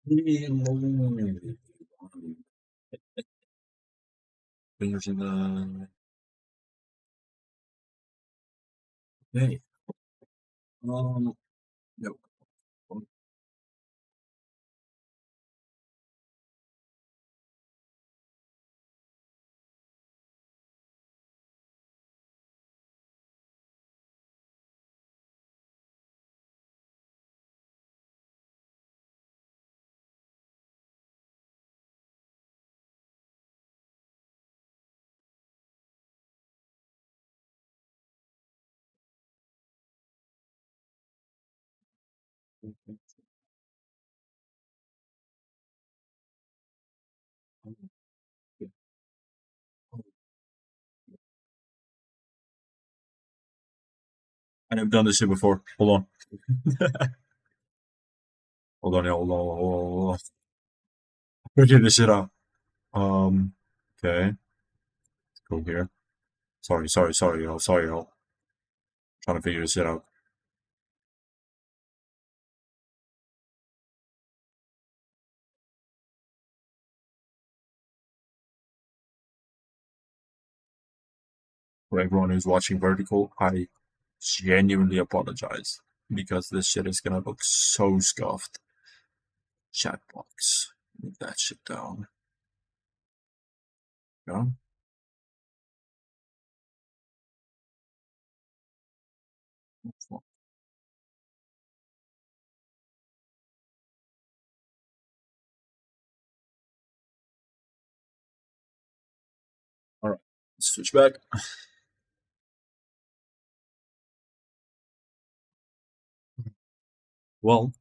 Reload. Fingers in the. Okay. No. I have done this shit before. Hold on. Hold on, yeah, hold on. Figure this shit out. Okay. Let's go here. Sorry, y'all. Sorry, y'all. Trying to figure this shit out. For everyone who's watching Vertical, I genuinely apologize because this shit is gonna look so scuffed. Chat box. Move that shit down. Yeah. All right. Switch back. Well,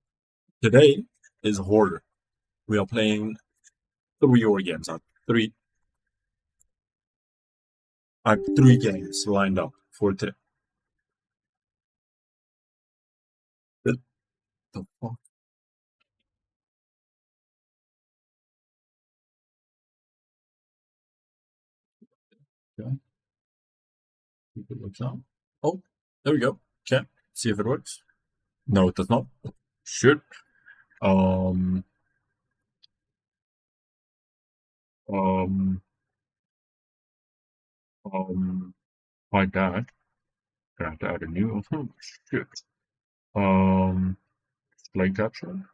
today is horror. We are playing 3 games. I have 3 games lined up for today. The fuck? Okay. Keep it looks out. Oh, there we go. Okay. See if it works. No, it does not. Should. Um. Um. Like that. Gonna have to add a new. Oh, shit. Um. Display capture.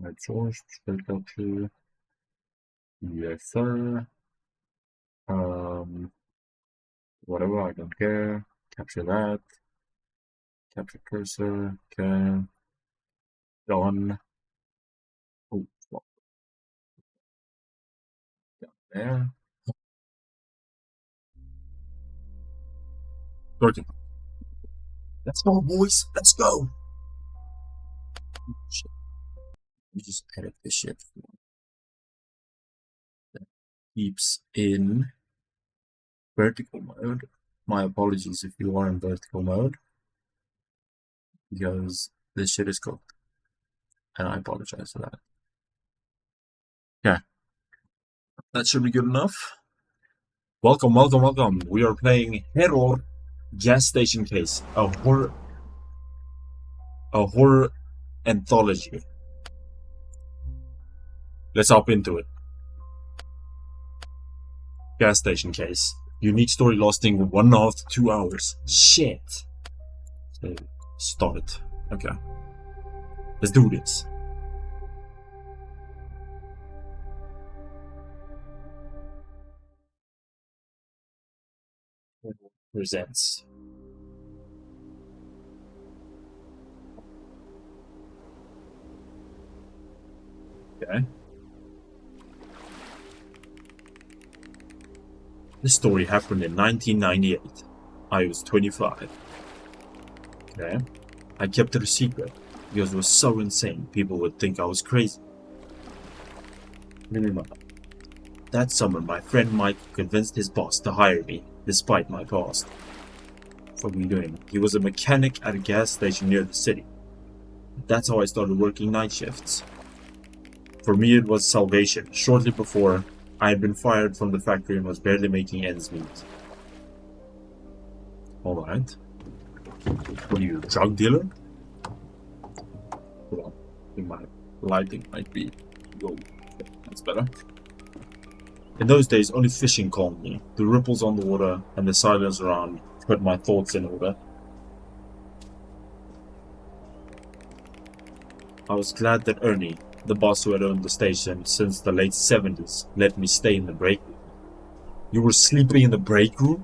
Add source. Display capture. Yes, sir. Um. Whatever. I don't care. Capture that. Capture cursor. Okay. Done. Oh, fuck. There. Working. Let's go, boys. Let's go. Shit. Let me just edit this shit. That keeps in vertical mode. My apologies if you are in vertical mode because this shit is cooked, and I apologize for that. Yeah, that should be good enough. Welcome, welcome, welcome. We are playing Horror Gas Station Case, a horror anthology. Let's hop into it. Gas station case. Unique story lasting 1.5 to 2 hours. Shit. So, start it. Okay. Let's do this. Presents. Okay. This story happened in 1998. I was 25. Okay. I kept it a secret because it was so insane people would think I was crazy. Remember, that summer my friend Mike convinced his boss to hire me despite my past. What were you doing? He was a mechanic at a gas station near the city. That's how I started working night shifts. For me, it was salvation. Shortly before, I had been fired from the factory and was barely making ends meet. Alright. What are you, a drug dealer? Hold on. Lighting might be. Whoa, that's better. In those days, only fishing calmed me. The ripples on the water and the silence around put my thoughts in order. I was glad that Ernie, the boss who had owned the station since the late 70s, let me stay in the break room. You were sleeping in the break room?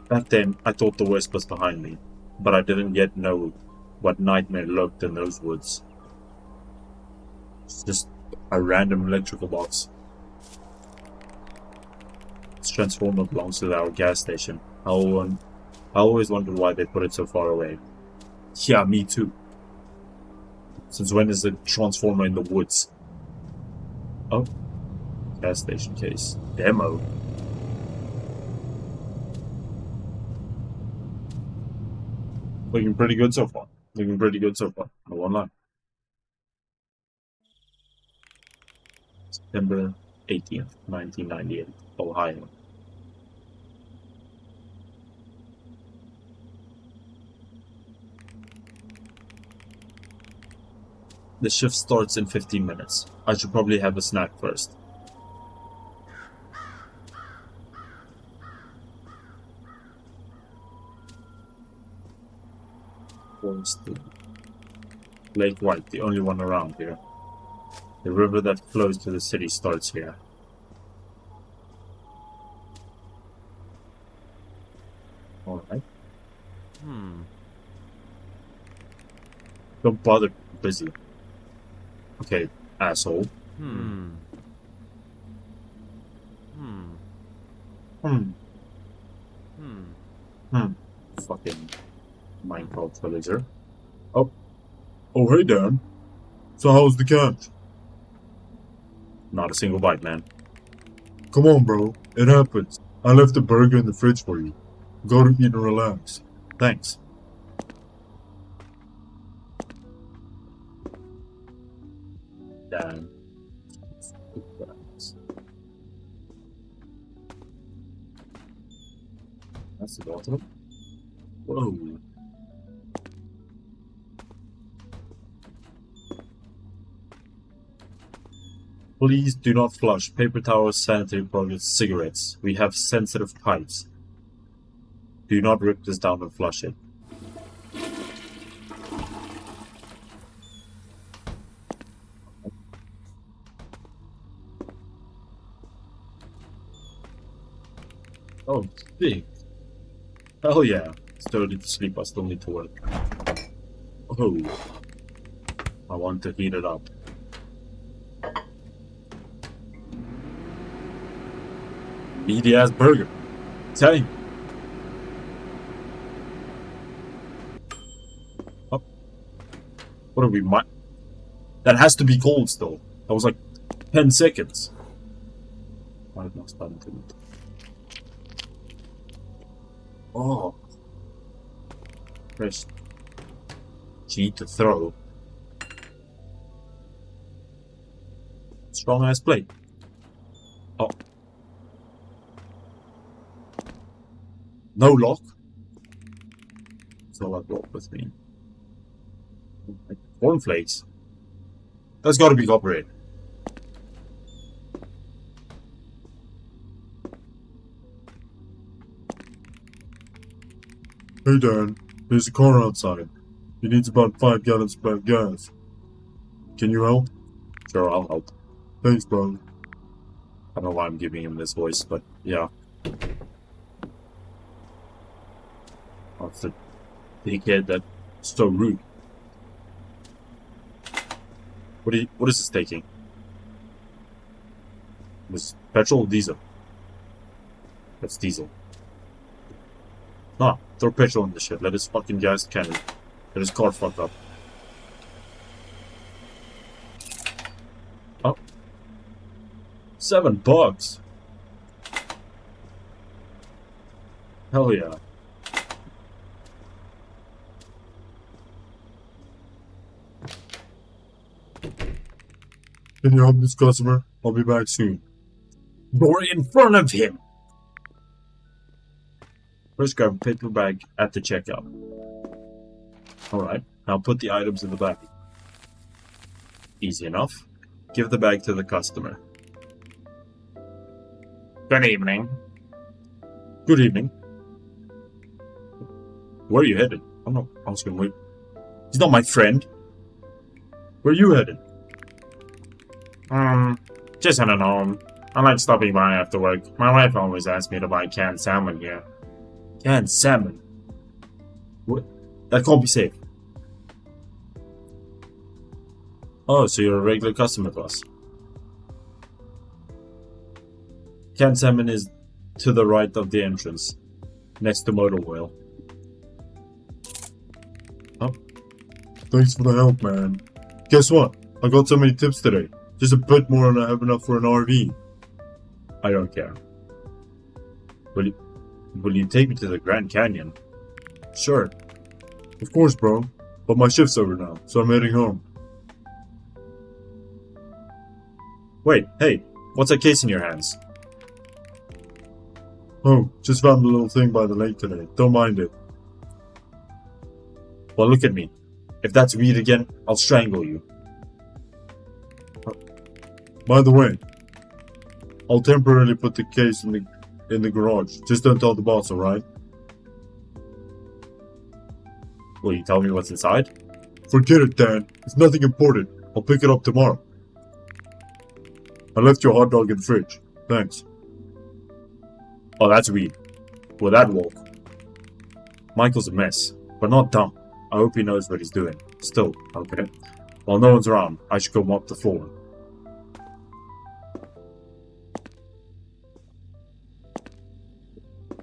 Back then, I thought the worst was behind me, but I didn't yet know what nightmare lurked in those woods. It's just a random electrical box. This transformer belongs to our gas station. I always wondered why they put it so far away. Yeah, me too. Since when is a transformer in the woods? Oh, gas station case. Demo. Looking pretty good so far. No one lie. September 18th, 1998, Ohio. The shift starts in 15 minutes. I should probably have a snack first. Lake White, the only one around here. The river that flows to the city starts here. Alright. Don't bother, busy. Okay, asshole. Fucking Minecraft villager. Oh, hey Dan. So how's the catch? Not a single bite, man. Come on, bro. It happens. I left a burger in the fridge for you. Go to eat and relax. Thanks. Dan. That's the bottom. Whoa. Please do not flush paper towels, sanitary products, cigarettes. We have sensitive pipes. Do not rip this down and flush it. Oh, big. Hell yeah. Still need to sleep, I still need to work. Oh. I want to heat it up. Meaty ass burger. Same. Oh. What are we? That has to be cold still. That was like 10 seconds. I've not started to eat. Oh. Press G to throw. Strong ass plate. Oh. No lock. That's all I brought with me. Cornflakes. That's gotta be copyright. Hey Dan, there's a car outside. He needs about 5 gallons of gas. Can you help? Sure, I'll help. Thanks, bro. I don't know why I'm giving him this voice, but yeah. That's the dickhead that's so rude. What is this taking? This petrol or diesel? That's diesel. Nah, throw petrol in the shit. Let his fucking gas cannon. Let his car fuck up. Oh. $7. Hell yeah. Can you help this customer? I'll be back soon. You're in front of him! First grab a paper bag at the checkout. Alright, now put the items in the bag. Easy enough. Give the bag to the customer. Good evening. Good evening. Where are you headed? I'm not asking where. He's not my friend. Where are you headed? Just heading home. I like stopping by after work. My wife always asks me to buy canned salmon here. Canned salmon? What? That can't be safe. Oh, so you're a regular customer to us. Canned salmon is to the right of the entrance, next to motor oil. Oh. Thanks for the help, man. Guess what? I got so many tips today. Just a bit more than I have enough for an RV. I don't care. Will you take me to the Grand Canyon? Sure. Of course, bro. But my shift's over now, so I'm heading home. Wait, hey, what's that case in your hands? Oh, just found a little thing by the lake today. Don't mind it. Well, look at me. If that's weed again, I'll strangle you. By the way, I'll temporarily put the case in the garage. Just don't tell the boss, alright? Will you tell me what's inside? Forget it, Dan. It's nothing important. I'll pick it up tomorrow. I left your hot dog in the fridge. Thanks. Oh, that's weed. Will that walk? Michael's a mess, but not dumb. I hope he knows what he's doing. Still, okay. While no one's around, I should go mop the floor.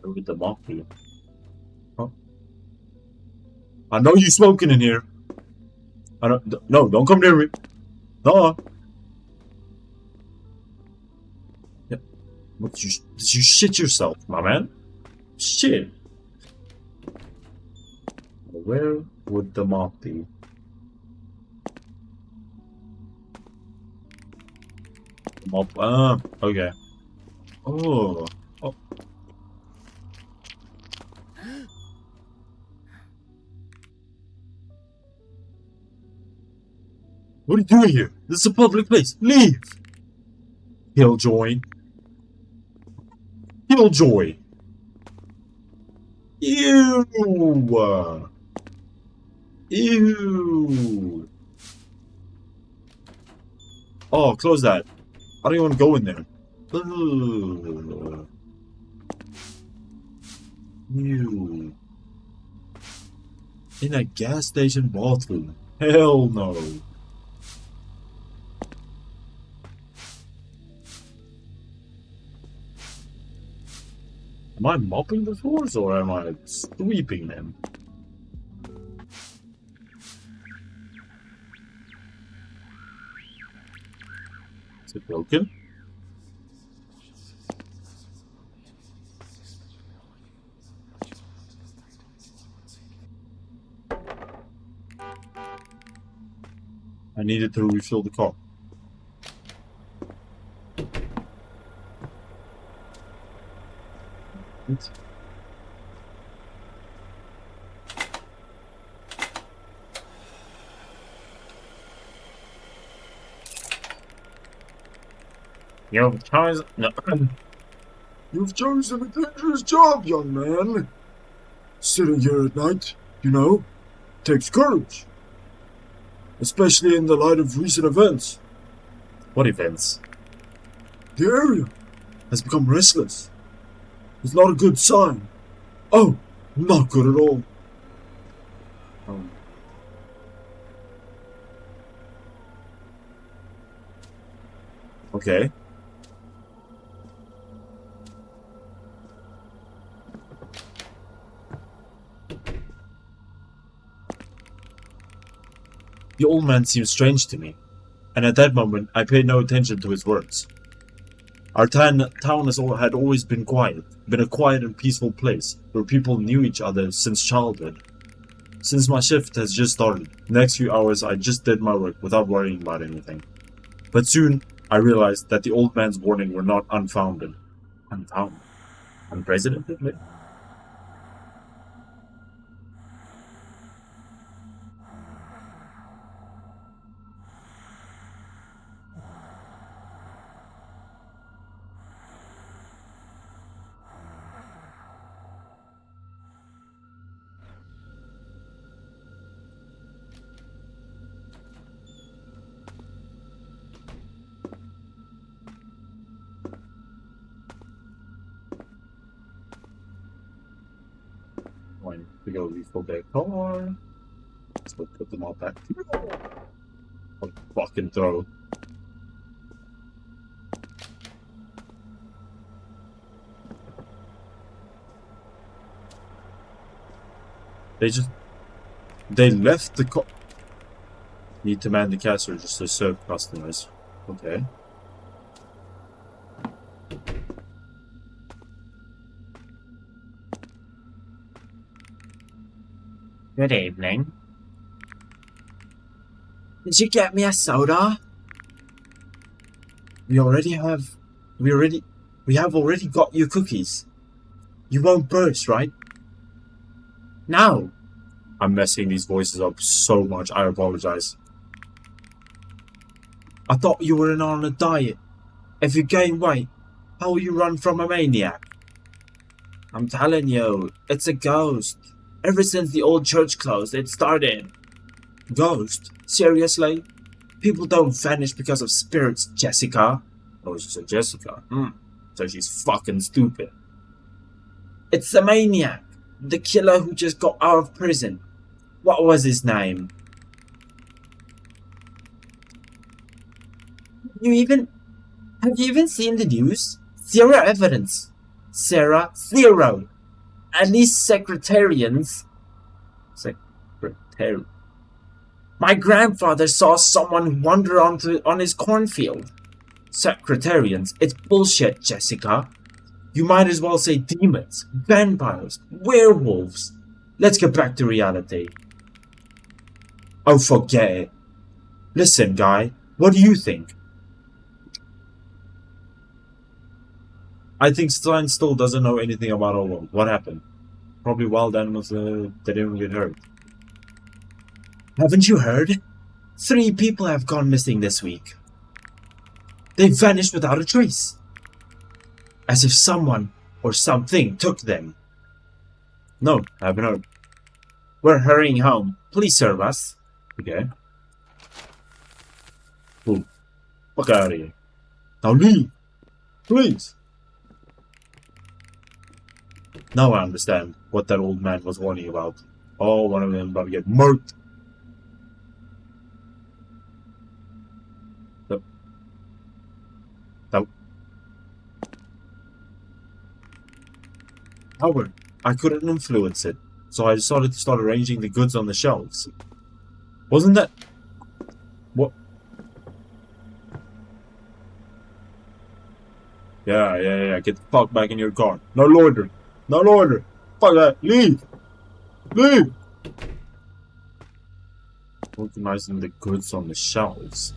Look at the mop here. Huh? I know you smoking in here. No, don't come near me. No. Yeah. Did you shit yourself, my man? Shit. Where would the mop be? Mop. Okay. Oh. What are you doing here? This is a public place. Leave! Killjoy. Killjoy. Ew! Ew! Oh, close that. I don't even want to go in there. Ugh. Ew. In a gas station bathroom. Hell no. Am I mopping the floors or am I sweeping them? Is it broken? I needed to refill the car. What? You've chosen... No. You've chosen a dangerous job, young man. Sitting here at night, takes courage. Especially in the light of recent events. What events? The area has become restless. It's not a good sign. Oh, not good at all. Okay. The old man seemed strange to me, and at that moment I paid no attention to his words. Our town had always been quiet, been a quiet and peaceful place, where people knew each other since childhood. Since my shift has just started, the next few hours I just did my work without worrying about anything. But soon, I realized that the old man's warnings were not unfounded. Unprecedented, maybe? go refill their car. Let's go put them all back. What fucking throw. They left the car. Need to man the cash register to serve customers. Okay. Good evening. Did you get me a soda? We have already got you cookies. You won't burst, right? No. I'm messing these voices up so much, I apologize. I thought you were on a diet. If you gain weight, how will you run from a maniac? I'm telling you, it's a ghost. Ever since the old church closed, it started. Ghost? Seriously? People don't vanish because of spirits, Jessica. Oh, she said Jessica. So she's fucking stupid. It's the maniac. The killer who just got out of prison. What was his name? Have you even seen the news? Zero evidence. Sarah, zero. At least secretarians. My grandfather saw someone wander on his cornfield. Secretarians, it's bullshit, Jessica. You might as well say demons, vampires, werewolves. Let's get back to reality. Oh, forget it. Listen, guy, what do you think? I think Stein still doesn't know anything about our world. What happened? Probably wild animals that didn't get hurt. Haven't you heard? 3 people have gone missing this week. They vanished without a trace. As if someone or something took them. No, I haven't heard. We're hurrying home. Please serve us. Okay. Ooh. Fuck out of here. Now leave. Please. Now I understand what that old man was warning about. Oh, one of them about to get murked. However, I couldn't influence it, so I decided to start arranging the goods on the shelves. Wasn't that... What? Yeah, get the fuck back in your car. No loitering. No loitering. Fuck that. Leave. Leave. Organizing the goods on the shelves.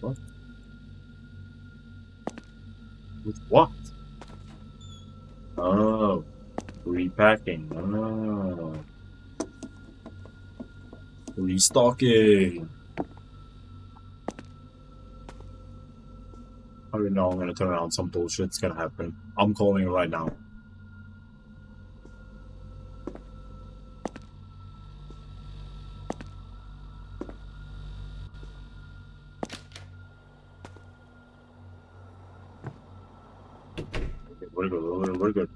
What? With what? Oh. Repacking. Oh. Restocking. I already know I'm gonna turn around, some bullshit's gonna happen. I'm calling it right now. Okay, we're good.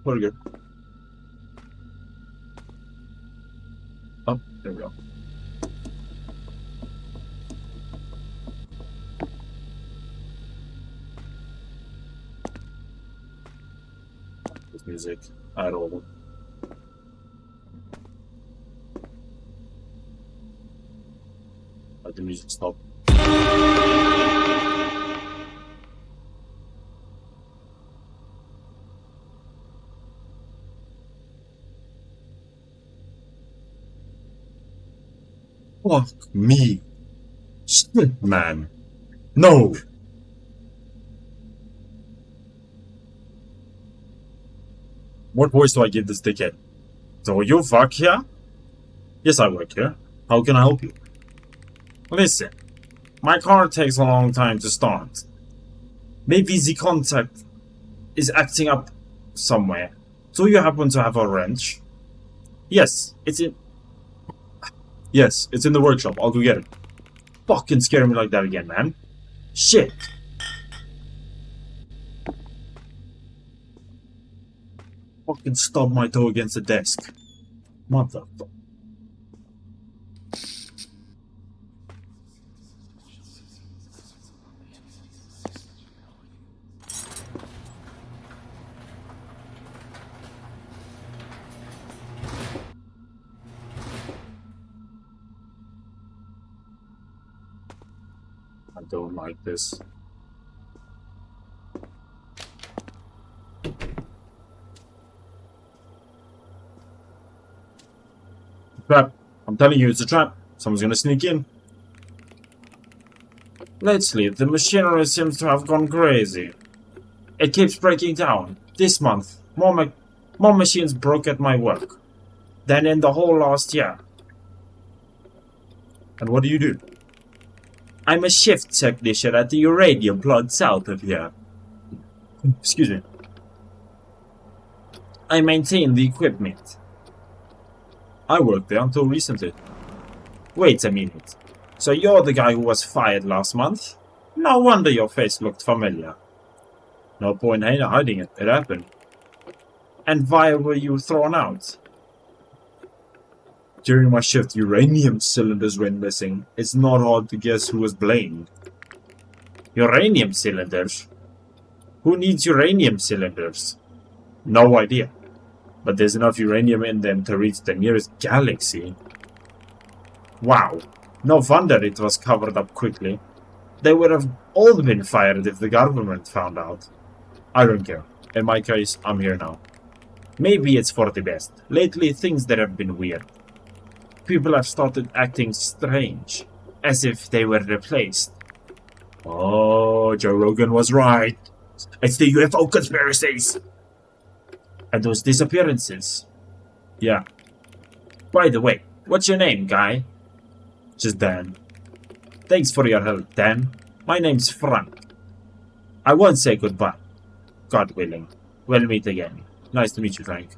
Oh, there we go. Music at all. Let the music stop. Fuck me. Shit, man. No. What voice do I give this dickhead? So you work here? Yes, I work here. How can I help you? Listen, my car takes a long time to start. Maybe the contact is acting up somewhere. Do you happen to have a wrench? Yes, it's in the workshop. I'll go get it. Fucking scare me like that again, man. Shit. fucking stub my toe against the desk. Motherfucker. I don't like this. Trap. I'm telling you, it's a trap. Someone's gonna sneak in. Lately, the machinery seems to have gone crazy. It keeps breaking down. This month, more machines broke at my work than in the whole last year. And what do? I'm a shift technician at the uranium plant south of here. Excuse me. I maintain the equipment. I worked there until recently. Wait a minute. So you're the guy who was fired last month? No wonder your face looked familiar. No point in hiding it. It happened. And why were you thrown out? During my shift, uranium cylinders went missing. It's not hard to guess who was blamed. Uranium cylinders? Who needs uranium cylinders? No idea. But there's enough uranium in them to reach the nearest galaxy. Wow. No wonder it was covered up quickly. They would have all been fired if the government found out. I don't care. In my case, I'm here now. Maybe it's for the best. Lately, things that have been weird. People have started acting strange, as if they were replaced. Oh, Joe Rogan was right. It's the UFO conspiracies. And those disappearances. Yeah. By the way, what's your name, guy? Just Dan. Thanks for your help, Dan. My name's Frank. I won't say goodbye. God willing. We'll meet again. Nice to meet you, Frank.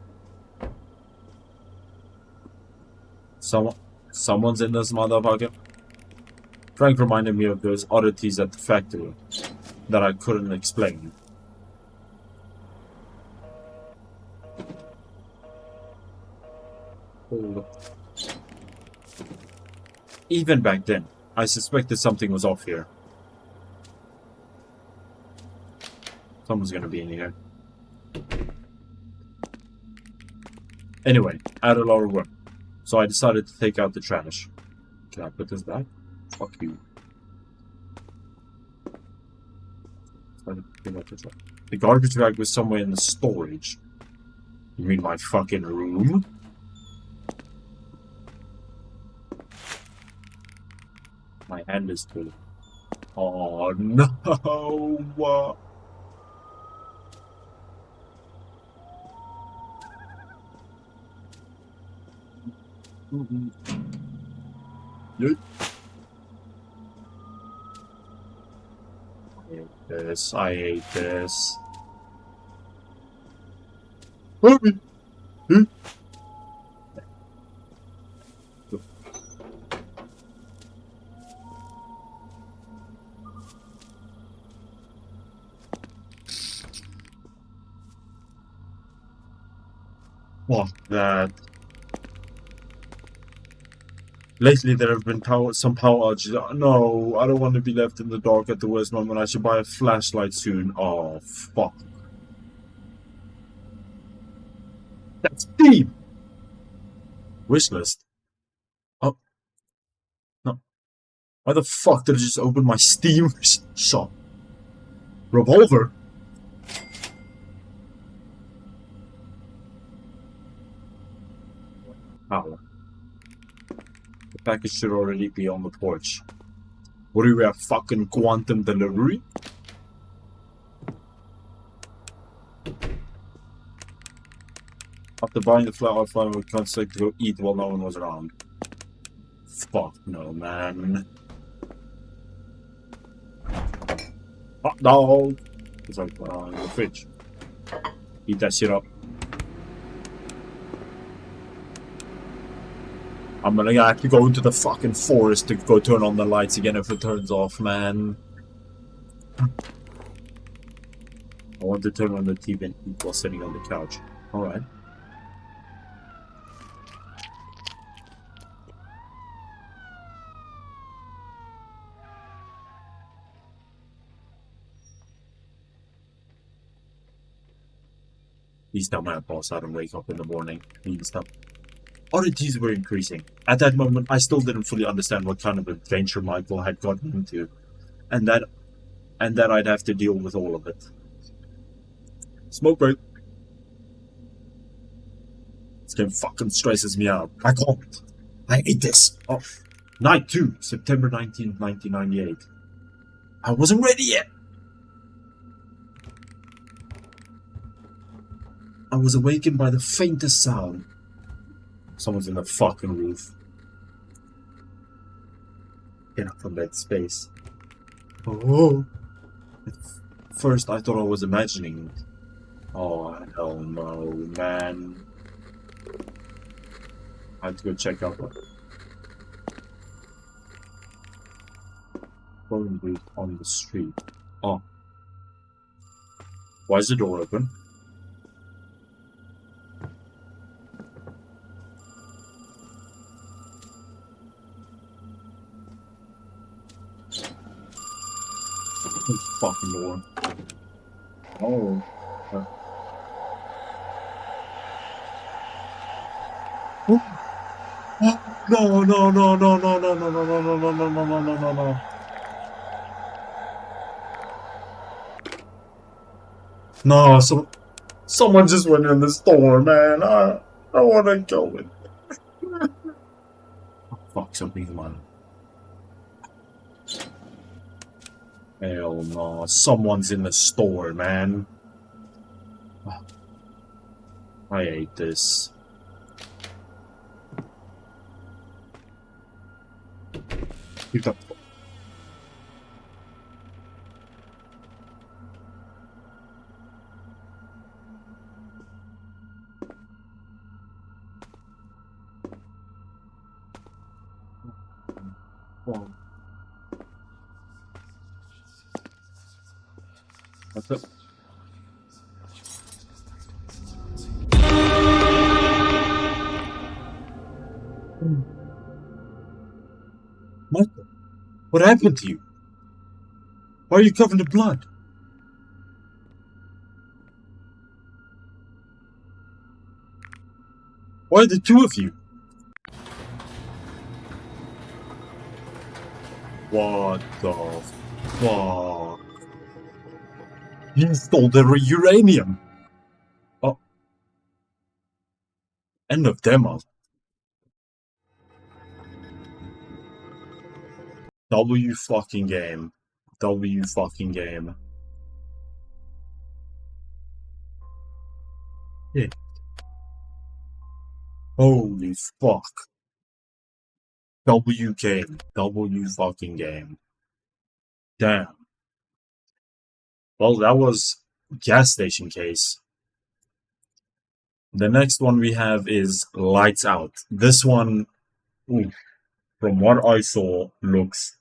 Someone's in this motherfucker. Frank reminded me of those oddities at the factory that I couldn't explain. Even back then, I suspected something was off here. Someone's gonna be in here. Anyway, I had a lot of work, so I decided to take out the trash. Can I put this back? Fuck you. The garbage bag was somewhere in the storage. You mean my fucking room? My hand is full. Oh no! Yay. I hate this. Help me! Hmm? Fuck that. Lately there have been some power outages. No, I don't want to be left in the dark at the worst moment. I should buy a flashlight soon. Oh, fuck. That's deep! Wish list. Oh. No. Why the fuck did I just open my Steam shop? Revolver? Power. The package should already be on the porch. What do we have, fucking quantum delivery? After buying the flower, I finally contact to go eat while no one was around. Fuck no, man. Hot dog! It's like in the fridge. Eat that shit up. I'm gonna have to go into the fucking forest to go turn on the lights again if it turns off, man. I want to turn on the TV and eat while sitting on the couch. Alright. Please now my boss out and wake up in the morning. Please stop. Oddities were increasing. At that moment, I still didn't fully understand what kind of adventure Michael had gotten into, and that I'd have to deal with all of it. Smoke break. This game fucking stresses me out. I can't. I hate this. Oh. Night 2, September 19th, 1998. I wasn't ready yet. I was awakened by the faintest sound. Someone's in the fucking roof. Get up from that space. Oh. At first I thought I was imagining it. Oh, hell no, man. I had to go check out what. Phone booth on the street. Oh. Why is the door open? Fucking door. Oh. No, no, no, no, no, no, no, no, no, no, no, no, no, no, no, no. No, someone just went in the store, man. I want to go in. Oh, fuck, something's on. Hell no, someone's in the store, man. I hate this. Pick up. Oh. What's up? Michael, what happened to you? Why are you covered in blood? Why are the two of you? What the fuck? You stole the uranium! Oh. End of demo. W fucking game. W fucking game. Yeah. Holy fuck. W game. W fucking game. Damn. Well, that was gas station case. The next one we have is Lights Out. This one, ooh, from what I saw, looks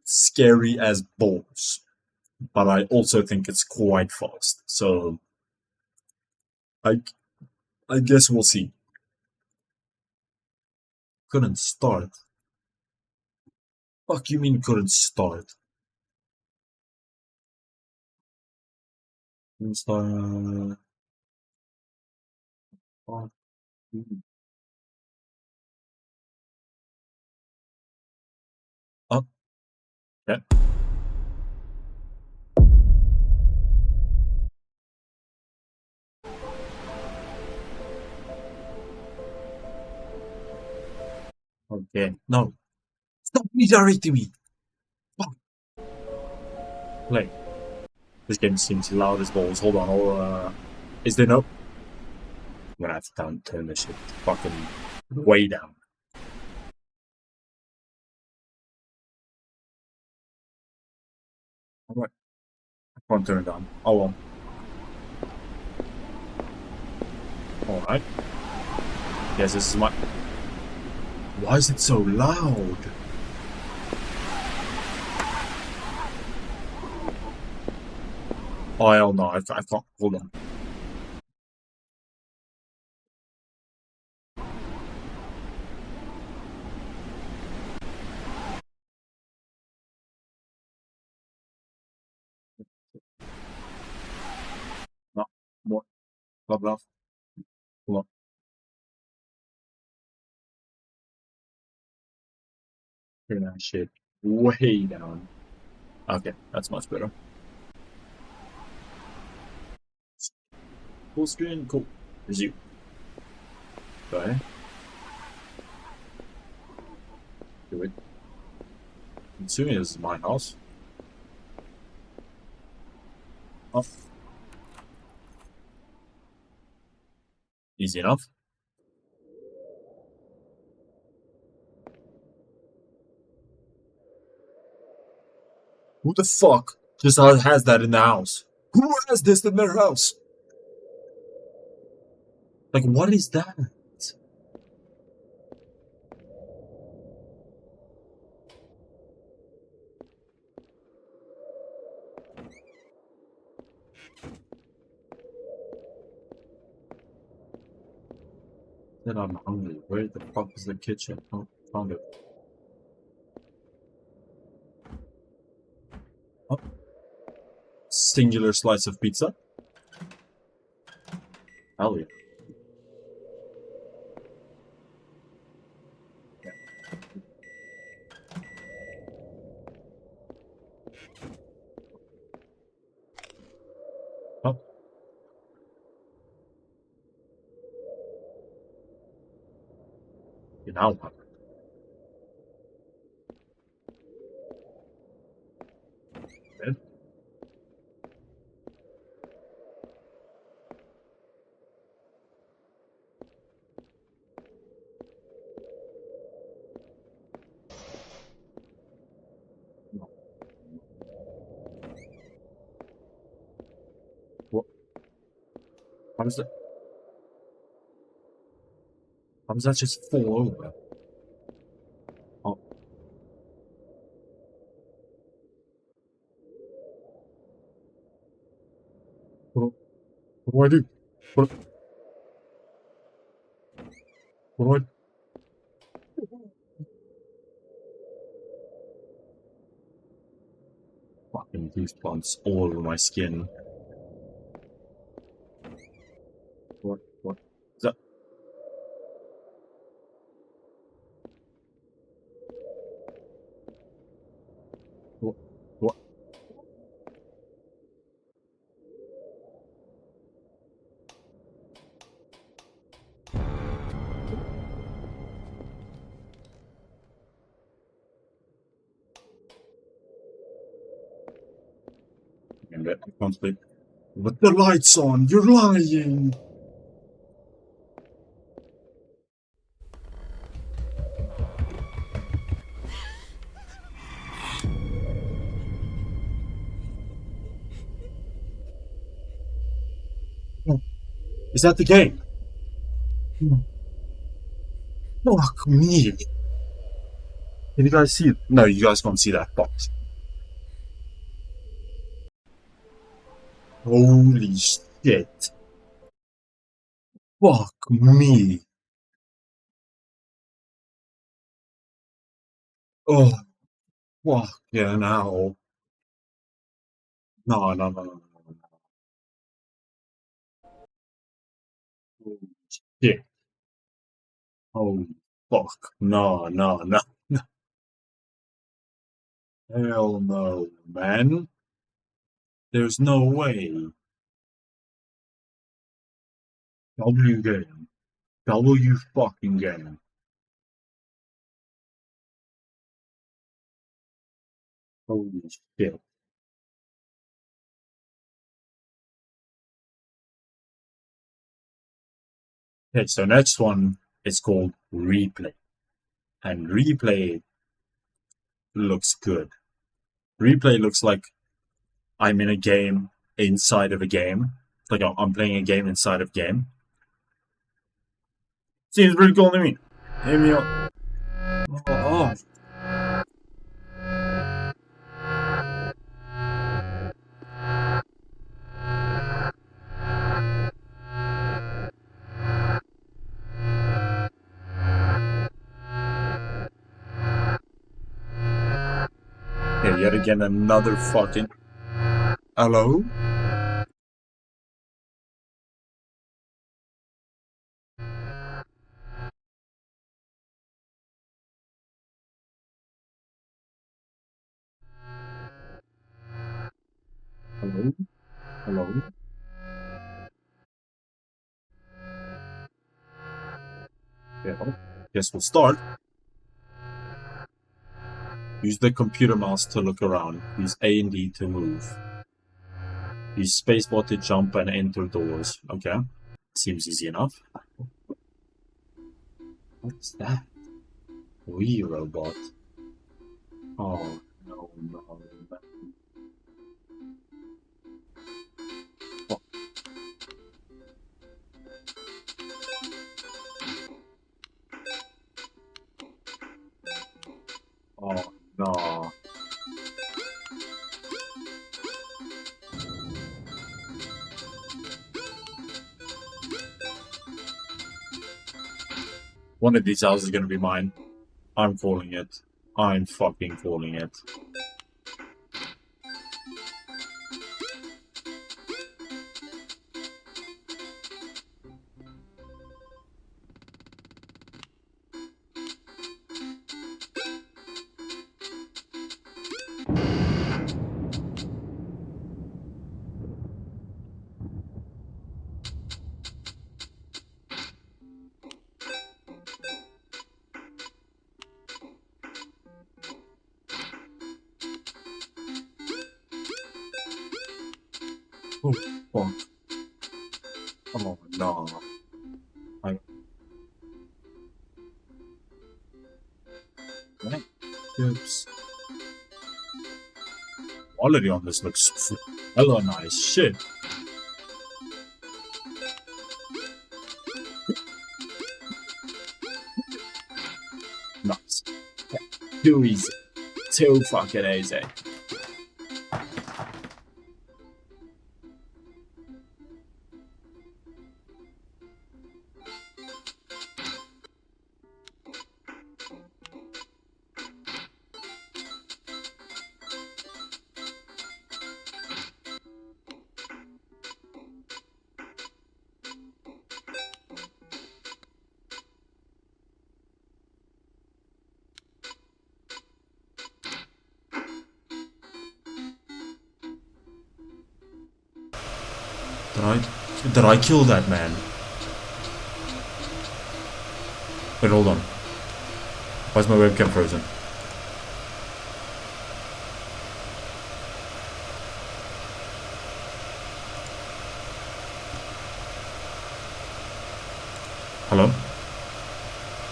scary as balls. But I also think it's quite fast. So I guess we'll see. Couldn't start. Fuck you mean couldn't start? Couldn't start. Fuck you. Oh. Yeah. Okay. No. Stop redirecting me. Fuck. Play. This game seems loud as balls. Hold on. Is there no? I'm gonna have to turn this shit fucking way down. Alright. I can't turn it down. Oh well. Alright. Yes, this is my. Why is it so loud? Oh hell no, I can't. Hold on. What? Love, love. Hold on. Turn that shit way down. Okay, that's much better. Full screen, cool. Resume. Okay. Do it. I'm assuming this is my house. Oh. Easy enough. Who the fuck just has that in the house? Who has this in their house? Like, what is that? Then I'm hungry. Where the fuck is the kitchen? Oh, found it. Oh. Singular slice of pizza? Hell yeah. Oh. You now what? Dead? No. What? How does that? How does that just fall over? Oh. What do I do? What do I? Fucking goosebumps all over my skin. What? What? Is that? What? What? I can't sleep. With the lights on, you're lying. Is that the game? Fuck me. Can you guys see it? No, you guys can't see that box. Holy shit. Fuck me. Oh, fucking hell. No, no, no, no, no, no. Holy shit. Holy fuck. No, no, no. Hell no, man. There's no way. W game. W fucking game. Holy shit. Okay, so next one is called Replay. And Replay looks good. Replay looks like I'm in a game inside of a game. Like I'm playing a game inside of game. Seems pretty cool to me. Hit me up. Oh. Okay, yet again another fucking... Hello? Hello? Yeah, well, guess we'll start. Use the computer mouse to look around. Use A and D to move. Use spacebar to jump and enter doors. Okay. Seems easy enough. What's that? Wee robot. Oh, no, no, no. Fuck. Oh, no. One of these houses is gonna be mine. I'm calling it. I'm fucking calling it. Oh, fuck. Oh, no. Right. Oops. Quality on this looks hella nice. Shit. Nice. Yeah. Too easy. Too fucking easy. Did I kill that man? Wait, hold on. Why's my webcam frozen? Hello?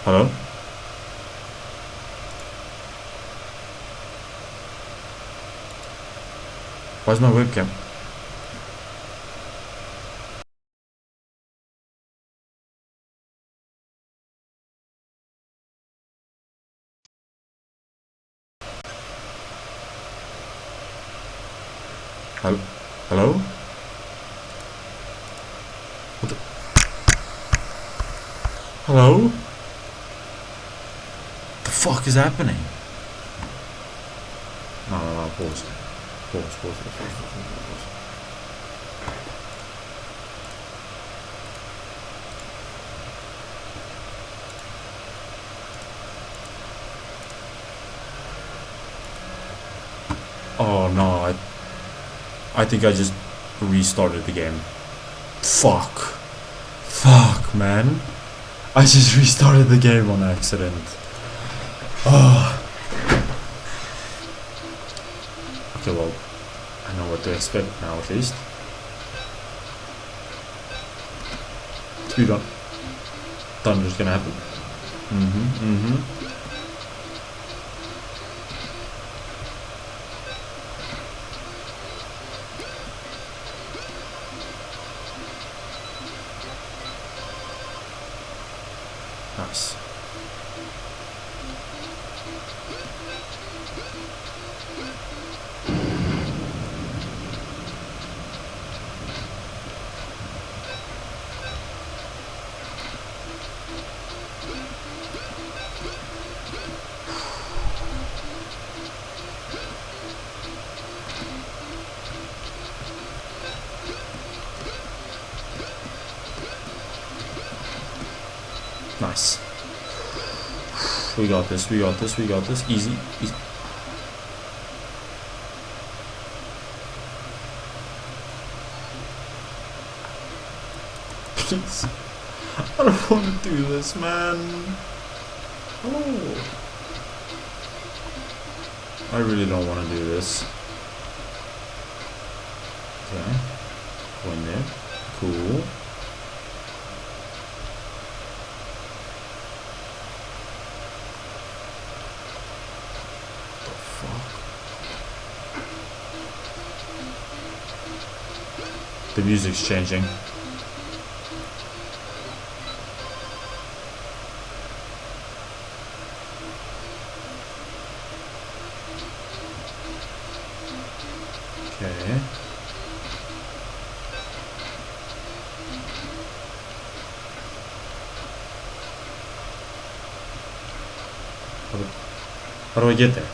Hello? Why's my webcam? Hello? What the? Hello? The fuck is happening? No, pause. Pause. Oh no, I think I just restarted the game. Fuck, man. I just restarted the game on accident. Oh. Okay, well, I know what to expect now at least. Speed on. Thunder's gonna happen. Nice. Nice. We got this. Easy. Please. I don't want to do this, man. Oh. I really don't want to do this. Okay. Go in there. Cool. The fuck? The music's changing. Okay. How do I get there?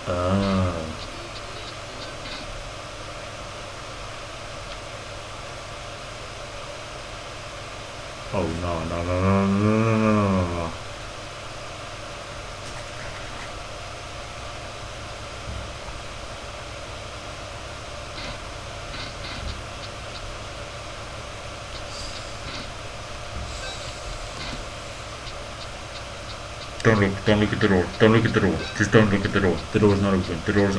Oh. Oh no, no, no, no, no, no, no, no, no. Don't look at the door. Don't look at the door. Just don't look at the door. The door's not open. The door's...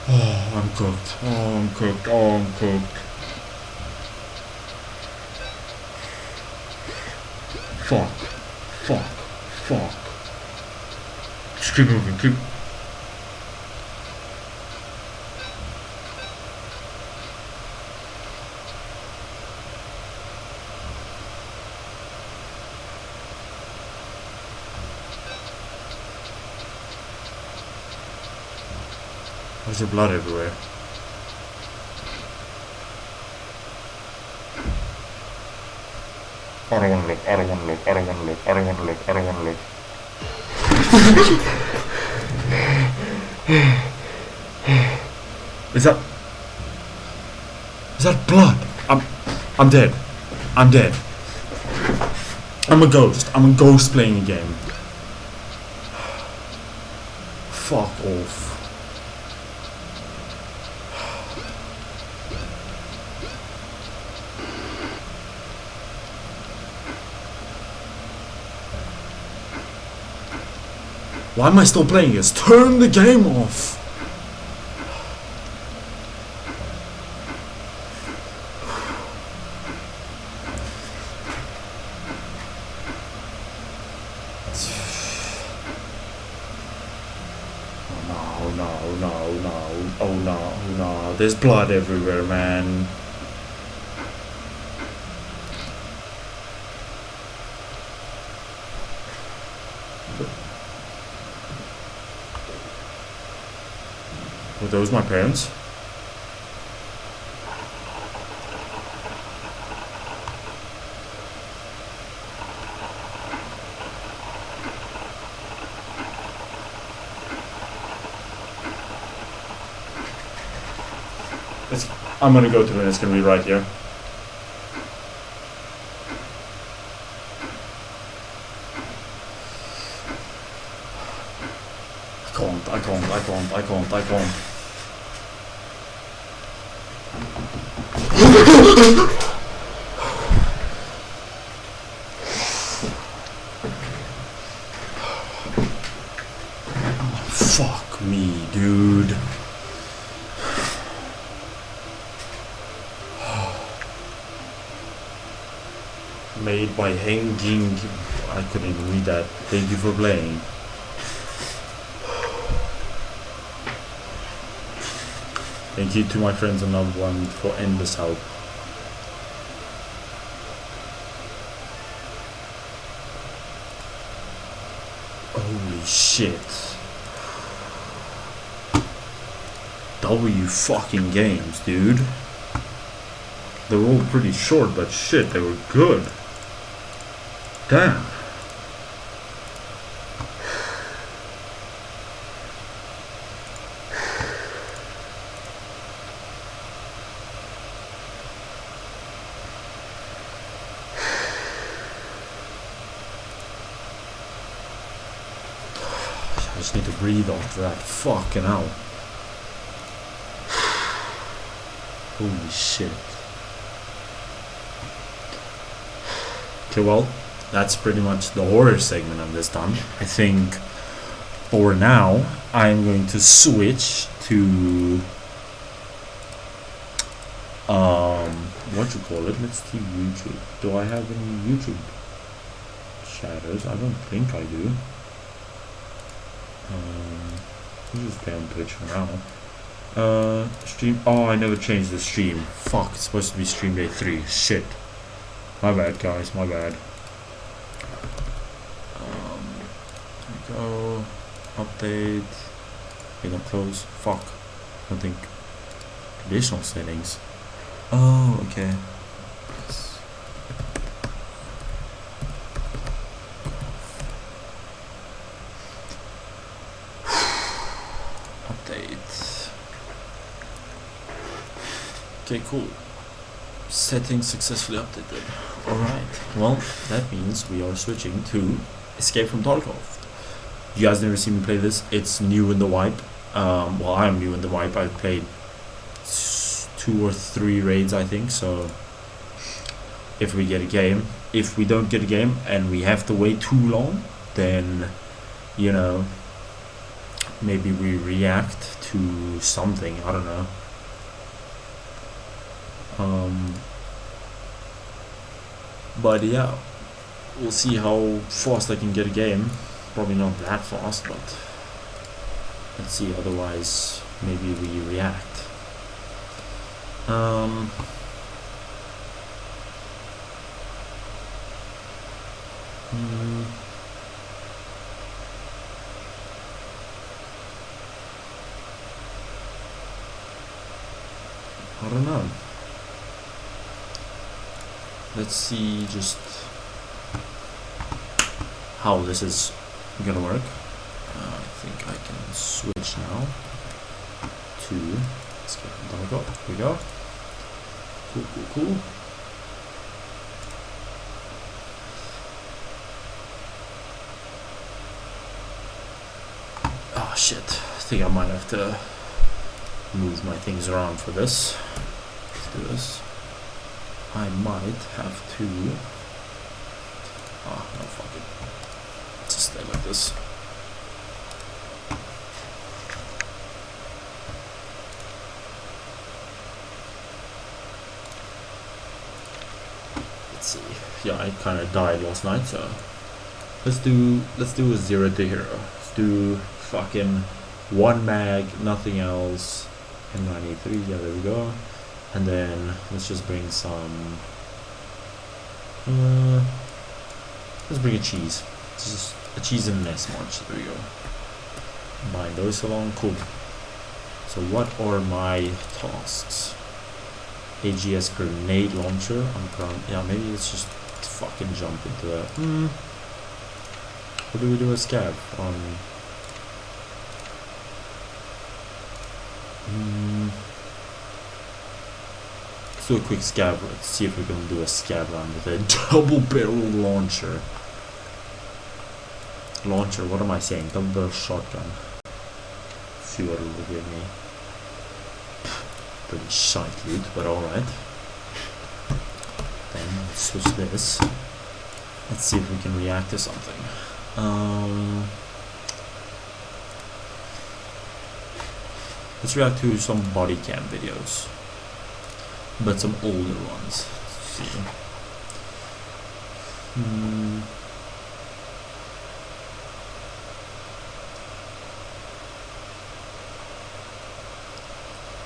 Oh, I'm cooked. Oh, I'm cooked. Oh, I'm cooked. Fuck. Fuck. Fuck. Just keep moving. Keep... Why is there blood everywhere? I don't want to look. I don't want to look. I don't want to look. I don't want to look. I don't want to look. Is that blood? I'm dead. I'm dead. I'm a ghost. I'm a ghost playing a game. Fuck off. Why am I still playing this? Turn the game off! Oh no, no, no, oh no, oh no, there's blood everywhere, man. Were those my parents? I'm gonna go through and it's gonna be right here. I can't. Fuck me, dude. Made by Henging. I couldn't even read that. Thank you for playing. Thank you to my friends and loved ones for endless help. Holy shit. W fucking games, dude. They were all pretty short, but shit, they were good. Damn. just need to breathe after that. Fucking hell. Holy shit. Okay, well, that's pretty much the horror segment of this done. I think for now, I'm going to switch to what you call it? Let's see, YouTube. Do I have any YouTube shadows? I don't think I do. Let's just play on Twitch for now. Stream. Oh, I never changed the stream. Fuck, it's supposed to be stream day 3. Shit. My bad, guys. My bad. There we go. Update. Okay, don't close. Fuck. I don't think. Additional settings. Oh, okay. Update. Okay, cool. Settings successfully updated. Alright. Well, that means we are switching to Escape from Tarkov. You guys never seen me play this. It's new in the wipe. Well, I'm new in the wipe. I've played 2 or 3 raids, I think. So if we get a game, if we don't get a game and we have to wait too long, then, you know, maybe we react to something. I don't know. But yeah, we'll see how fast I can get a game. Probably not that fast, but let's see. Otherwise, maybe we react. I don't know. Let's see just how this is gonna work. I think I can switch now to Escape from Tarkov. Here we go. Cool, cool, cool. Oh shit, I think I might have to move my things around for this. Let's do this. I might have to... Oh, no, fuck it. Just stay like this. Let's see. Yeah, I kind of died last night, so let's do a 0 to hero. Let's do fucking 1 mag, nothing else. M9A3. Yeah, there we go. And then let's just bring some. Let's bring a cheese. Just a cheese and an S-March. There we go. Bind those along. Cool. So what are my tasks? AGS grenade launcher. Yeah, maybe let's just fucking jump into that. What do we do with scav on? Let's do a quick scav. Let's see if we can do a scav run with a double barrel launcher. Launcher, what am I saying? Double barrel shotgun. See what it will give me. Pretty shite loot, but alright. Then let's switch this. Let's see if we can react to something. Let's react to some body cam videos, but some older ones. Let's see.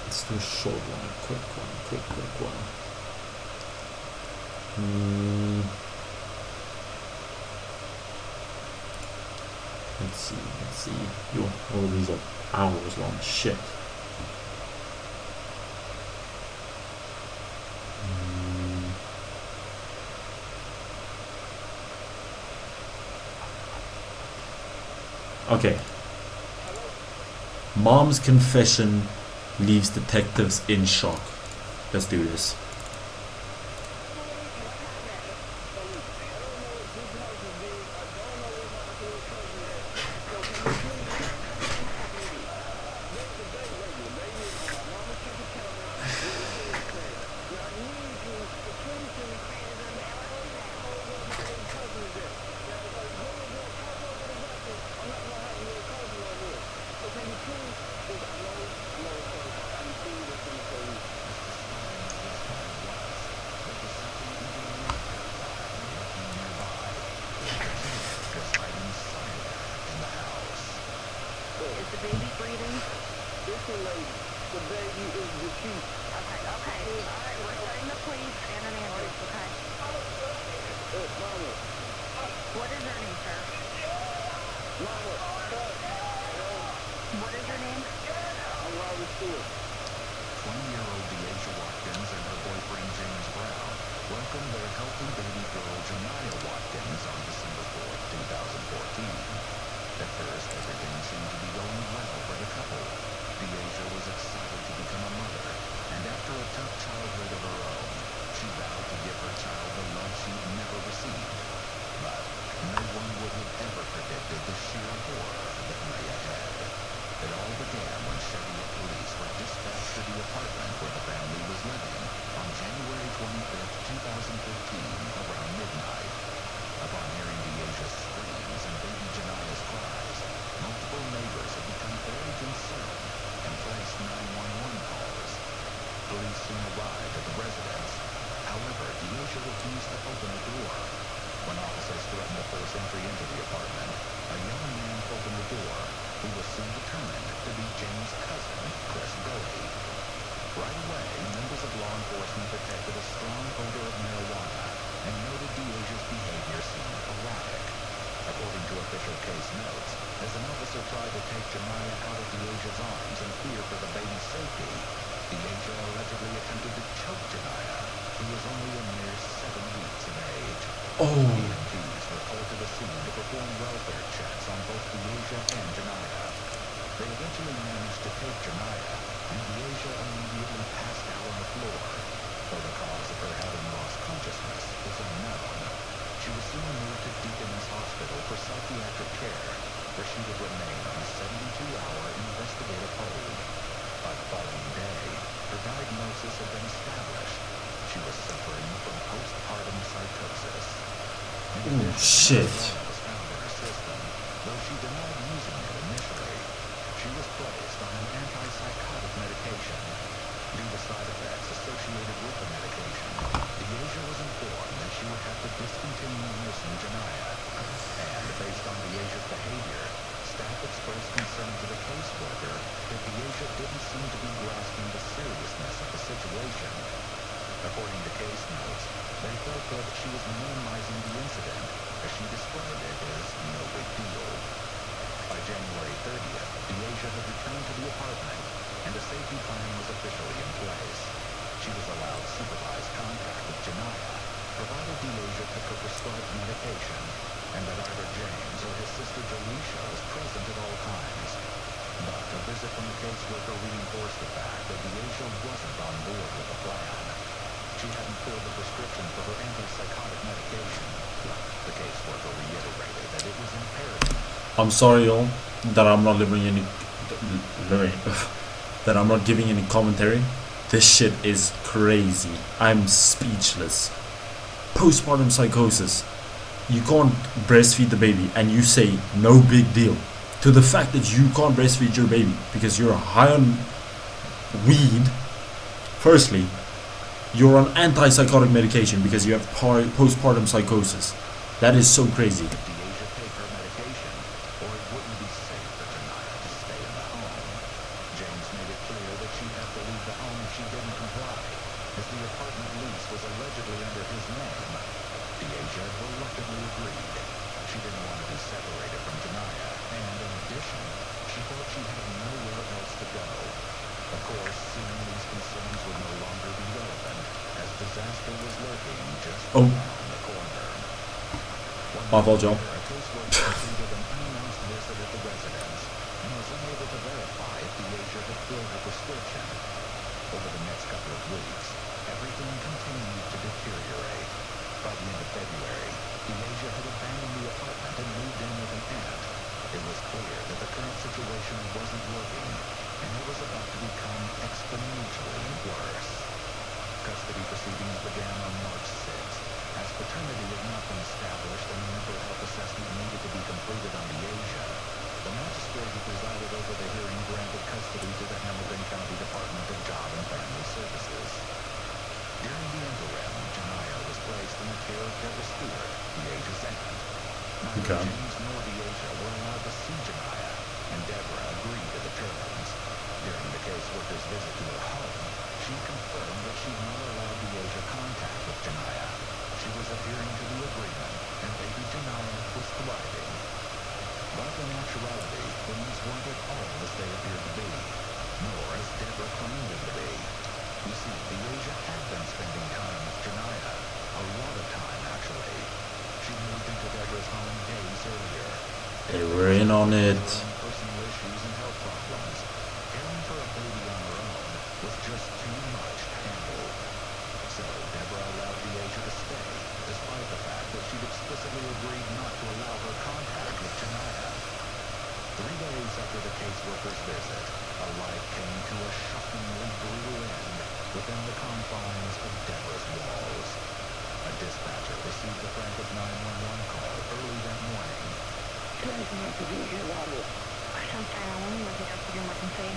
Let's do a short one, a quick one. Let's see. Yo, all these are hours long. Shit. Okay. Mom's confession leaves detectives in shock. Let's do this. Is the baby breathing? Listen, lady, the baby is deceased. Okay. All right, we're sending the police and an ambulance, okay? Mama, What is her name, sir? mama, What is her name? I'm Robert Stewart. 20-year-old Deasia Watkins and her boyfriend James Brown welcomed their healthy baby girl Janiyah Watkins on December 4th, 2014. At first, everything seemed to be going well for the couple. Deasia was excited to become a mother, and after a tough childhood of her own, she vowed to give her child the love she'd never received. But no one would have ever predicted the sheer horror that lay ahead. It all began when Cheviot police were dispatched to the apartment where the family was living on January 25th, 2015, around midnight. Upon hearing Deasia's screams and baby Janiyah's cries, multiple neighbors had become very concerned and placed 911 calls. Police soon arrived at the residence. However, Deasia refused to open the door. When officers threatened to force entry into the apartment, a young man opened the door, who was soon determined to be James' cousin, Chris Bowie. Right away, members of law enforcement detected a strong odor of marijuana and noted Deasia's behavior seemed erratic. According to official case notes, as an officer tried to take Janiyah out of Deasia's arms in fear for the baby's safety, Deasia allegedly attempted to choke Janiyah, who was only a mere 7 weeks of age. EMTs were called to the scene to perform welfare checks on both Deasia and Janiyah. They eventually managed to take Janiyah, and Deasia immediately passed out on the floor. Though the cause of her having lost consciousness was unknown. She was soon moved to Deaconess Hospital for psychiatric care, where she would remain on a 72-hour investigative hold. By the following day, her diagnosis had been established. She was suffering from postpartum psychosis. Oh, shit. Was found in her system, though she denied using it initially. She was placed on an antipsychotic medication. Due to side effects associated with the medication, Deasia was informed that she would have to discontinue nursing Janiyah. And based on Deasia's behavior, staff expressed concern to the caseworker that Deasia didn't seem to be grasping the seriousness of the situation. According to case notes, they felt that she was minimizing the incident, as she described it as no big deal. By January 30th, Deasia had returned to the apartment, and a safety plan was officially in place. She was allowed supervised contact with Janiyah, provided Deasia took her prescribed medication, and that either James or his sister Jaleisha was present at all times. But a visit from the caseworker reinforced the fact that Deasia wasn't on board with the plan. She hadn't filled the prescription for her antipsychotic medication. The caseworker reiterated that it was imperative. I'm sorry, y'all, that I'm not that I'm not giving any commentary. This shit is crazy. I'm speechless. Postpartum psychosis. You can't breastfeed the baby, and you say no big deal. To the fact that you can't breastfeed your baby because you're high on weed. Firstly, you're on antipsychotic medication because you have postpartum psychosis. That is so crazy. Deasia take her medication, or it wouldn't be safe for Janiyah to stay in the home. James made it clear that she'd have to leave the home if she didn't comply, as the apartment lease was allegedly under his name. Deasia reluctantly agreed. She didn't want to be separated from Janiyah, and in addition, she felt she had nowhere else to go. Of course, soon these concerns would no longer be relevant, as disaster was lurking just around the corner. My fault, Joe. A caseworker completed an unannounced visit at the residence and was unable to verify if Deasia had filled her prescription. Over the next couple of weeks, everything continued to deteriorate. By the end of February, Deasia had abandoned the apartment and moved in with an aunt. It was clear that the current situation wasn't working, and it was about to become exponentially worse. Custody proceedings began on March 6th. As paternity had not been established and a mental health assessment needed to be completed on Deasia, the magistrate who presided over the hearing granted custody to the Hamilton County Department of Job and Family Services. During the interim, Janiyah was placed in the care of Deborah Stewart, Deasia's aunt. Neither James nor Deasia were allowed to see Janiyah, and Deborah agreed weren't at all as they appeared to be, nor as Deborah claimed them to be. You see, the Asia had been spending time with Janaya, a lot of time actually. She moved into Deborah's home days earlier. They were in on it. Personal issues and health problems. Caring for a baby on her own was just too much to handle. So Deborah allowed Deasia to stay, despite the fact that she'd explicitly agreed not to allow her contact with Janaya. 3 days after the caseworker's visit, a life came to a shockingly brutal end within the confines of Deborah's walls. A dispatcher received the frantic 911 call early that morning. I'm fine. I want to look it up for your emergency.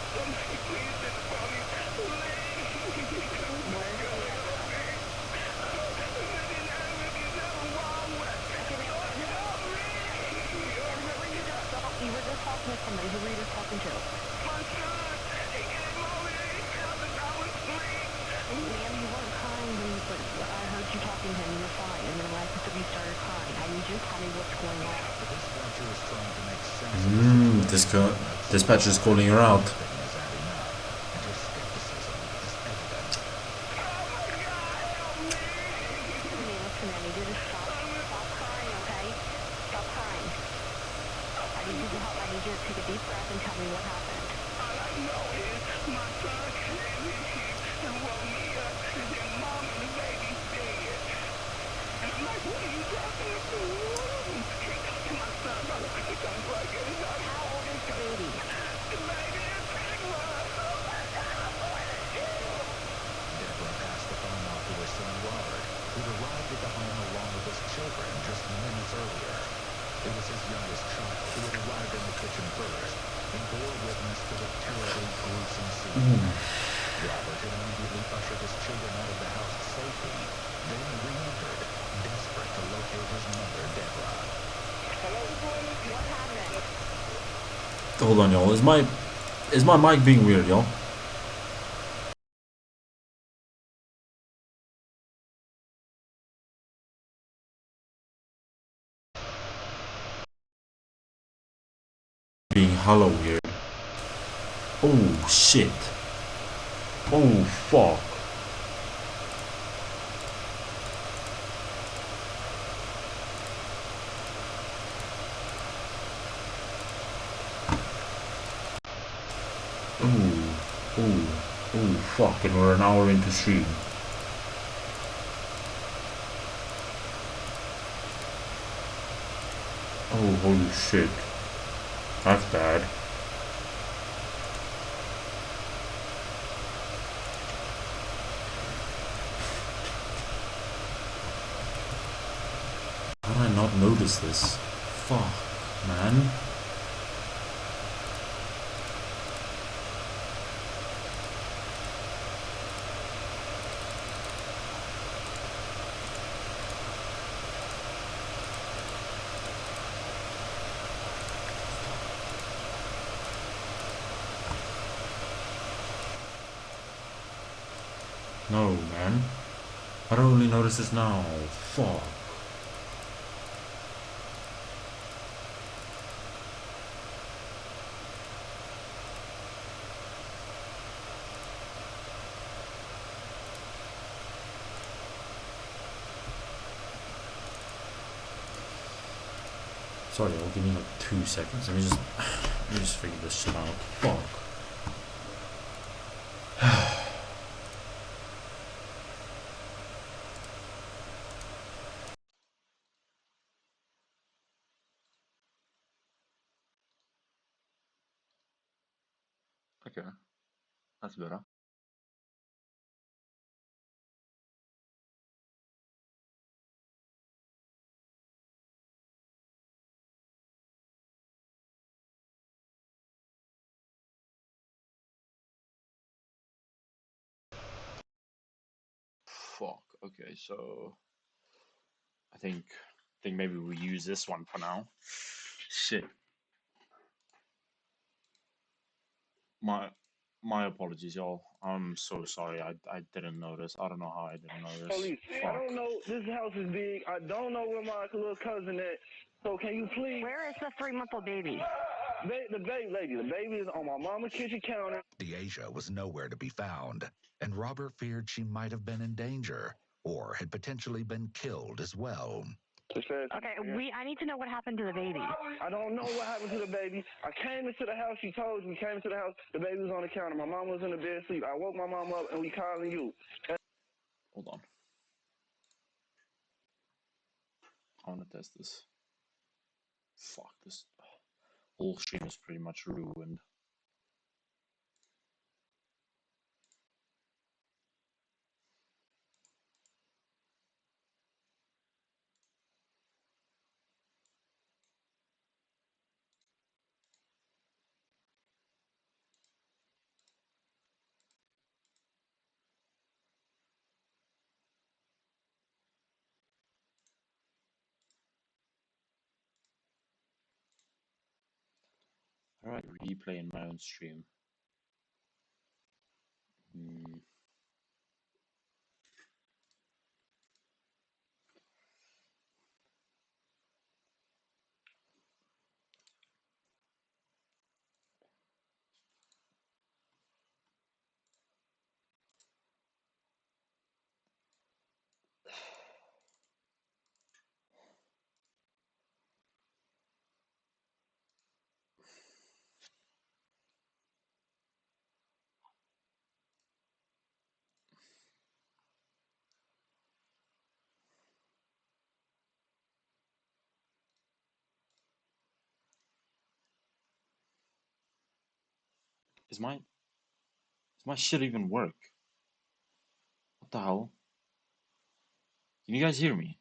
You were just talking to somebody. Who were you just talking to? Ma'am, you weren't crying when you, but I heard you talking to him. You're fine. And then when I said you started crying, I need you to tell me what's going on. The dispatcher is trying to make sense of Dispatcher is calling her out. thing is adding up, and her skepticism is evident. Listen, I need you to stop crying, okay? Stop crying. I need you to help. I need you to take a deep breath and tell me what happened. How old is the baby? Deborah passed the phone off to her son Robert, who'd arrived at the home along with his children just minutes earlier. It was his youngest child who had arrived in the kitchen first and bore witness to the terribly gruesome scene. Robert had immediately ushered his children out of the house to safety, then re-entered, desperate to locate his mother, Deborah. What happened? Hold on, y'all. Is my mic being weird, y'all? Being hollow weird. Oh shit. Oh fuck. Oh fuck, and we're an hour into stream. Oh holy shit. That's bad. How did I not notice this? Fuck, man. No, man. I don't only notice this now. Fuck. Sorry, I'll give me like 2 seconds. Let me just figure this shit out. Fuck. Okay, that's better. Fuck. Okay, so I think maybe we use this one for now. Shit. My apologies, y'all. I'm so sorry. I didn't notice. I don't know how I didn't notice. Police, I don't know. This house is big. I don't know where my little cousin at. So can you please? Where is the 3-month-old baby? The baby is on my mama's kitchen counter. Deasia was nowhere to be found, and Robert feared she might have been in danger or had potentially been killed as well. Okay, I need to know what happened to the baby. I don't know what happened to the baby. I came into the house. She told me. We came into the house. The baby was on the counter. My mom was in the bed asleep. I woke my mom up and we calling you. Hold on. I want to test this. Fuck, this whole stream is pretty much ruined. Alright, replay in my own stream. Does my shit even work? What the hell? Can you guys hear me?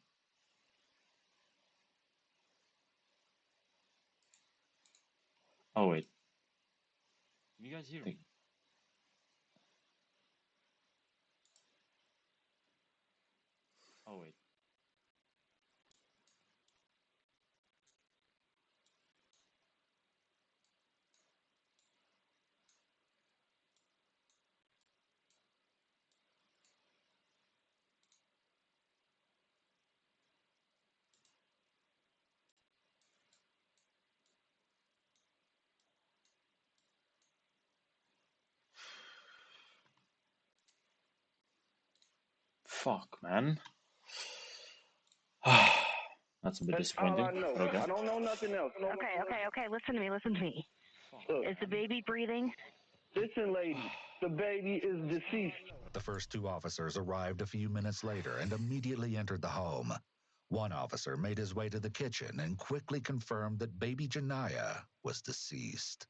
Oh wait. Can you guys hear me? Oh wait. Fuck, man. That's a bit That's all disappointing. I know. Okay. I don't know nothing else. Okay, listen to me. Is the baby breathing? Listen, lady. The baby is deceased. The first two officers arrived a few minutes later and immediately entered the home. One officer made his way to the kitchen and quickly confirmed that baby Janiyah was deceased.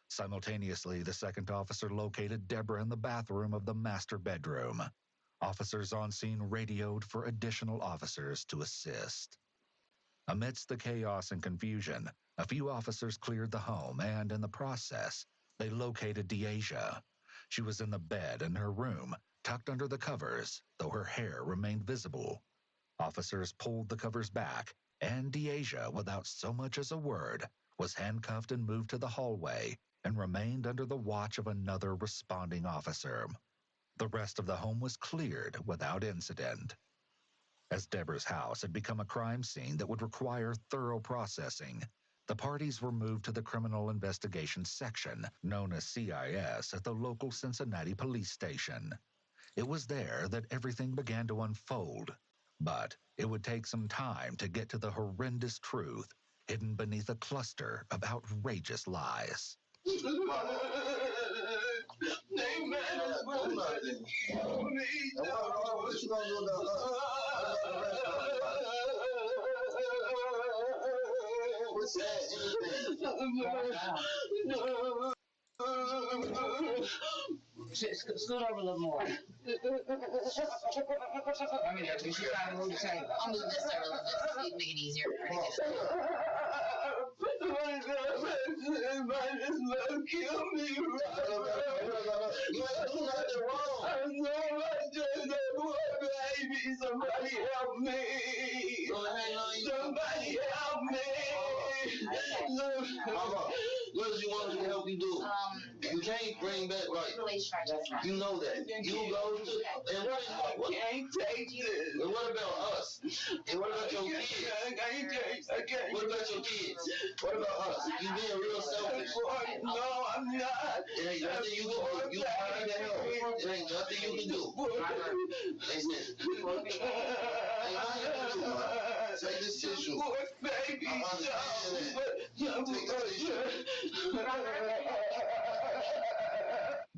Simultaneously, the second officer located Deborah in the bathroom of the master bedroom. Officers on scene radioed for additional officers to assist. Amidst the chaos and confusion, a few officers cleared the home and, in the process, they located Deasia. She was in the bed in her room, tucked under the covers, though her hair remained visible. Officers pulled the covers back, and Deasia, without so much as a word, was handcuffed and moved to the hallway and remained under the watch of another responding officer. The rest of the home was cleared without incident. As Deborah's house had become a crime scene that would require thorough processing, the parties were moved to the Criminal Investigation Section, known as CIS, at the local Cincinnati police station. It was there that everything began to unfold, but it would take some time to get to the horrendous truth hidden beneath a cluster of outrageous lies. Scoot over a little more. I mean, you should try to move the table. I'll move this over a little bit to make it easier for her to get it. Kill me. I know I did that, boy, baby. Somebody help me! Somebody help me! What does you want us to help you do? You can't bring back right. Relation adjustment. You know that. You go to and what Can't take this. and what about us? And what about your kids? I can't. What about your kids? What about us? You being real selfish. No, I'm not. It ain't nothing you can do. You trying to help. It ain't nothing you can do. Listen. Ain't nothing you can do, man. Take this tissue. Poor baby, I understand that. Take this tissue.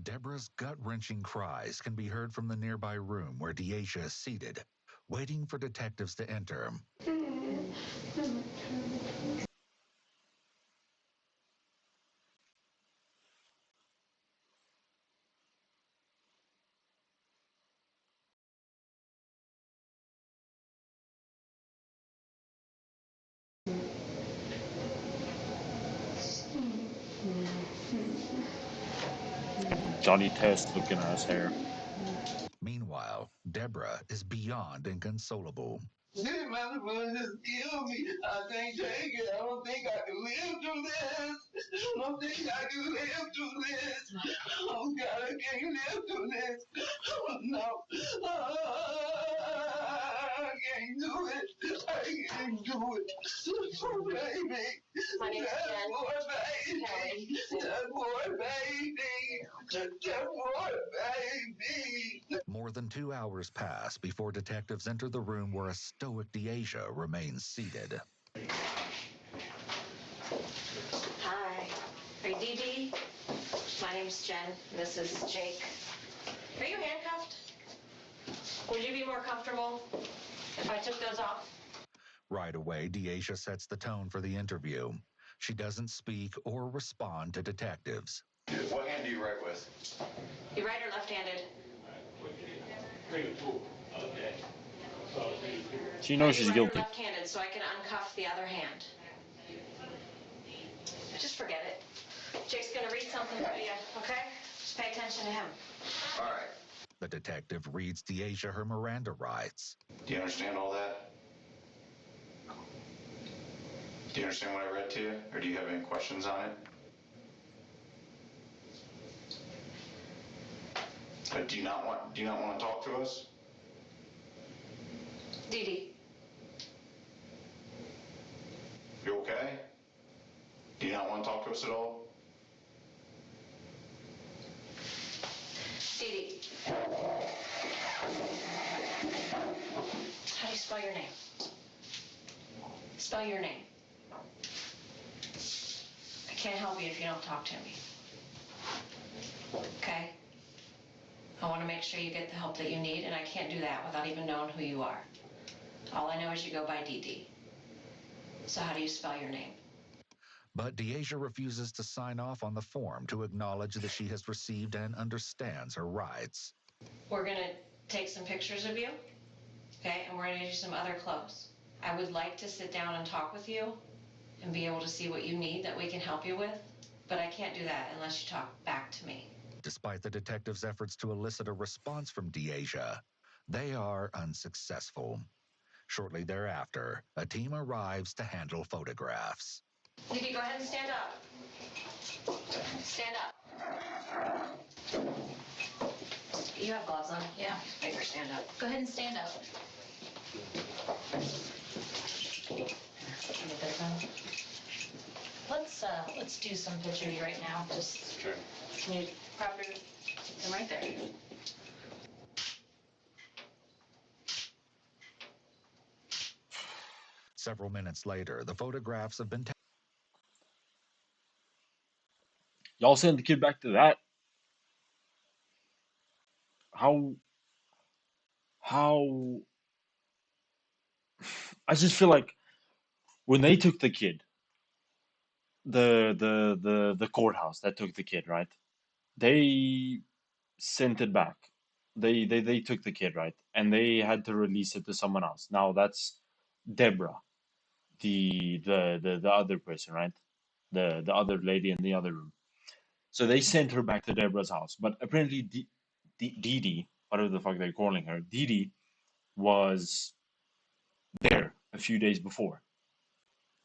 Deborah's gut-wrenching cries can be heard from the nearby room where Deasia is seated, waiting for detectives to enter. Johnny Test looking at his hair. Meanwhile, Deborah is beyond inconsolable. This man will just kill me. I can't take it. I don't think I can live through this. I don't think I can live through this. Oh God, I can't live through this. Oh, no. I can't do it. I can't do it. Poor baby. My name's That Jen. poor baby. That poor baby. That poor baby. More than 2 hours pass before detectives enter the room where a stoic Deasia remains seated. Hi. Are you Dee Dee? My name's Jen. This is Jake. Are you handcuffed? Would you be more comfortable if I took those off? Right away, Deasia sets the tone for the interview. She doesn't speak or respond to detectives. What hand do you write with? You right or left-handed? She knows she's Right or guilty. left-handed, so I can uncuff the other hand. Just forget it. Jake's gonna read something to you, okay? Just pay attention to him. All right. The detective reads Deasia her Miranda rights. Do you understand all that? Do you understand what I read to you, or do you have any questions on it? Do you not want to talk to us? Dee Dee. You okay? Do you not want to talk to us at all? Dee Dee. How do you spell your name? Spell your name. I can't help you if you don't talk to me. Okay? I want to make sure you get the help that you need, and I can't do that without even knowing who you are. All I know is you go by Dee Dee. So how do you spell your name? But Deasia refuses to sign off on the form to acknowledge that she has received and understands her rights. We're going to take some pictures of you, okay? And we're going to do some other clothes. I would like to sit down and talk with you and be able to see what you need that we can help you with, but I can't do that unless you talk back to me. Despite the detective's efforts to elicit a response from Deasia, they are unsuccessful. Shortly thereafter, a team arrives to handle photographs. Dee Dee, go ahead and stand up. Stand up. You have gloves on? Yeah. Make her stand up. Go ahead and stand up. Get this one. Let's do some pictures right now. Just Sure. can you prop them right there? Several minutes later, the photographs have been Y'all send the kid back to that? How I just feel like when they took the kid, the courthouse that took the kid, right? They sent it back. They took the kid, right? And they had to release it to someone else. Now that's Deborah, the other person, right? The other lady in the other room. So they sent her back to Deborah's house, but apparently Dee Dee, whatever the fuck they're calling her, Dee Dee was there a few days before.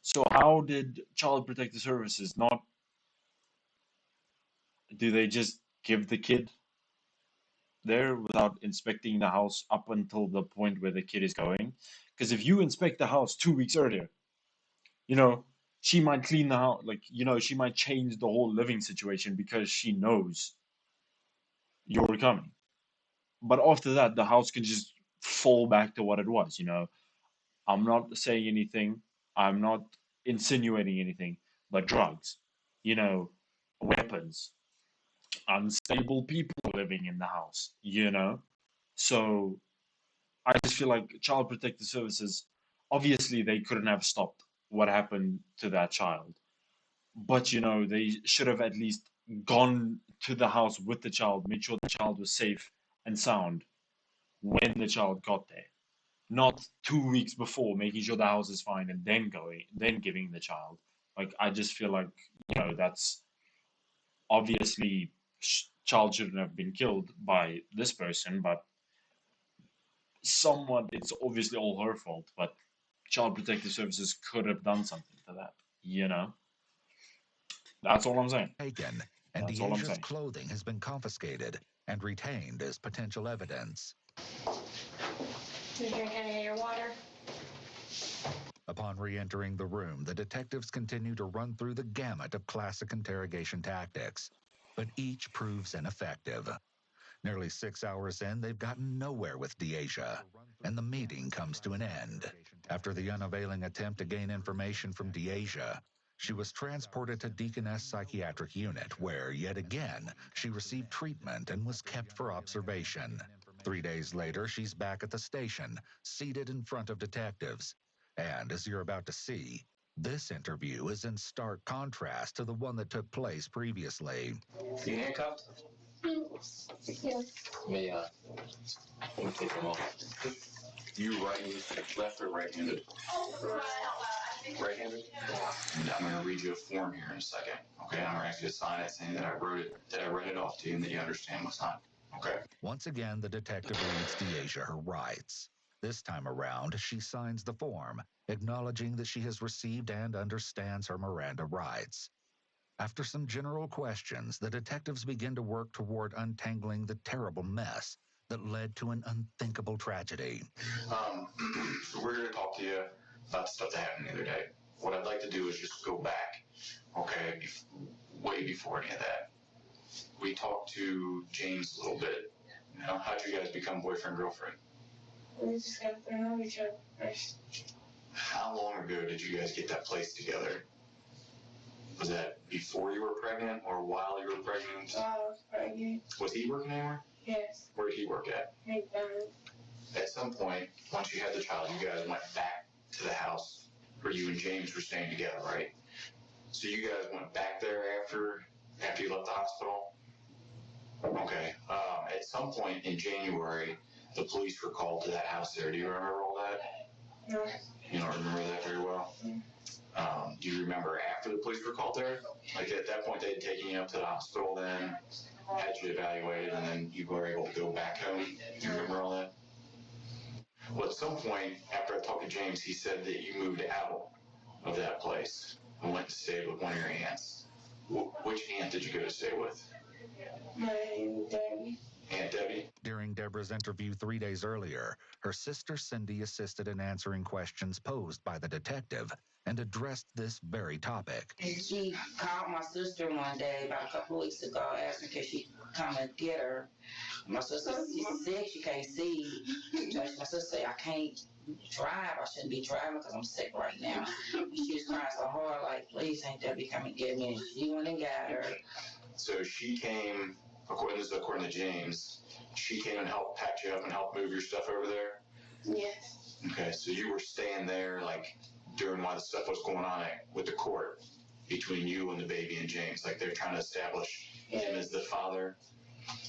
So how did Child Protective Services not? Do they just give the kid there without inspecting the house up until the point where the kid is going? Because if you inspect the house 2 weeks earlier, you know, she might clean the house, like, she might change the whole living situation because she knows you're coming. But after that, the house can just fall back to what it was. I'm not saying anything, I'm not insinuating anything, but drugs, you know, weapons, unstable people living in the house. So I just feel like Child Protective Services, obviously, they couldn't have stopped what happened to that child. But, they should have at least gone to the house with the child, made sure the child was safe and sound when the child got there. Not 2 weeks before, making sure the house is fine and then giving the child. Like, I just feel like, that's obviously child shouldn't have been killed by this person, but somewhat it's obviously all her fault. But Child Protective Services could have done something to that. That's all I'm saying. Taken, and That's all I'm Deasia's saying. clothing has been confiscated and retained as potential evidence. You drink any of your water? Upon re-entering the room, the detectives continue to run through the gamut of classic interrogation tactics, but each proves ineffective. Nearly 6 hours in, they've gotten nowhere with Deasia, and the meeting comes to an end. After the unavailing attempt to gain information from Deasia, she was transported to Deaconess Psychiatric Unit, where, yet again, she received treatment and was kept for observation. 3 days later, she's back at the station, seated in front of detectives. And as you're about to see, this interview is in stark contrast to the one that took place previously. You handcuffed? Yes. Let me take them off. You left or right-handed? Right-handed? I'm going to read you a form here in a second. Okay, I'm going to ask you to sign it saying that I read it off to you and that you understand what's on it. Okay? Once again, the detective reads Deasia her rights. This time around, she signs the form, acknowledging that she has received and understands her Miranda rights. After some general questions, the detectives begin to work toward untangling the terrible mess that led to an unthinkable tragedy. So we're here to talk to you about the stuff that happened the other day. What I'd like to do is just go back, okay, way before any of that. We talked to James a little bit. How'd you guys become boyfriend-girlfriend? We just got to know each other first. How long ago did you guys get that place together? Was that before you were pregnant or while you were pregnant? While I was pregnant. Was he working anywhere? Yes. Where did he work at? McDonald's. At some point, once you had the child, you guys went back to the house where you and James were staying together, right? So you guys went back there after you left the hospital? Okay. At some point in January, the police were called to that house there. Do you remember all that? No. You don't remember that very well? Do you remember after the police were called there? Like at that point, they had taken you up to the hospital then, had you evaluated, and then you were able to go back home? Do you remember all that? Well, at some point, after I talked to James, he said that you moved out of that place and went to stay with one of your aunts. Which aunt did you go to stay with? My Aunt Debbie. Aunt Debbie? During Deborah's interview 3 days earlier, her sister Cindy assisted in answering questions posed by the detective and addressed this very topic. She called my sister one day about a couple of weeks ago, asked me could she come and get her. My sister, she's sick, she can't see. So my sister said, I can't drive, I shouldn't be driving because I'm sick right now. And she was crying so hard, like, please, Aunt Debbie, come and get me. And she went and got her. So she came, according to James, she came and helped pack you up and help move your stuff over there? Yes. Okay, so you were staying there, like, during while the stuff was going on with the court between you and the baby and James, like they're trying to establish him as the father.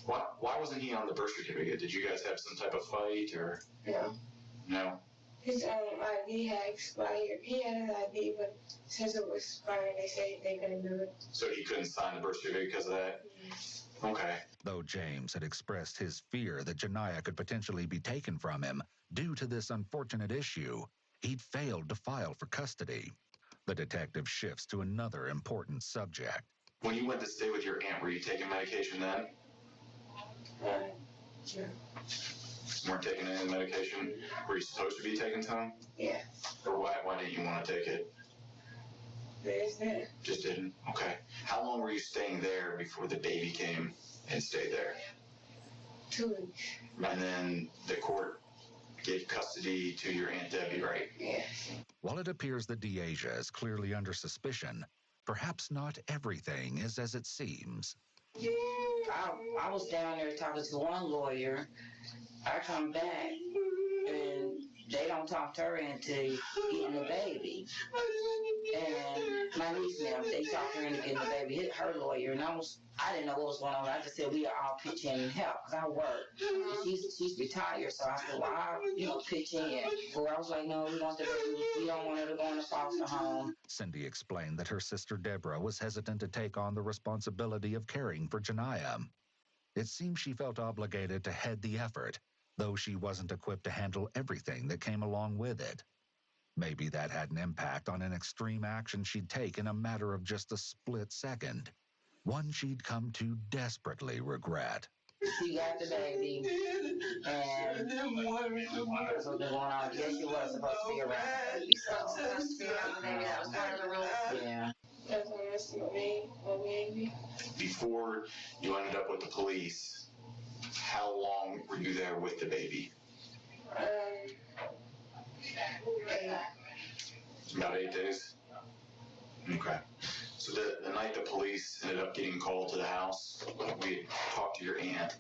Why wasn't he on the birth certificate? Did you guys have some type of fight or? No. No? His ID had expired. He had his ID, but since it was expired, they said they couldn't do it. So he couldn't sign the birth certificate because of that? Okay. Though James had expressed his fear that Janiyah could potentially be taken from him due to this unfortunate issue, he'd failed to file for custody. The detective shifts to another important subject. When you went to stay with your aunt, were you taking medication then? Sure. Weren't taking any medication? Were you supposed to be taking some? Yeah. Or why didn't you want to take it? Just didn't? Okay. How long were you staying there before the baby came and stayed there? 2 weeks. And then the court gave custody to your Aunt Debbie, right? Yes. While it appears that Deasia is clearly under suspicion, perhaps not everything is as it seems. I was down there talking to one lawyer. I come back and they don't talk to her into getting the baby. And my niece and them, they talked her into getting the baby, hit her lawyer, and I didn't know what was going on. I just said we all pitch in and help, because I work. And she's retired, so I said, well, I'll pitch in. So I was like, no, we want the baby. We don't want her to go in a foster home. Cindy explained that her sister Deborah was hesitant to take on the responsibility of caring for Janiyah. It seemed she felt obligated to head the effort, though she wasn't equipped to handle everything that came along with it. Maybe that had an impact on an extreme action she'd take in a matter of just a split second, one she'd come to desperately regret. She got the baby, and that's what they want on. Yes, she was supposed to be around the baby, so. Supposed to be around the baby, that was part of the rules. Yeah. Before you ended up with the police, how long were you there with the baby? About 8 days? Okay. So the night the police ended up getting called to the house, we had talked to your aunt,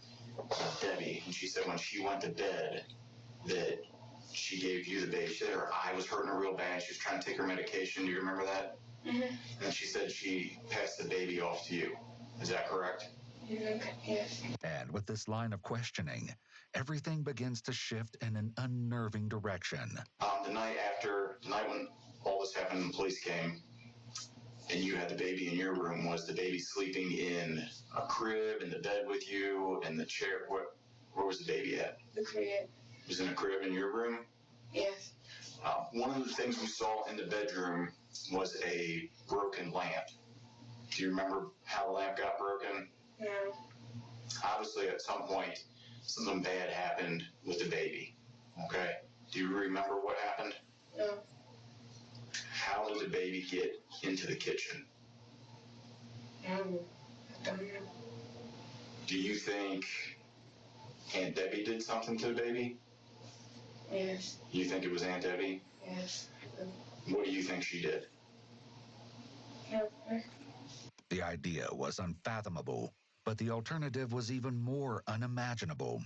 Debbie, and she said when she went to bed that she gave you the baby. She said her eye was hurting her real bad. She was trying to take her medication. Do you remember that? Mm-hmm. And she said she passed the baby off to you. Is that correct? Yes. And with this line of questioning, everything begins to shift in an unnerving direction. The night when all this happened and the police came, and you had the baby in your room, was the baby sleeping in a crib, in the bed with you, in the chair? Where was the baby at? The crib. It was in a crib in your room? Yes. One of the things we saw in the bedroom was a broken lamp. Do you remember how the lamp got broken? No. Obviously, at some point, something bad happened with the baby. Okay? Do you remember what happened? No. How did the baby get into the kitchen? I don't know. Do you think Aunt Debbie did something to the baby? Yes. You think it was Aunt Debbie? Yes. What do you think she did? No. The idea was unfathomable, but the alternative was even more unimaginable.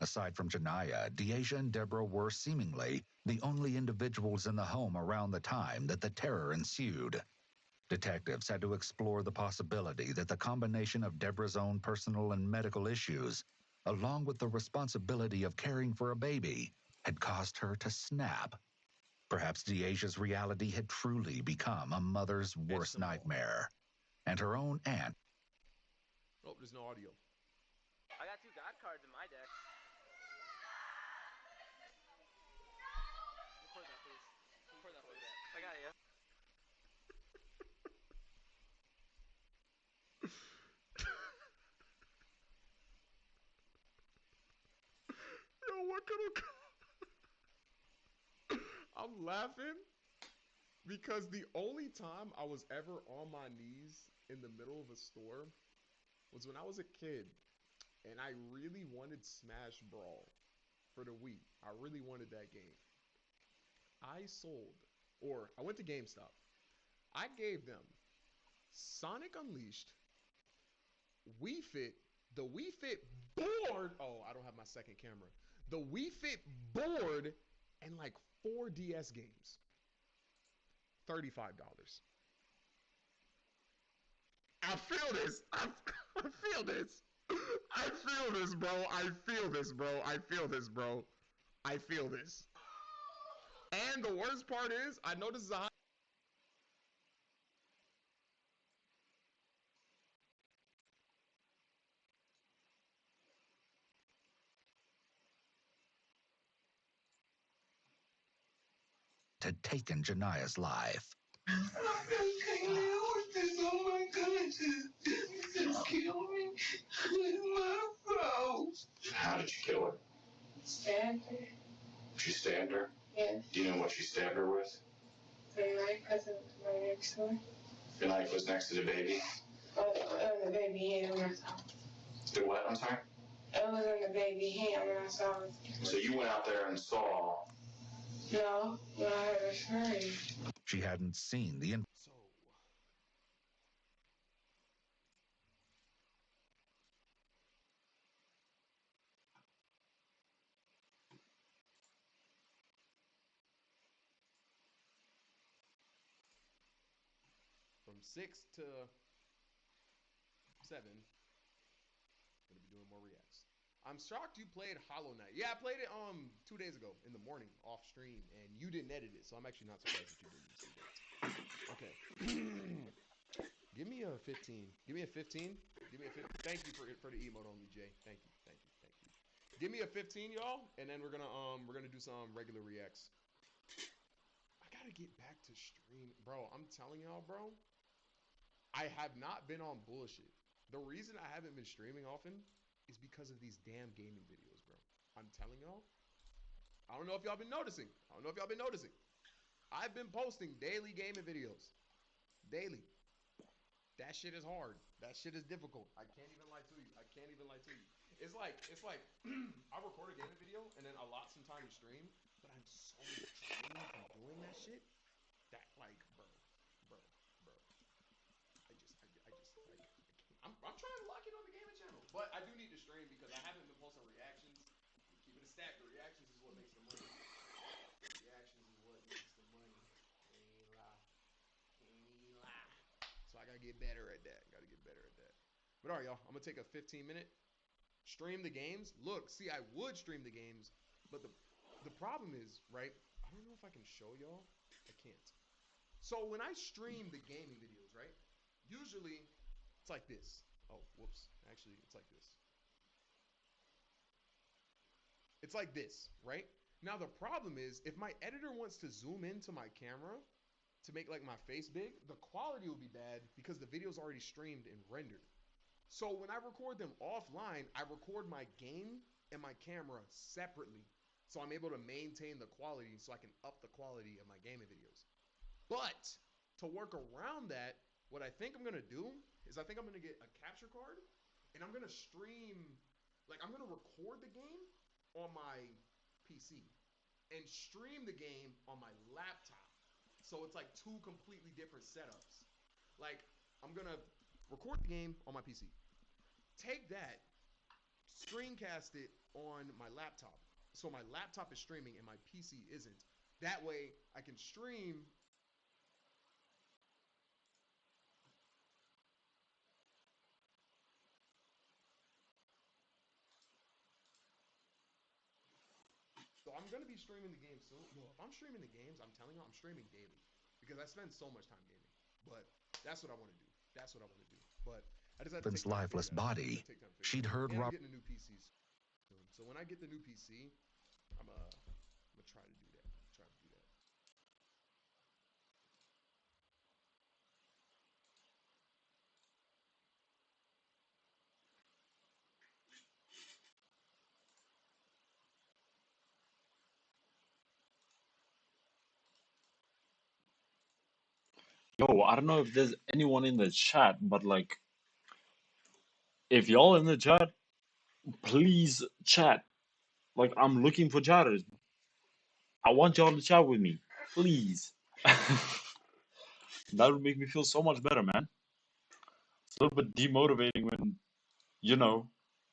Aside from Janiyah, Deasia and Deborah were seemingly the only individuals in the home around the time that the terror ensued. Detectives had to explore the possibility that the combination of Deborah's own personal and medical issues, along with the responsibility of caring for a baby, had caused her to snap. Perhaps Deasia's reality had truly become a mother's worst nightmare, and her own aunt. Oh, there's no audio. I got 2 God cards in my deck. Record that, please. Record that, please. I got you. Yo, what kind of... I'm laughing because the only time I was ever on my knees in the middle of a store was when I was a kid and I really wanted Smash Brawl for the Wii. I really wanted that game. I went to GameStop. I gave them Sonic Unleashed, Wii Fit, the Wii Fit board. Oh, I don't have my second camera. The Wii Fit board and like 4 DS games. $35. I feel this. I feel this. I feel this, bro. I feel this, bro. I feel this, bro. I feel this. And the worst part is, I know this is a high had taken Jania's life. I can't live with this on my conscience. Just kill me. It's my fault. How did you kill her? Stabbed her. She stabbed her? Yes. Do you know what she stabbed her with? The knife was right next to her. The knife was next to the baby? The baby hand when I saw it. The what? I'm sorry? It was in the baby hand when I saw it. So you went out there and saw. No, when I heard her scream. She hadn't seen the So, from 6 to 7, gonna be doing more reacts. I'm shocked you played Hollow Knight. Yeah, I played it 2 days ago in the morning off stream, and you didn't edit it, so I'm actually not surprised that you didn't see that. Okay. Give me a 15. Give me a 15. Give me a 15. Thank you for the emote on me, Jay. Thank you. Thank you. Thank you. Give me a 15, y'all, and then we're gonna do some regular reacts. I gotta get back to stream, bro. I'm telling y'all, bro. I have not been on bullshit. The reason I haven't been streaming often is because of these damn gaming videos, bro. I'm telling y'all. I don't know if y'all been noticing. I've been posting daily gaming videos. Daily. That shit is hard. That shit is difficult. I can't even lie to you. It's like I record a gaming video and then allot some time to stream, but I'm so drained from doing that shit that like, bro. I'm trying to lock in on the gaming channel, but I do need to stream because I haven't been posting reactions. Keep it a stack. The reactions is what makes the money. Can't lie. So I gotta get better at that. But all right, y'all. I'm gonna take a 15-minute stream the games. Look, see, I would stream the games, but the problem is, right? I don't know if I can show y'all. I can't. So when I stream the gaming videos, right? Usually it's like this. Oh, whoops. Actually, it's like this. It's like this, right? Now the problem is if my editor wants to zoom into my camera to make like my face big, the quality will be bad because the video's already streamed and rendered. So when I record them offline, I record my game and my camera separately. So I'm able to maintain the quality so I can up the quality of my gaming videos. But to work around that, what I think I'm gonna do is I think I'm gonna get a capture card and I'm gonna stream, like I'm gonna record the game on my PC and stream the game on my laptop. So it's like two completely different setups. Like I'm gonna record the game on my PC, take that, screencast it on my laptop. So my laptop is streaming and my PC isn't. That way I can stream. So I'm gonna be streaming the game soon. Yo, if I'm streaming the games, I'm telling you, I'm streaming daily because I spend so much time gaming. But that's what I want to do. But I just had to take time to lifeless figure that out. body. Take time to figure She'd it out. heard And I'm Rob. getting a new PC soon. So when I get the new PC, I'm gonna try to do that. Yo, I don't know if there's anyone in the chat, but like, if y'all in the chat, please chat. Like, I'm looking for chatters. I want y'all to chat with me, please. That would make me feel so much better, man. It's a little bit demotivating when, you know,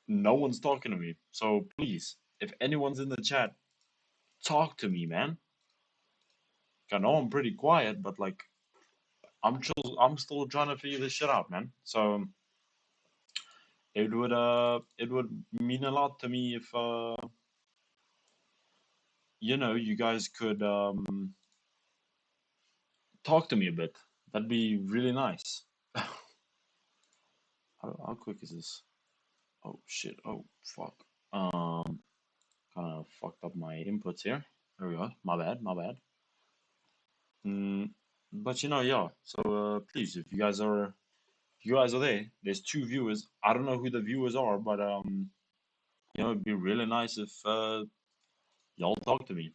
no one's talking to me. So please, if anyone's in the chat, talk to me, man. I know I'm pretty quiet, but like, I'm still trying to figure this shit out, man. So it would mean a lot to me if you know, you guys could talk to me a bit. That'd be really nice. How quick is this? Oh shit! Oh fuck! Kind of fucked up my inputs here. There we go. My bad. But yeah. So please, if you guys are there, there's 2 viewers. I don't know who the viewers are, but it'd be really nice if y'all talk to me.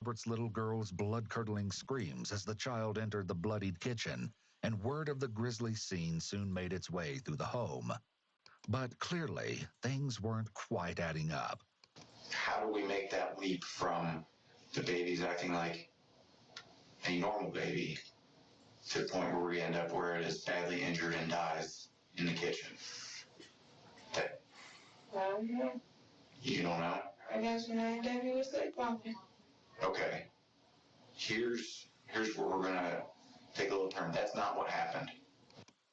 Robert's little girl's blood-curdling screams as the child entered the bloodied kitchen, and word of the grisly scene soon made its way through the home. But clearly, things weren't quite adding up. How do we make that leap from the baby's acting like a normal baby to the point where we end up where it is badly injured and dies in the kitchen? That you don't know? I guess when I gave you a sleepwalking. Okay. Here's where we're gonna take a little turn. That's not what happened.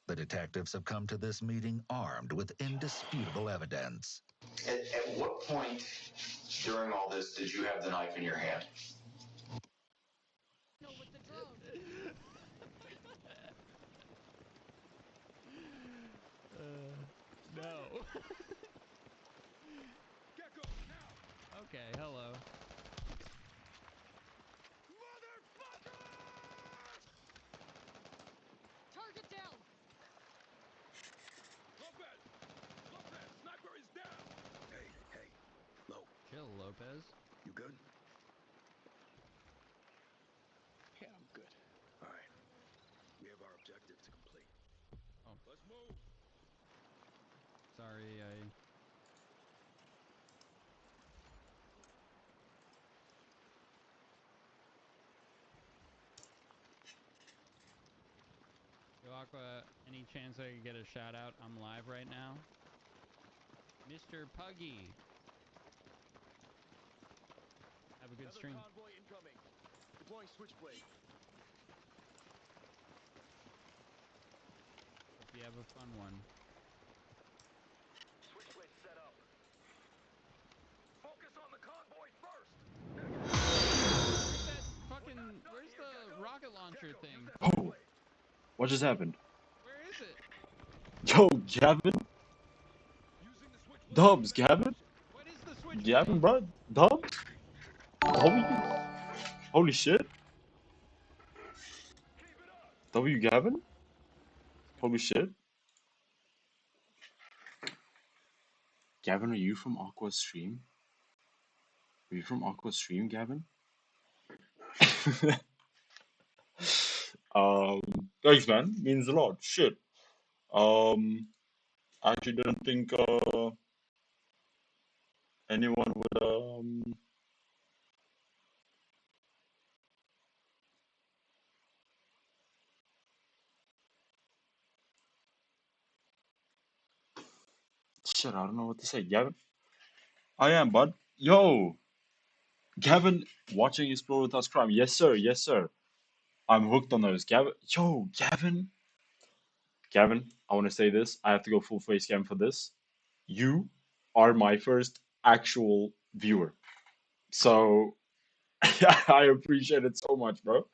The detectives have come to this meeting armed with indisputable evidence. At what point during all this did you have the knife in your hand? No. Okay, hello. Target down! Lopez! Lopez! Sniper is down! Hey, Lo. Chill, Lopez. You good? Yeah, I'm good. Alright. We have our objective to complete. Oh. Let's move! Sorry, Yo, Aqua, any chance I could get a shout out? I'm live right now. Mr. Puggy. Have a good stream. Convoy incoming. Deploying switchblade. Hope you have a fun one. Switchblade set up. Focus on the convoy first. Where's the rocket launcher thing? Oh, what just happened? Where is it? Yo, Gavin. Dubs, Gavin. What is the switch? Gavin, bro. Dubs. Holy shit. W, Gavin. Holy shit. Gavin, are you from Aqua Stream? Are you from Aqua Stream, Gavin? Thanks, man. Means a lot. Shit. I actually didn't think anyone would shit, I don't know what to say. Gavin? I am, bud. Yo! Gavin, watching Explore Without Crime. Yes, sir. Yes, sir. I'm hooked on those. Gavin. Yo, Gavin. Gavin, I want to say this. I have to go full face cam for this. You are my first actual viewer. So, I appreciate it so much, bro.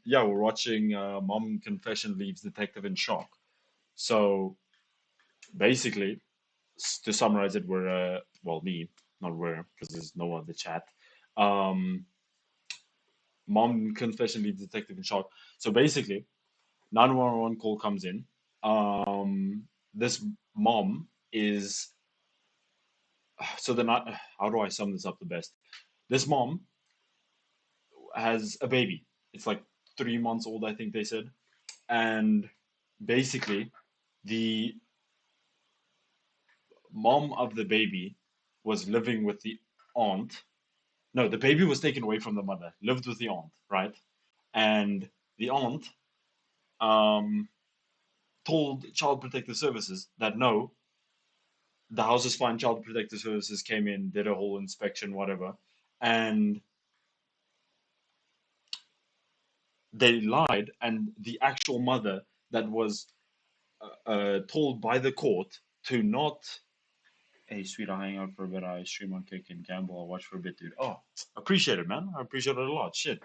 Yeah, we're watching Mom Confession Leaves Detective in Shock. So, basically, to summarize it, we're, well, me, not we're, because there's no one in the chat. Mom Confession Leaves Detective in Shock. So, basically, 911 call comes in. This mom is, so they're not, how do I sum this up the best? This mom has a baby. It's like 3 months old, I think they said. And basically, the mom of the baby was living with the aunt No, the baby was taken away from the mother, lived with the aunt, right? And the aunt told Child Protective Services that no, the house is fine. Child Protective Services came in, did a whole inspection, whatever, and they lied. And the actual mother that was told by the court to not. Hey, sweet, I'll hang out for a bit. I stream on Kick and gamble. I'll watch for a bit, dude. Oh, appreciate it, man. I appreciate it a lot. Shit.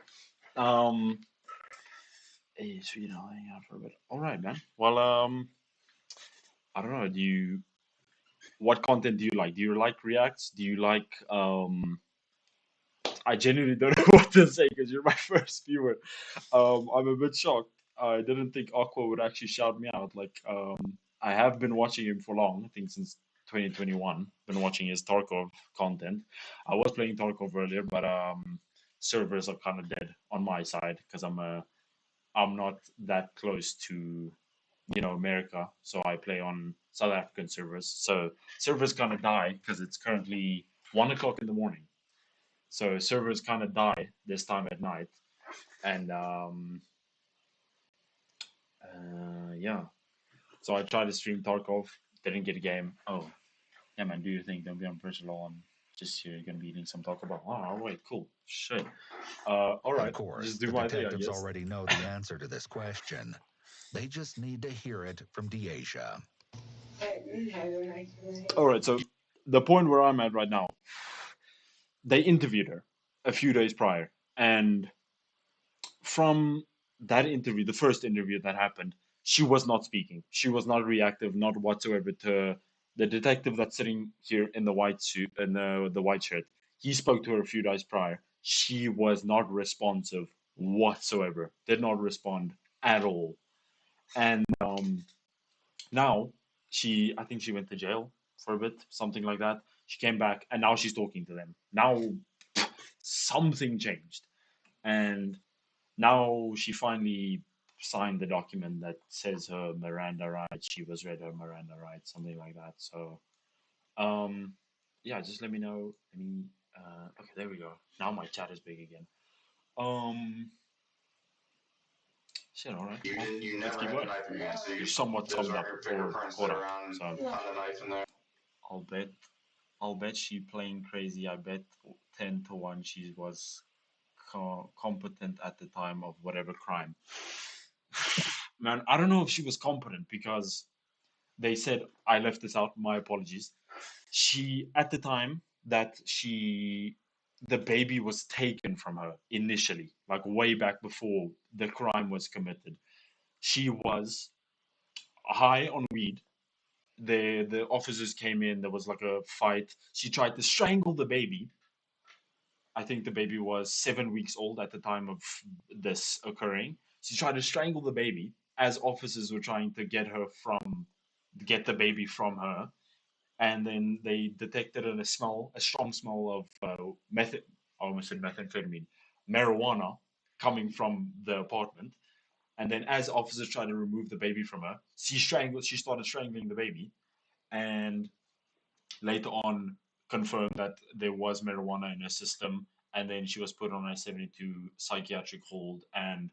Hey, sweet, I'll hang out for a bit. All right, man. Well, I don't know. What content do you like? Do you like reacts? Do you like I genuinely don't know what to say because you're my first viewer. I'm a bit shocked. I didn't think Aqua would actually shout me out. Like, I have been watching him for long. I think since 2021. Been watching his Tarkov content. I was playing Tarkov earlier, but servers are kind of dead on my side because I'm not that close to America, so I play on South African servers. So servers kind of die because it's currently 1 o'clock in the morning. So servers kind of die this time at night, and yeah. So I tried to stream Tarkov, didn't get a game. Oh, yeah, man, do your thing. Don't be on personal. I'm just here gonna be eating some Taco Bell. Oh, all right, cool. Shit. All right, Of course, just do the my thing, I detectives guess. already know the answer to this question. They just need to hear it from Deasia. All right, so the point where I'm at right now, they interviewed her a few days prior, and from that interview, the first interview that happened, she was not speaking. She was not reactive, not whatsoever to the detective that's sitting here in the white suit and the white shirt. He spoke to her a few days prior. She was not responsive whatsoever. Did not respond at all. And now I think she went to jail for a bit, something like that. She came back, and now she's talking to them. Now something changed, and now she finally signed the document that says her Miranda rights. She was read her Miranda rights, something like that. So, yeah, just let me know any. Okay, there we go. Now my chat is big again. Shit, all right. Well, You let's never keep had a going. knife in your hand, so You're somewhat those summed aren't up your or fingerprints caught that are up. on, So on the knife in there. I'll bet she playing crazy. I bet 10-1 she was competent at the time of whatever crime. Man, I don't know if she was competent because they said I left this out. My apologies. She at the time that the baby was taken from her initially, like way back before the crime was committed. She was high on weed. The officers came in. There was like a fight. She tried to strangle the baby. I think the baby was 7 weeks old at the time of this occurring. She tried to strangle the baby as officers were trying to get the baby from her, and then they detected a strong smell of I almost said methamphetamine, marijuana coming from the apartment. And then as officers tried to remove the baby from her, she started strangling the baby, and later on confirmed that there was marijuana in her system, and then she was put on a 72 psychiatric hold, and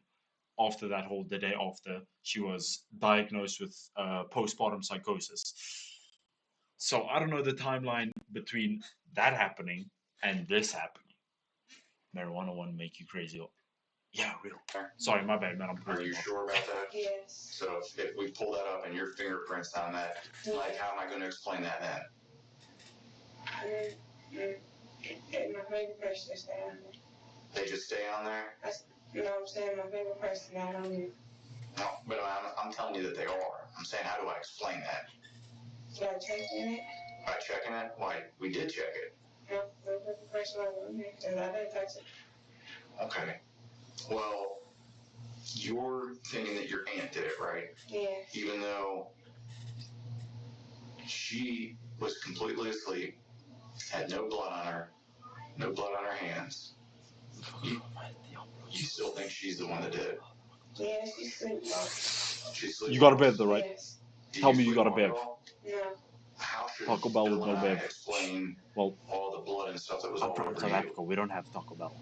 after that hold, the day after, she was diagnosed with postpartum psychosis. So I don't know the timeline between that happening and this happening. Marijuana won't make you crazy. Yeah, real. Sorry, my bad, man. Are you sure about that? Yes. So if we pull that up and your fingerprints on that, like, how am I going to explain that then? My fingerprints just stay on there. They just stay on there? You know what I'm saying? My fingerprints not on there. No, but I'm telling you that they are. I'm saying, how do I explain that? By checking it? By checking it? Why, we did check it. No, my fingerprints not on there because I didn't touch it. Okay. Well, you're thinking that your aunt did it, right? Yeah. Even though she was completely asleep, had no blood on her, no blood on her hands. You still think she's the one that did it? Yeah, she's sleeping. She's sleeping. You got a bed though, right? Yes. Do Tell me you sleep got a on it bed. all? No. How should Taco Bell with Bill no and I bev. explain Well, all the blood and stuff that was I'm all from over South you? Africa. We don't have Taco Bell.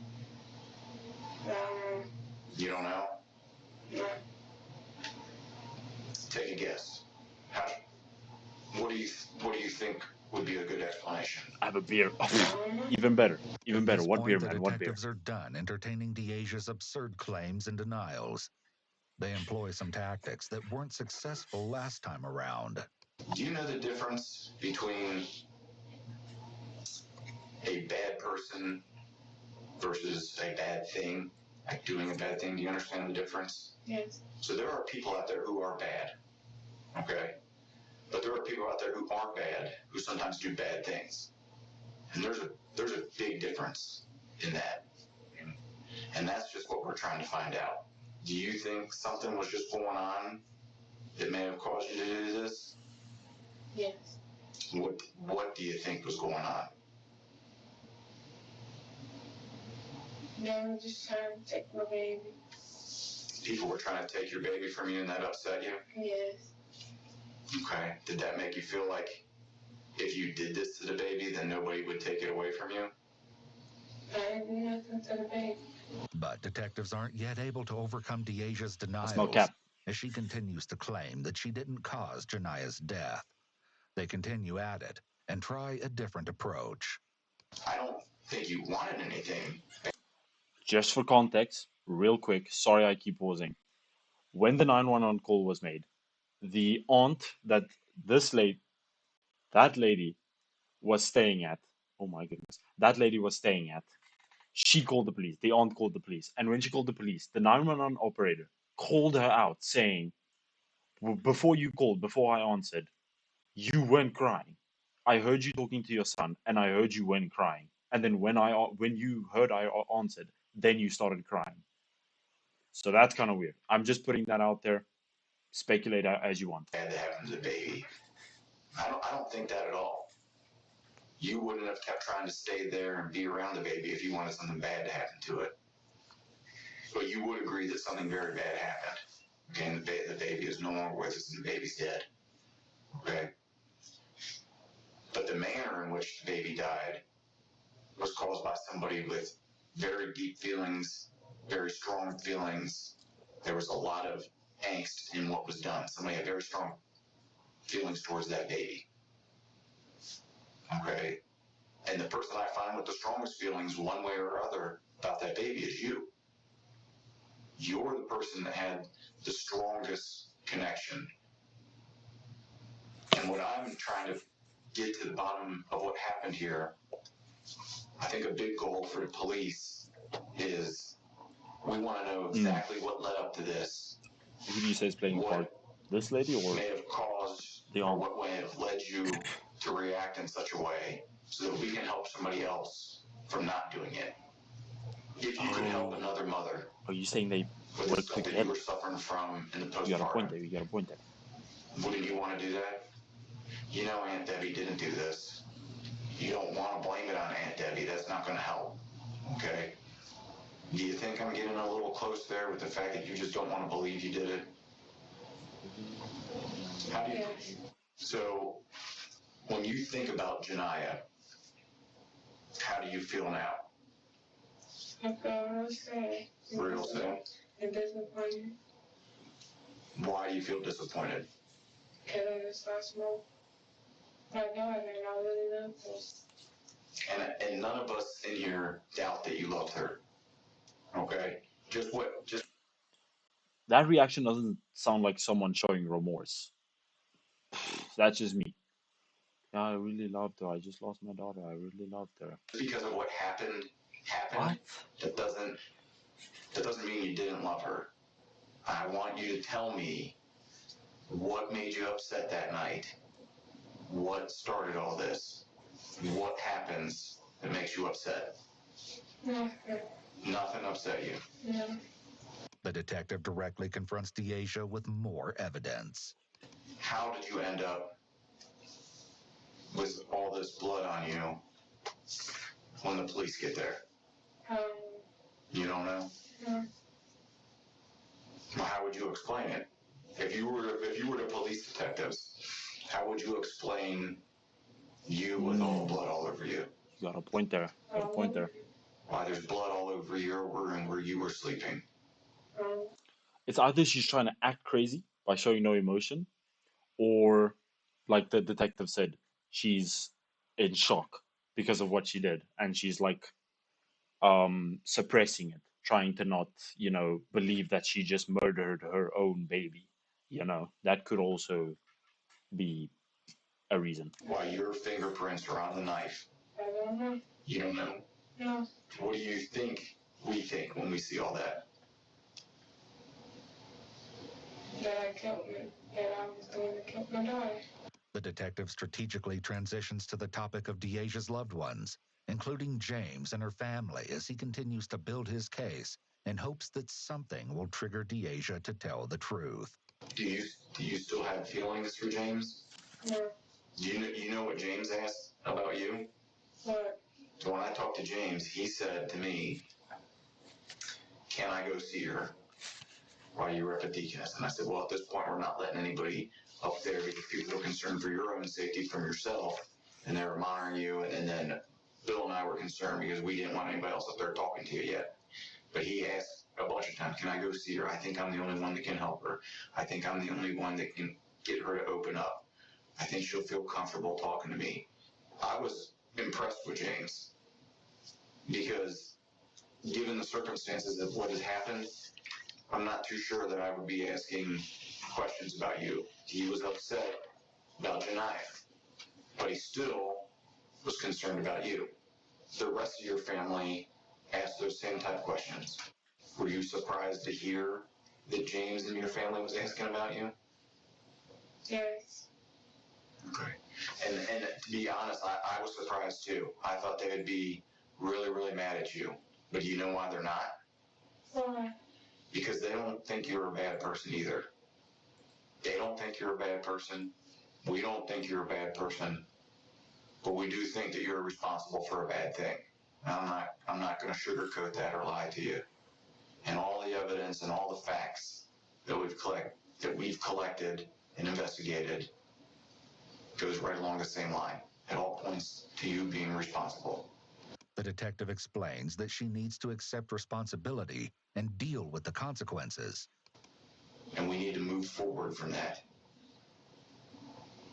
You don't know? Take a guess. How, what do you think would be a good explanation? I have a beer. Even better. Even At better. this What beer, point, the man? What beer? detectives are done entertaining Deasia's absurd claims and denials. They employ some tactics that weren't successful last time around. Do you know the difference between a bad person versus a bad thing? Like doing a bad thing? Do you understand the difference? Yes. So there are people out there who are bad, okay? But there are people out there who aren't bad, who sometimes do bad things. And there's a big difference in that. And that's just what we're trying to find out. Do you think something was just going on that may have caused you to do this? Yes. What do you think was going on? They were just trying to take my baby. People were trying to take your baby from you and that upset you? Yes. Okay. Did that make you feel like if you did this to the baby, then nobody would take it away from you? I didn't do nothing to the baby. But detectives aren't yet able to overcome Deasia's That's no denials, cap. as she continues to claim that she didn't cause Jania's death. They continue at it and try a different approach. I don't think you wanted anything. Just for context, real quick. Sorry I keep pausing. When the 911 call was made, the aunt that that lady was staying at, oh my goodness, that lady was staying at, she called the police. The aunt called the police. And when she called the police, the 911 operator called her out saying, before you called, before I answered, you weren't crying. I heard you talking to your son, and I heard you weren't crying. And then when you heard I answered, then you started crying. So that's kind of weird. I'm just putting that out there. Speculate as you want. Bad that happened to the baby. I don't think that at all. You wouldn't have kept trying to stay there and be around the baby if you wanted something bad to happen to it. But you would agree that something very bad happened. Okay, and the baby is no longer with us and the baby's dead. Okay? But the manner in which the baby died was caused by somebody with very deep feelings, very strong feelings. There was a lot of angst in what was done. Somebody had very strong feelings towards that baby. Okay? And the person I find with the strongest feelings, one way or other, about that baby is you. You're the person that had the strongest connection. And what I'm trying to get to the bottom of what happened here, I think a big goal for the police is we want to know exactly what led up to this. Who do you say is playing the part? This lady or may have caused the or aunt? what may have led you to react in such a way so that we can help somebody else from not doing it. If you could help another mother Are you saying they with the work stuff that you together? were suffering from in the You got a point postpartum, there. You got a point there. wouldn't you want to do that? You know Aunt Debbie didn't do this. You don't want to blame it on Aunt Debbie. That's not going to help. Okay? Do you think I'm getting a little close there with the fact that you just don't want to believe you did it? How do you? So, when you think about Janiah, how do you feel now? I feel real sad. Real sad? And disappointed. Why do you feel disappointed? Because I just lost my daughter and I really love her. And none of us in here doubt that you loved her. Okay? Just That reaction doesn't sound like someone showing remorse. That's just me. Yeah, I really loved her. I just lost my daughter. I really loved her. because of what happened. What? That doesn't mean you didn't love her. I want you to tell me what made you upset that night. What started all this? What happens that makes you upset? Nothing. Nothing upset you. No. The detective directly confronts Deasia with more evidence. How did you end up with all this blood on you when the police get there? You don't know? No. Well, how would you explain it? If you were the police detectives, how would you explain You with all the blood all over you. You got a point there. Got a point there. Why there's blood all over your room where you were sleeping. It's either she's trying to act crazy by showing no emotion, or, like the detective said, she's in shock because of what she did, and she's like suppressing it, trying to not, believe that she just murdered her own baby. That could also be a reason. Why your fingerprints are on the knife. I don't know. You don't know? No. What do you think we think when we see all that? That I killed me. That I was the one that killed my daughter. The detective strategically transitions to the topic of Deaja's loved ones, including James and her family, as he continues to build his case in hopes that something will trigger Deaja to tell the truth. Do you still have feelings for James? No. You know what James asked about you? What? So when I talked to James, he said to me, "Can I go see her while you were up at Deaconess?" And I said, "Well, at this point, we're not letting anybody up there because people are concerned for your own safety from yourself, and they were monitoring you. And then Bill and I were concerned because we didn't want anybody else up there talking to you yet." But he asked a bunch of times, "Can I go see her? I think I'm the only one that can help her. I think I'm the only one that can get her to open up. I think she'll feel comfortable talking to me." I was impressed with James because, given the circumstances of what has happened, I'm not too sure that I would be asking questions about you. He was upset about Janiyah, but he still was concerned about you. The rest of your family asked those same type of questions. Were you surprised to hear that James and your family was asking about you? Yes. Okay. And to be honest, I was surprised too. I thought they would be really, really mad at you. But do you know why they're not? Why? Because they don't think you're a bad person either. They don't think you're a bad person. We don't think you're a bad person. But we do think that you're responsible for a bad thing. I'm not going to sugarcoat that or lie to you. And all the evidence and all the facts that we've collected and investigated goes right along the same line. It all points to you being responsible. The detective explains that she needs to accept responsibility and deal with the consequences. And we need to move forward from that.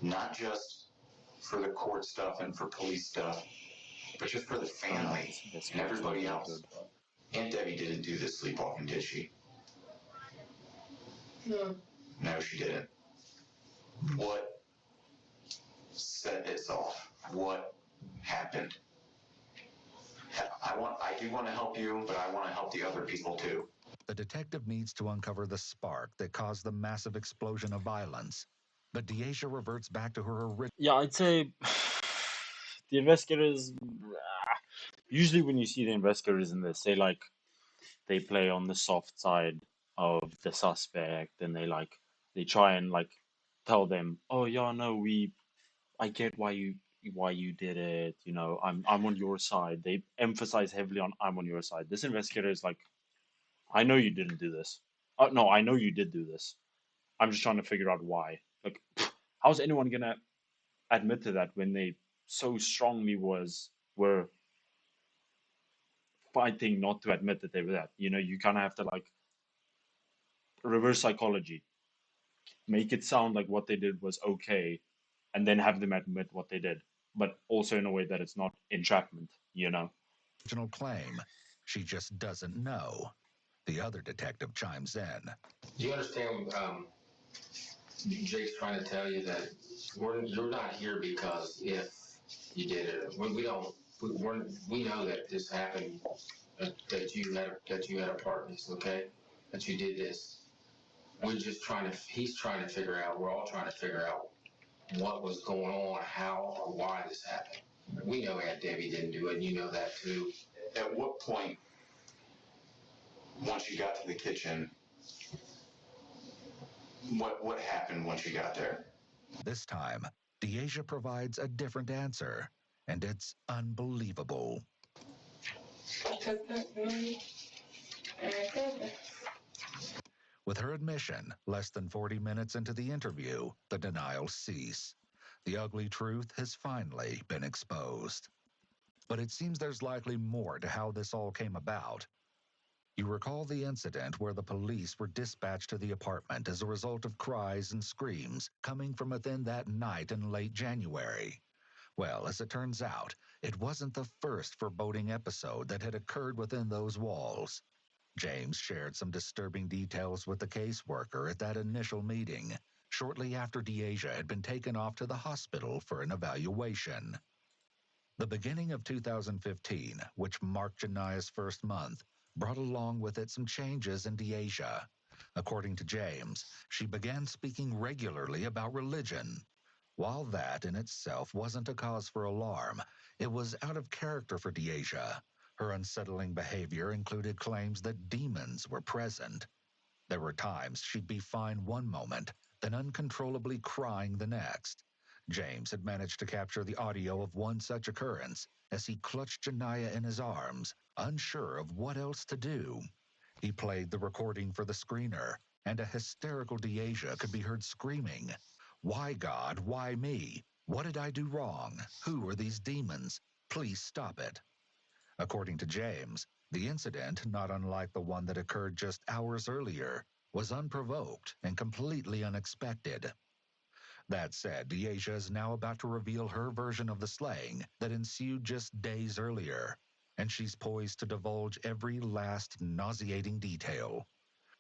Not just for the court stuff and for police stuff, but just for the family and everybody else. Aunt Debbie didn't do this sleepwalking, did she? No. No, she didn't. What set this off? What happened? I do want to help you, but I want to help the other people too. The detective needs to uncover the spark that caused the massive explosion of violence. But Deaja reverts back to her original. Yeah, I'd say the investigators. Usually, when you see the investigators in this, they play on the soft side of the suspect, and they try and tell them, "Oh yeah, no, I get why you did it. I'm on your side." They emphasize heavily on "I'm on your side." This investigator is like, "I know you didn't do this. Oh no, I know you did do this. I'm just trying to figure out why." Like, how's anyone gonna admit to that when they so strongly were fighting not to admit that they were that? You kind of have to reverse psychology, make it sound like what they did was okay, and then have them admit what they did, but also in a way that it's not entrapment. Original claim. She just doesn't know. The other detective chimes in. Do you understand? Jake's trying to tell you that you're not here because if you did it. We don't. We know that this happened. That you had a part in this. Okay, that you did this. We're just trying to. He's trying to figure out. We're all trying to figure out what was going on, how or why this happened. We know Aunt Debbie didn't do it, and you know that too. At what point, once you got to the kitchen, what happened once you got there? This time, Deaja provides a different answer, and it's unbelievable. I took that money and I killed her. With her admission less than 40 minutes into the interview, the denials cease. The ugly truth has finally been exposed. But it seems there's likely more to how this all came about. You recall the incident where the police were dispatched to the apartment as a result of cries and screams coming from within that night in late January. Well, as it turns out, it wasn't the first foreboding episode that had occurred within those walls. James shared some disturbing details with the caseworker at that initial meeting, shortly after Deasia had been taken off to the hospital for an evaluation. The beginning of 2015, which marked Janiah's first month, brought along with it some changes in Deasia. According to James, she began speaking regularly about religion. While that in itself wasn't a cause for alarm, it was out of character for Deasia. Her unsettling behavior included claims that demons were present. There were times she'd be fine one moment, then uncontrollably crying the next. James had managed to capture the audio of one such occurrence as he clutched Janiah in his arms, unsure of what else to do. He played the recording for the screener, and a hysterical Deasia could be heard screaming, "Why, God? Why me? What did I do wrong? Who are these demons? Please stop it." According to James, the incident, not unlike the one that occurred just hours earlier, was unprovoked and completely unexpected. That said, Deasia is now about to reveal her version of the slaying that ensued just days earlier, and she's poised to divulge every last nauseating detail.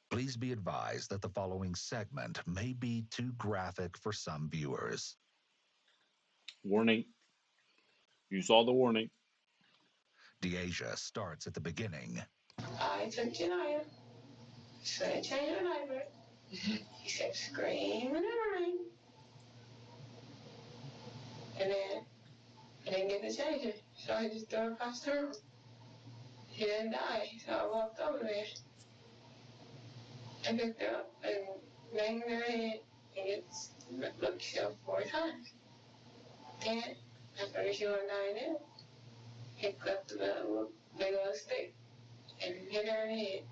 Please be advised that the following segment may be too graphic for some viewers. Warning. You saw the warning. Deasia starts at the beginning. I took Janiah, so I changed her diaper. He kept screaming and crying. And then I didn't get to change it, so I just threw her across the room. She didn't die, so I walked over there. I picked her up and banged her head and it's looked herself 4 times. Then, after she wasn't dying there, he clipped the big old stick and hit her in the head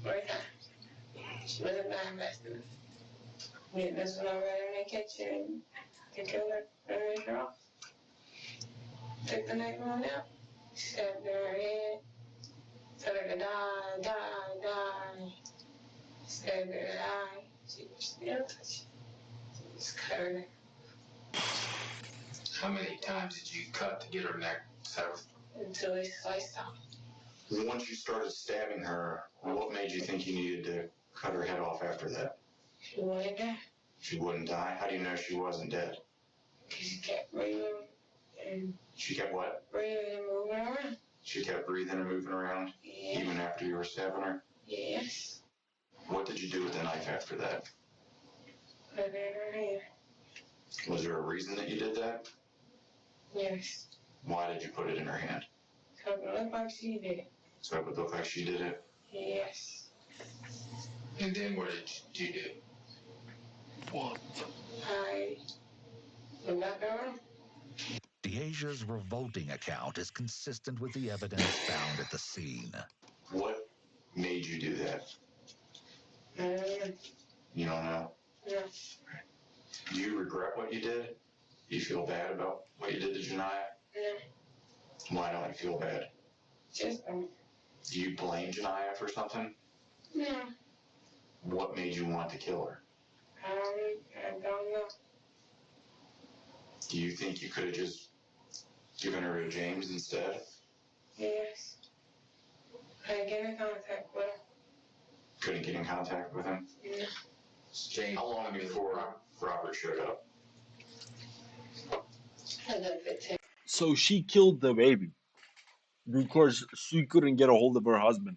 4 times. She wasn't dying fast enough. Yeah, that's when I ran in the kitchen to kill her and raise her off. Took the next one out, stabbed her in her head, told her to die, die, die. Stabbed her in the eye. She was still touching. She was cut her neck. How many times did you cut to get her neck severed? Until it sliced off. Once you started stabbing her, what made you think you needed to cut her head off after that? She wouldn't die. She wouldn't die? How do you know she wasn't dead? Because she kept breathing and She kept what? breathing and moving around. She kept breathing and moving around? Yeah. Even after you were stabbing her? Yes. What did you do with the knife after that? Put it in her hand. Was there a reason that you did that? Yes. Why did you put it in her hand? So it looked like she did. So it would look like she did it? Yes. And then what did you do? What? I went back around. Deasia's revolting account is consistent with the evidence found at the scene. What made you do that? Mm, You don't know? no. Do you regret what you did? Do you feel bad about what you did to Janiah? No. Why don't you feel bad? Just Do you blame Janiah for something? no. What made you want to kill her? I don't know. Do you think you could have just given her to James instead? Yes. I get in contact with her. Couldn't get in contact with him? No. James, how long before Robert showed up? I got 15. So she killed the baby because she couldn't get a hold of her husband.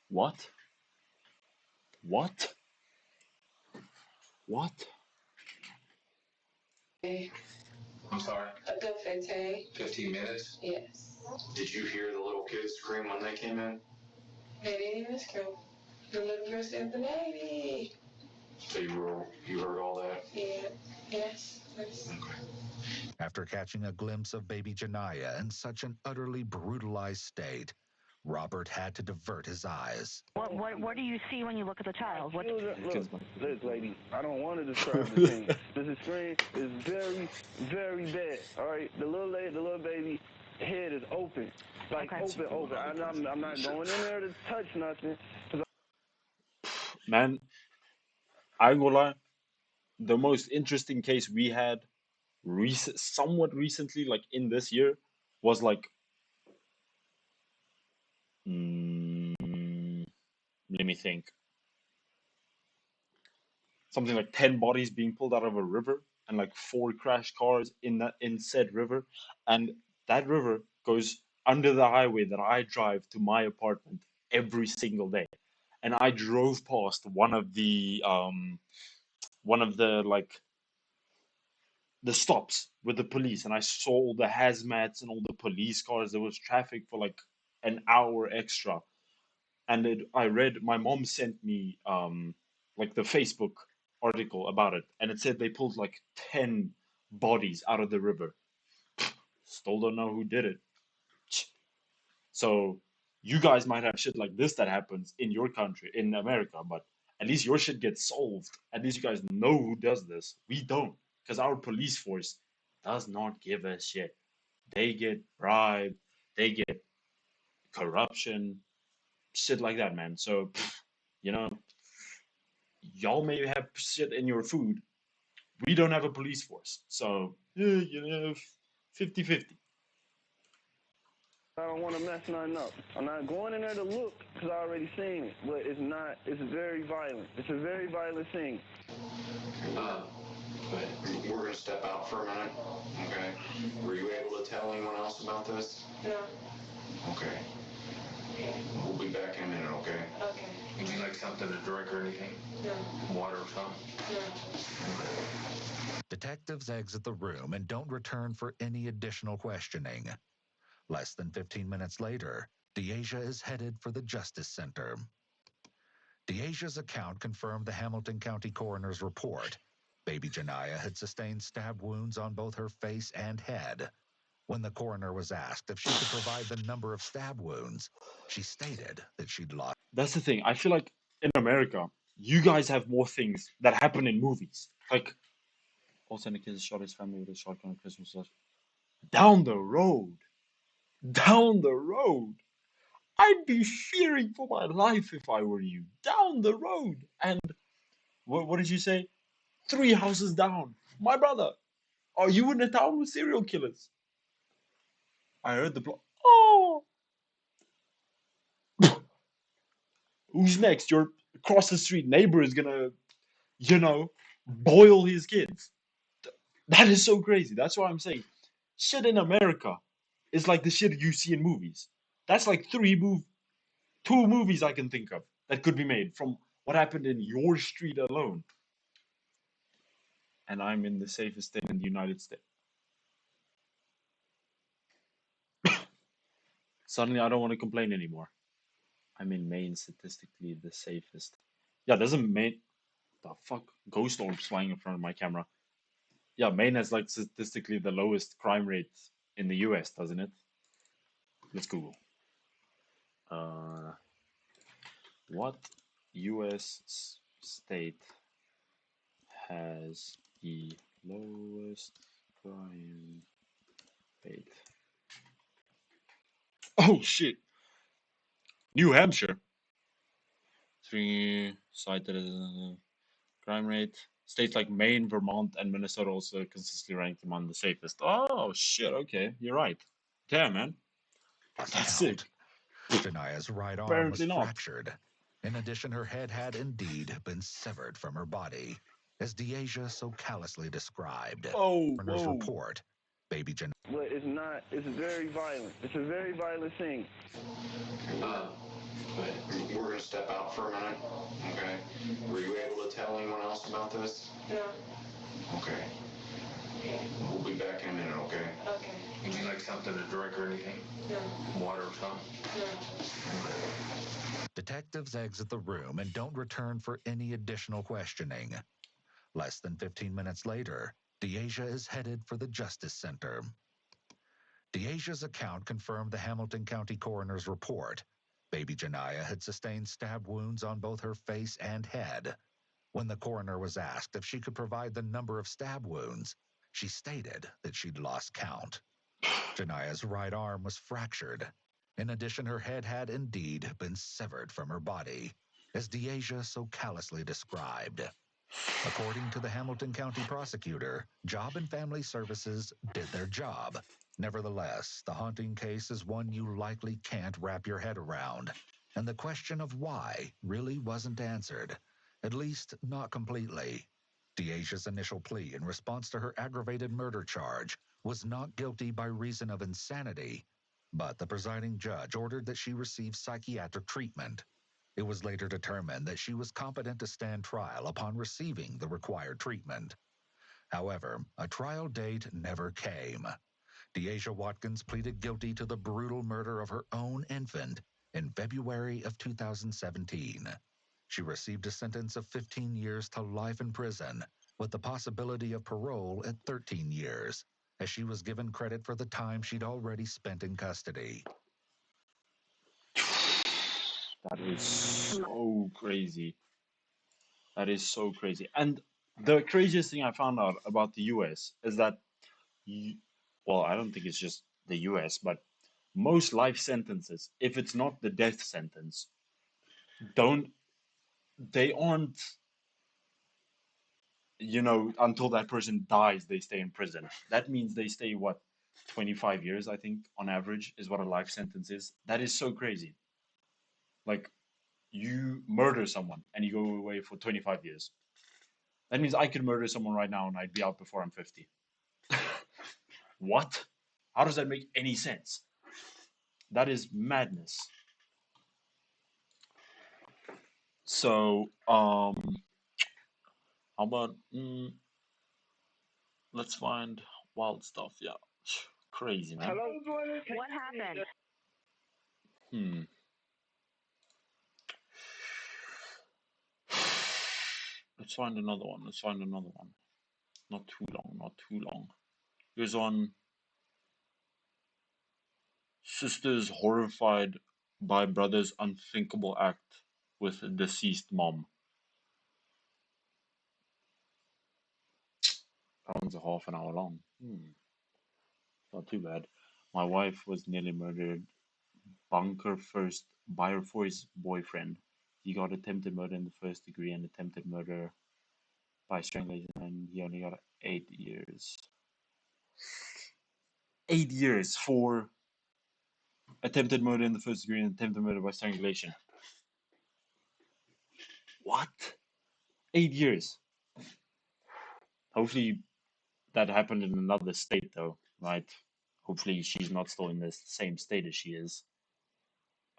What? What? What? I'm sorry, A good 15. 15 minutes? Yes. Did you hear the little kids scream when they came in? They didn't even scream. The little girl said, "The baby." So you heard all that? Yeah. Yes. Yes. After catching a glimpse of baby Janiah in such an utterly brutalized state, Robert had to divert his eyes. What do you see when you look at the child? What? Look, lady, I don't want to describe the scene. This experience is very, very bad. All right, the little baby head is open, like open. I'm not going in there to touch nothing. Man, I ain't gonna lie. The most interesting case we had somewhat recently, like in this year, was like, let me think. Something like 10 bodies being pulled out of a river and like 4 crashed cars in said river, and that river goes under the highway that I drive to my apartment every single day. And I drove past one of the like the stops with the police, and I saw all the hazmats and all the police cars. There was traffic for like an hour extra, and I read, my mom sent me like the Facebook article about it, and it said they pulled like 10 bodies out of the river. Still don't know who did it. So you guys might have shit like this that happens in your country, in America, but at least your shit gets solved. At least you guys know who does this. We don't, because our police force does not give a shit. They get bribed, they get corruption, shit like that, man. So, you know, y'all may have shit in your food. We don't have a police force. So, you know, 50-50. I don't want to mess nothing up. I'm not going in there to look because I already seen it, but it's very violent. It's a very violent scene. But we're going to step out for a minute, okay? Were you able to tell anyone else about this? No. Okay. We'll be back in a minute, okay? Okay. Would you like something to drink or anything? No. Water or something? No. Detectives exit the room and don't return for any additional questioning. Less than 15 minutes later, Deasia is headed for the Justice Center. Deasia's account confirmed the Hamilton County Coroner's report. Baby Janiyah had sustained stab wounds on both her face and head. When the coroner was asked if she could provide the number of stab wounds, she stated that she'd lost. That's the thing. I feel like in America, you guys have more things that happen in movies. Like, also the kid shot his family with a shotgun on Christmas. Down the road. I'd be fearing for my life if I were you. Down the road. And what did you say? 3 houses down. My brother, are you in a town with serial killers? I heard the plot. Oh! Who's next? Your across the street neighbor is gonna, you know, boil his kids. That is so crazy. That's why I'm saying shit in America is like the shit you see in movies. That's like 2 movies I can think of that could be made from what happened in your street alone. And I'm in the safest state in the United States. Suddenly I don't want to complain anymore. I'm in Maine, statistically the safest. Yeah, doesn't Maine... The fuck? Ghost orbs flying in front of my camera. Yeah, Maine has like statistically the lowest crime rate in the US, doesn't it? Let's Google. What US state has the lowest crime rate? Oh shit! New Hampshire. 3 cited crime rate. States like Maine, Vermont, and Minnesota also consistently ranked among the safest. Oh shit! Okay, you're right. Damn, man. That's sick. Janiyah's right arm Apparently was not. fractured. In addition, her head had indeed been severed from her body, as Deasia so callously described. Oh, Coroner's whoa. report. Baby Janiyah. But it's very violent. It's a very violent scene. But we're going to step out for a minute, okay? Were you able to tell anyone else about this? No. Okay. We'll be back in a minute, okay? Okay. Would you like something to drink or anything? No. Water or something? No. Detectives exit the room and don't return for any additional questioning. Less than 15 minutes later, Deasia is headed for the Justice Center. Deasia's account confirmed the Hamilton County Coroner's report. Baby Janiyah had sustained stab wounds on both her face and head. When the coroner was asked if she could provide the number of stab wounds, she stated that she'd lost count. Janiyah's right arm was fractured. In addition, her head had indeed been severed from her body, as Deasia so callously described. According to the Hamilton County prosecutor, Job and Family Services did their job. Nevertheless, the haunting case is one you likely can't wrap your head around, and the question of why really wasn't answered, at least not completely. Deasia's initial plea in response to her aggravated murder charge was not guilty by reason of insanity, but the presiding judge ordered that she receive psychiatric treatment. It was later determined that she was competent to stand trial upon receiving the required treatment. However, a trial date never came. Deasia Watkins pleaded guilty to the brutal murder of her own infant in February of 2017. She received a sentence of 15 years to life in prison, with the possibility of parole at 13 years, as she was given credit for the time she'd already spent in custody. That is so crazy. That is so crazy. And the craziest thing I found out about the US is that, well, I don't think it's just the US, but most life sentences, if it's not the death sentence, they aren't, until that person dies, they stay in prison. That means they stay, 25 years, I think, on average, is what a life sentence is. That is so crazy. Like, you murder someone and you go away for 25 years. That means I could murder someone right now and I'd be out before I'm 50. What? How does that make any sense? That is madness. So, how about, let's find wild stuff. Yeah. Crazy, man. Hello? What happened? Let's find another one. Not too long. Here's one. Sisters horrified by brother's unthinkable act with a deceased mom. That one's a half an hour long. Not too bad. My wife was nearly murdered by her first boyfriend. He got attempted murder in the first degree and attempted murder by strangulation, and he only got 8 years. 8 years for attempted murder in the first degree and attempted murder by strangulation. What? 8 years. Hopefully that happened in another state, though, right? Hopefully she's not still in the same state as she is.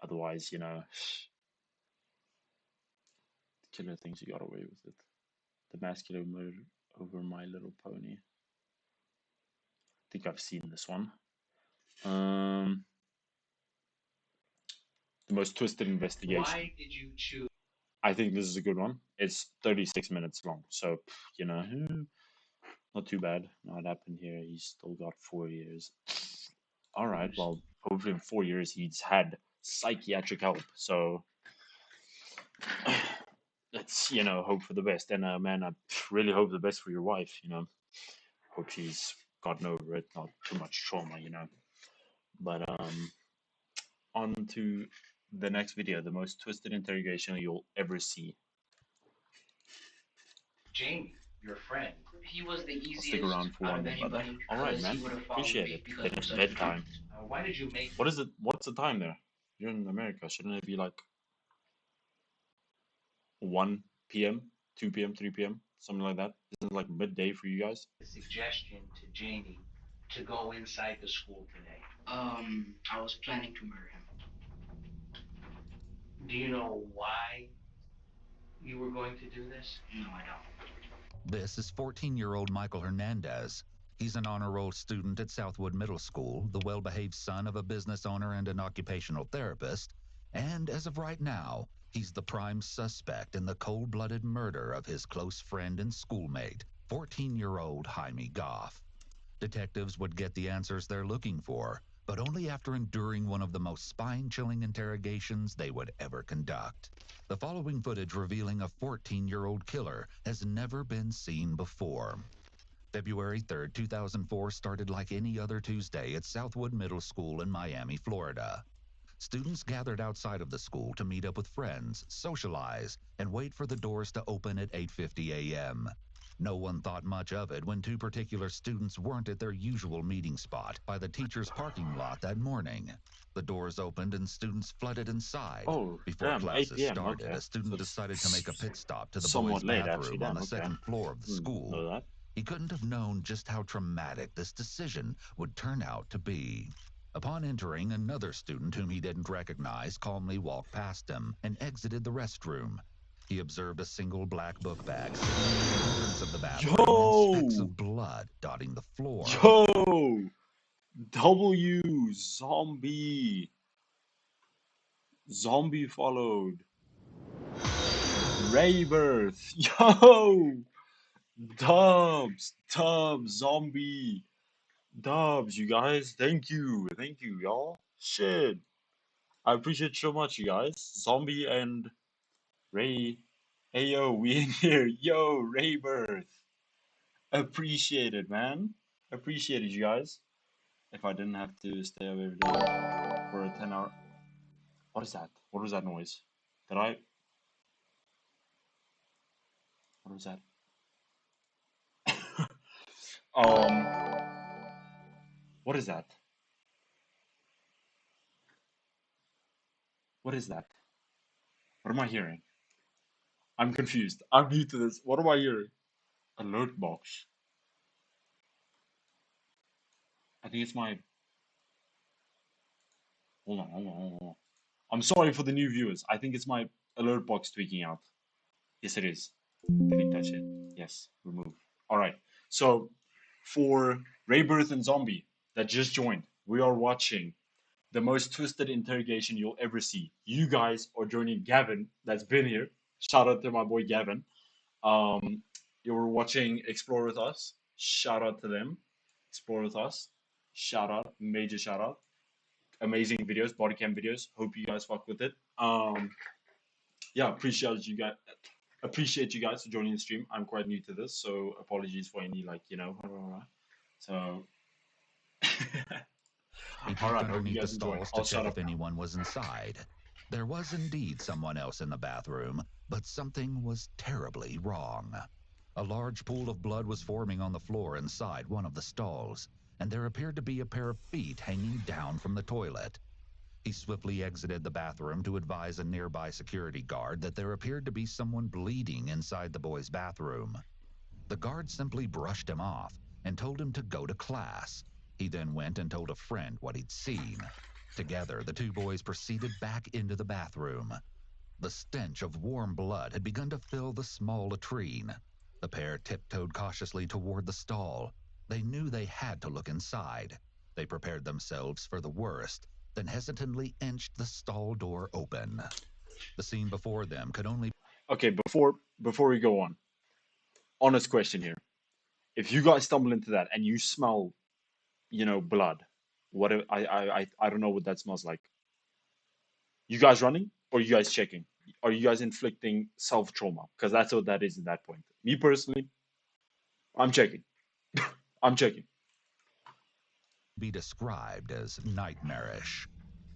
Otherwise, the killer thinks he got away with it. The mass killer murder over My Little Pony. I think I've seen this one. The Most Twisted Investigation. Why did you choose? I think this is a good one. It's 36 minutes long, so, not too bad. What happened here? He's still got 4 years. All right, well, hopefully in 4 years he's had psychiatric help, so let's, hope for the best. And, man, I really hope the best for your wife, Hope she's gotten over it, not too much trauma, But, on to the next video, the most twisted interrogation you'll ever see. Jamie, your friend. He was the easiest Stick around for out of one, brother. anybody. All right, because man. he would have followed Appreciate me it. because It's of such bedtime. Why did you make? What is it? What's the time there? You're in America. Shouldn't it be like 1 p.m., 2 p.m., 3 p.m., something like that? Isn't it like midday for you guys? A suggestion to Jamie to go inside the school today. I was planning to murder him. Do you know why you were going to do this? No, I don't. This is 14-year-old Michael Hernandez. He's an honor roll student at Southwood Middle School, the well-behaved son of a business owner and an occupational therapist, and as of right now, he's the prime suspect in the cold-blooded murder of his close friend and schoolmate, 14-year-old Jaime Goff. Detectives would get the answers they're looking for but only after enduring one of the most spine-chilling interrogations they would ever conduct. The following footage revealing a 14-year-old killer has never been seen before. February 3rd, 2004 started like any other Tuesday at Southwood Middle School in Miami, Florida. Students gathered outside of the school to meet up with friends, socialize, and wait for the doors to open at 8:50 a.m. No one thought much of it when two particular students weren't at their usual meeting spot by the teacher's parking lot that morning. The doors opened and students flooded inside. Oh, Before damn, 8 classes p.m. started, Okay. a student So decided to make a pit stop to the somewhat boys' late, bathroom actually. on Damn, the okay. second floor of the school. Know that. He couldn't have known just how traumatic this decision would turn out to be. Upon entering, another student whom he didn't recognize calmly walked past him and exited the restroom. He observed a single black book bag sitting at the entrance of the bathroom and specks of blood dotting the floor. Yo! W zombie. Zombie followed. Rebirth. Yo! Dubs. Zombie. Dubs, you guys. Thank you. Thank you, y'all. Shit. I appreciate so much, you guys. Zombie and Ray. Hey, yo, we in here. Yo, Rebirth. Appreciate it, man. Appreciate it, you guys. If I didn't have to stay up every day for a 10-hour. What is that? What was that noise? Did I? What was that? What is that? What is that? What am I hearing? I'm confused. I'm new to this. What am I hearing? Alert box. I think it's my. Hold on. I'm sorry for the new viewers. I think it's my alert box tweaking out. Yes, it is. Didn't touch it. Yes, remove. All right. So, for Rebirth and Zombie that just joined, we are watching the most twisted interrogation you'll ever see. You guys are joining Gavin, that's been here. Shout out to my boy Gavin. You were watching Explore with Us. Shout out to them. Explore with Us. Shout out, major shout out. Amazing videos, body cam videos. Hope you guys fuck with it. Yeah, appreciate you guys for joining the stream. I'm quite new to this, so apologies for any So He peeked underneath the stalls to check if anyone was inside. There was indeed someone else in the bathroom, but something was terribly wrong. A large pool of blood was forming on the floor inside one of the stalls, and there appeared to be a pair of feet hanging down from the toilet. He swiftly exited the bathroom to advise a nearby security guard that there appeared to be someone bleeding inside the boys' bathroom. The guard simply brushed him off and told him to go to class. He then went and told a friend what he'd seen. Together, the two boys proceeded back into the bathroom. The stench of warm blood had begun to fill the small latrine. The pair tiptoed cautiously toward the stall. They knew they had to look inside. They prepared themselves for the worst, then hesitantly inched the stall door open. The scene before them could only... Okay, before we go on, honest question here. If you guys stumble into that and you smell, blood, what I don't know what that smells like. You guys running or you guys checking? Are you guys inflicting self-trauma? Because that's what that is at that point. Me personally, I'm checking. I'm checking. be described as nightmarish.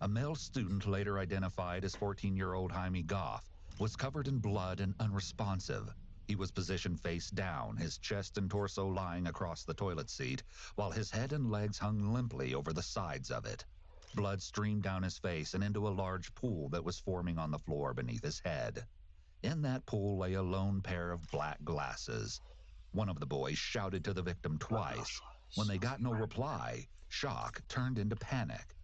A male student later identified as 14-year-old Jaime Goff was covered in blood and unresponsive. He was positioned face down, his chest and torso lying across the toilet seat, while his head and legs hung limply over the sides of it. Blood streamed down his face and into a large pool that was forming on the floor beneath his head. In that pool lay a lone pair of black glasses. One of the boys shouted to the victim twice. When they got no reply, shock turned into panic.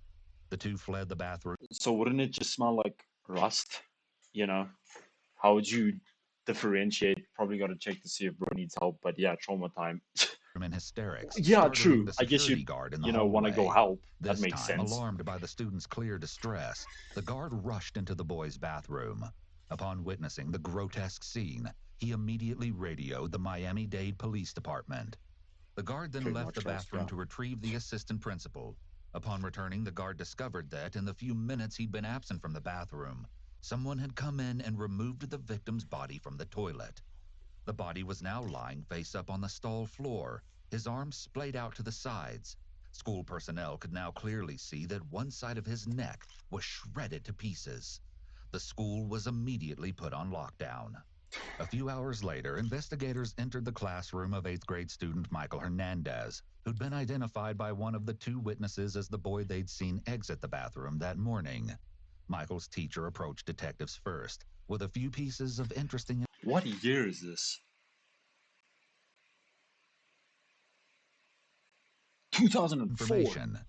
The two fled the bathroom. So wouldn't it just smell like rust? How would you differentiate? Probably got to check to see if bro needs help. But yeah, trauma time. In hysterics. Yeah, true. The I guess you guard in the want to go hallway. help. This That makes time, sense. alarmed by the student's clear distress, the guard rushed into the boy's bathroom. Upon witnessing the grotesque scene, he immediately radioed the Miami-Dade Police Department. The guard then Pretty left much the trust, bathroom yeah. to retrieve the assistant principal. Upon returning, the guard discovered that in the few minutes he'd been absent from the bathroom, someone had come in and removed the victim's body from the toilet. The body was now lying face up on the stall floor, his arms splayed out to the sides. School personnel could now clearly see that one side of his neck was shredded to pieces. The school was immediately put on lockdown. A few hours later, investigators entered the classroom of 8th grade student Michael Hernandez, who'd been identified by one of the two witnesses as the boy they'd seen exit the bathroom that morning. Michael's teacher approached detectives first, with a few pieces of interesting What year is this? 2004. information.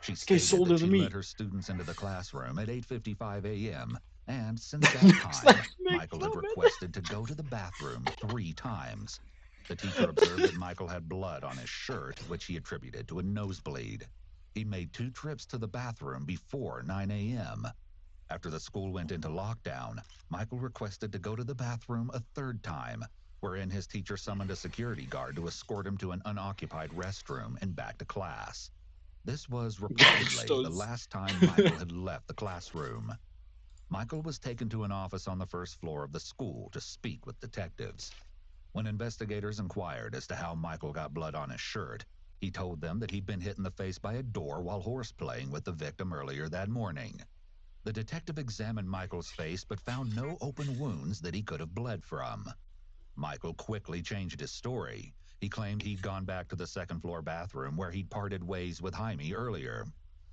She This guy's stated older that she than me. led her students into the classroom at 8:55 a.m., and since that time, Michael had requested to go to the bathroom 3 times. The teacher observed that Michael had blood on his shirt, which he attributed to a nosebleed. He made 2 trips to the bathroom before 9 a.m. After the school went into lockdown, Michael requested to go to the bathroom a 3rd time, wherein his teacher summoned a security guard to escort him to an unoccupied restroom and back to class. This was reportedly the last time Michael had left the classroom. Michael was taken to an office on the 1st floor of the school to speak with detectives. When investigators inquired as to how Michael got blood on his shirt, he told them that he'd been hit in the face by a door while horseplaying with the victim earlier that morning. The detective examined Michael's face but found no open wounds that he could have bled from. Michael quickly changed his story. He claimed he'd gone back to the 2nd floor bathroom where he'd parted ways with Jaime earlier.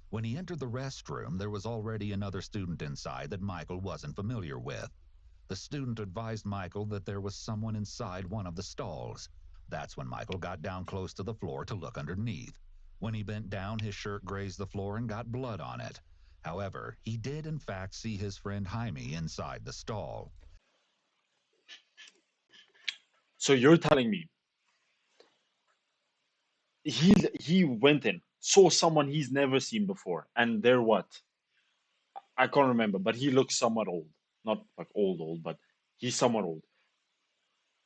When he entered the restroom, there was already another student inside that Michael wasn't familiar with. The student advised Michael that there was someone inside one of the stalls. That's when Michael got down close to the floor to look underneath. When he bent down, his shirt grazed the floor and got blood on it. However, he did in fact see his friend Jaime inside the stall. So you're telling me he went in, saw someone he's never seen before, and they're what? I can't remember, but he looks somewhat old. Not like old, but he's somewhat old.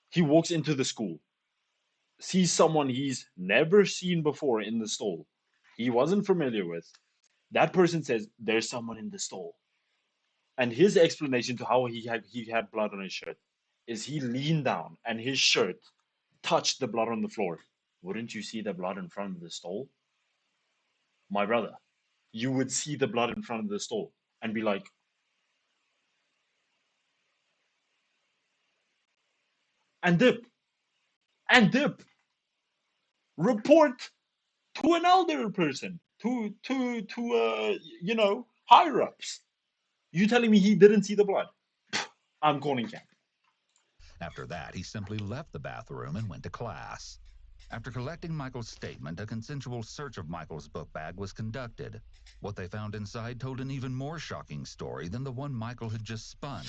He walks into the school, sees someone he's never seen before in the stall, he wasn't familiar with. That person says, "There's someone in the stall." And his explanation to how he had blood on his shirt is he leaned down and his shirt touched the blood on the floor. Wouldn't you see the blood in front of the stall? My brother, you would see the blood in front of the stall and be like, and dip, report to an elder person, to higher ups. You telling me he didn't see the blood? I'm calling cap. After that, he simply left the bathroom and went to class. After collecting Michael's statement, a consensual search of Michael's book bag was conducted. What they found inside told an even more shocking story than the one Michael had just spun.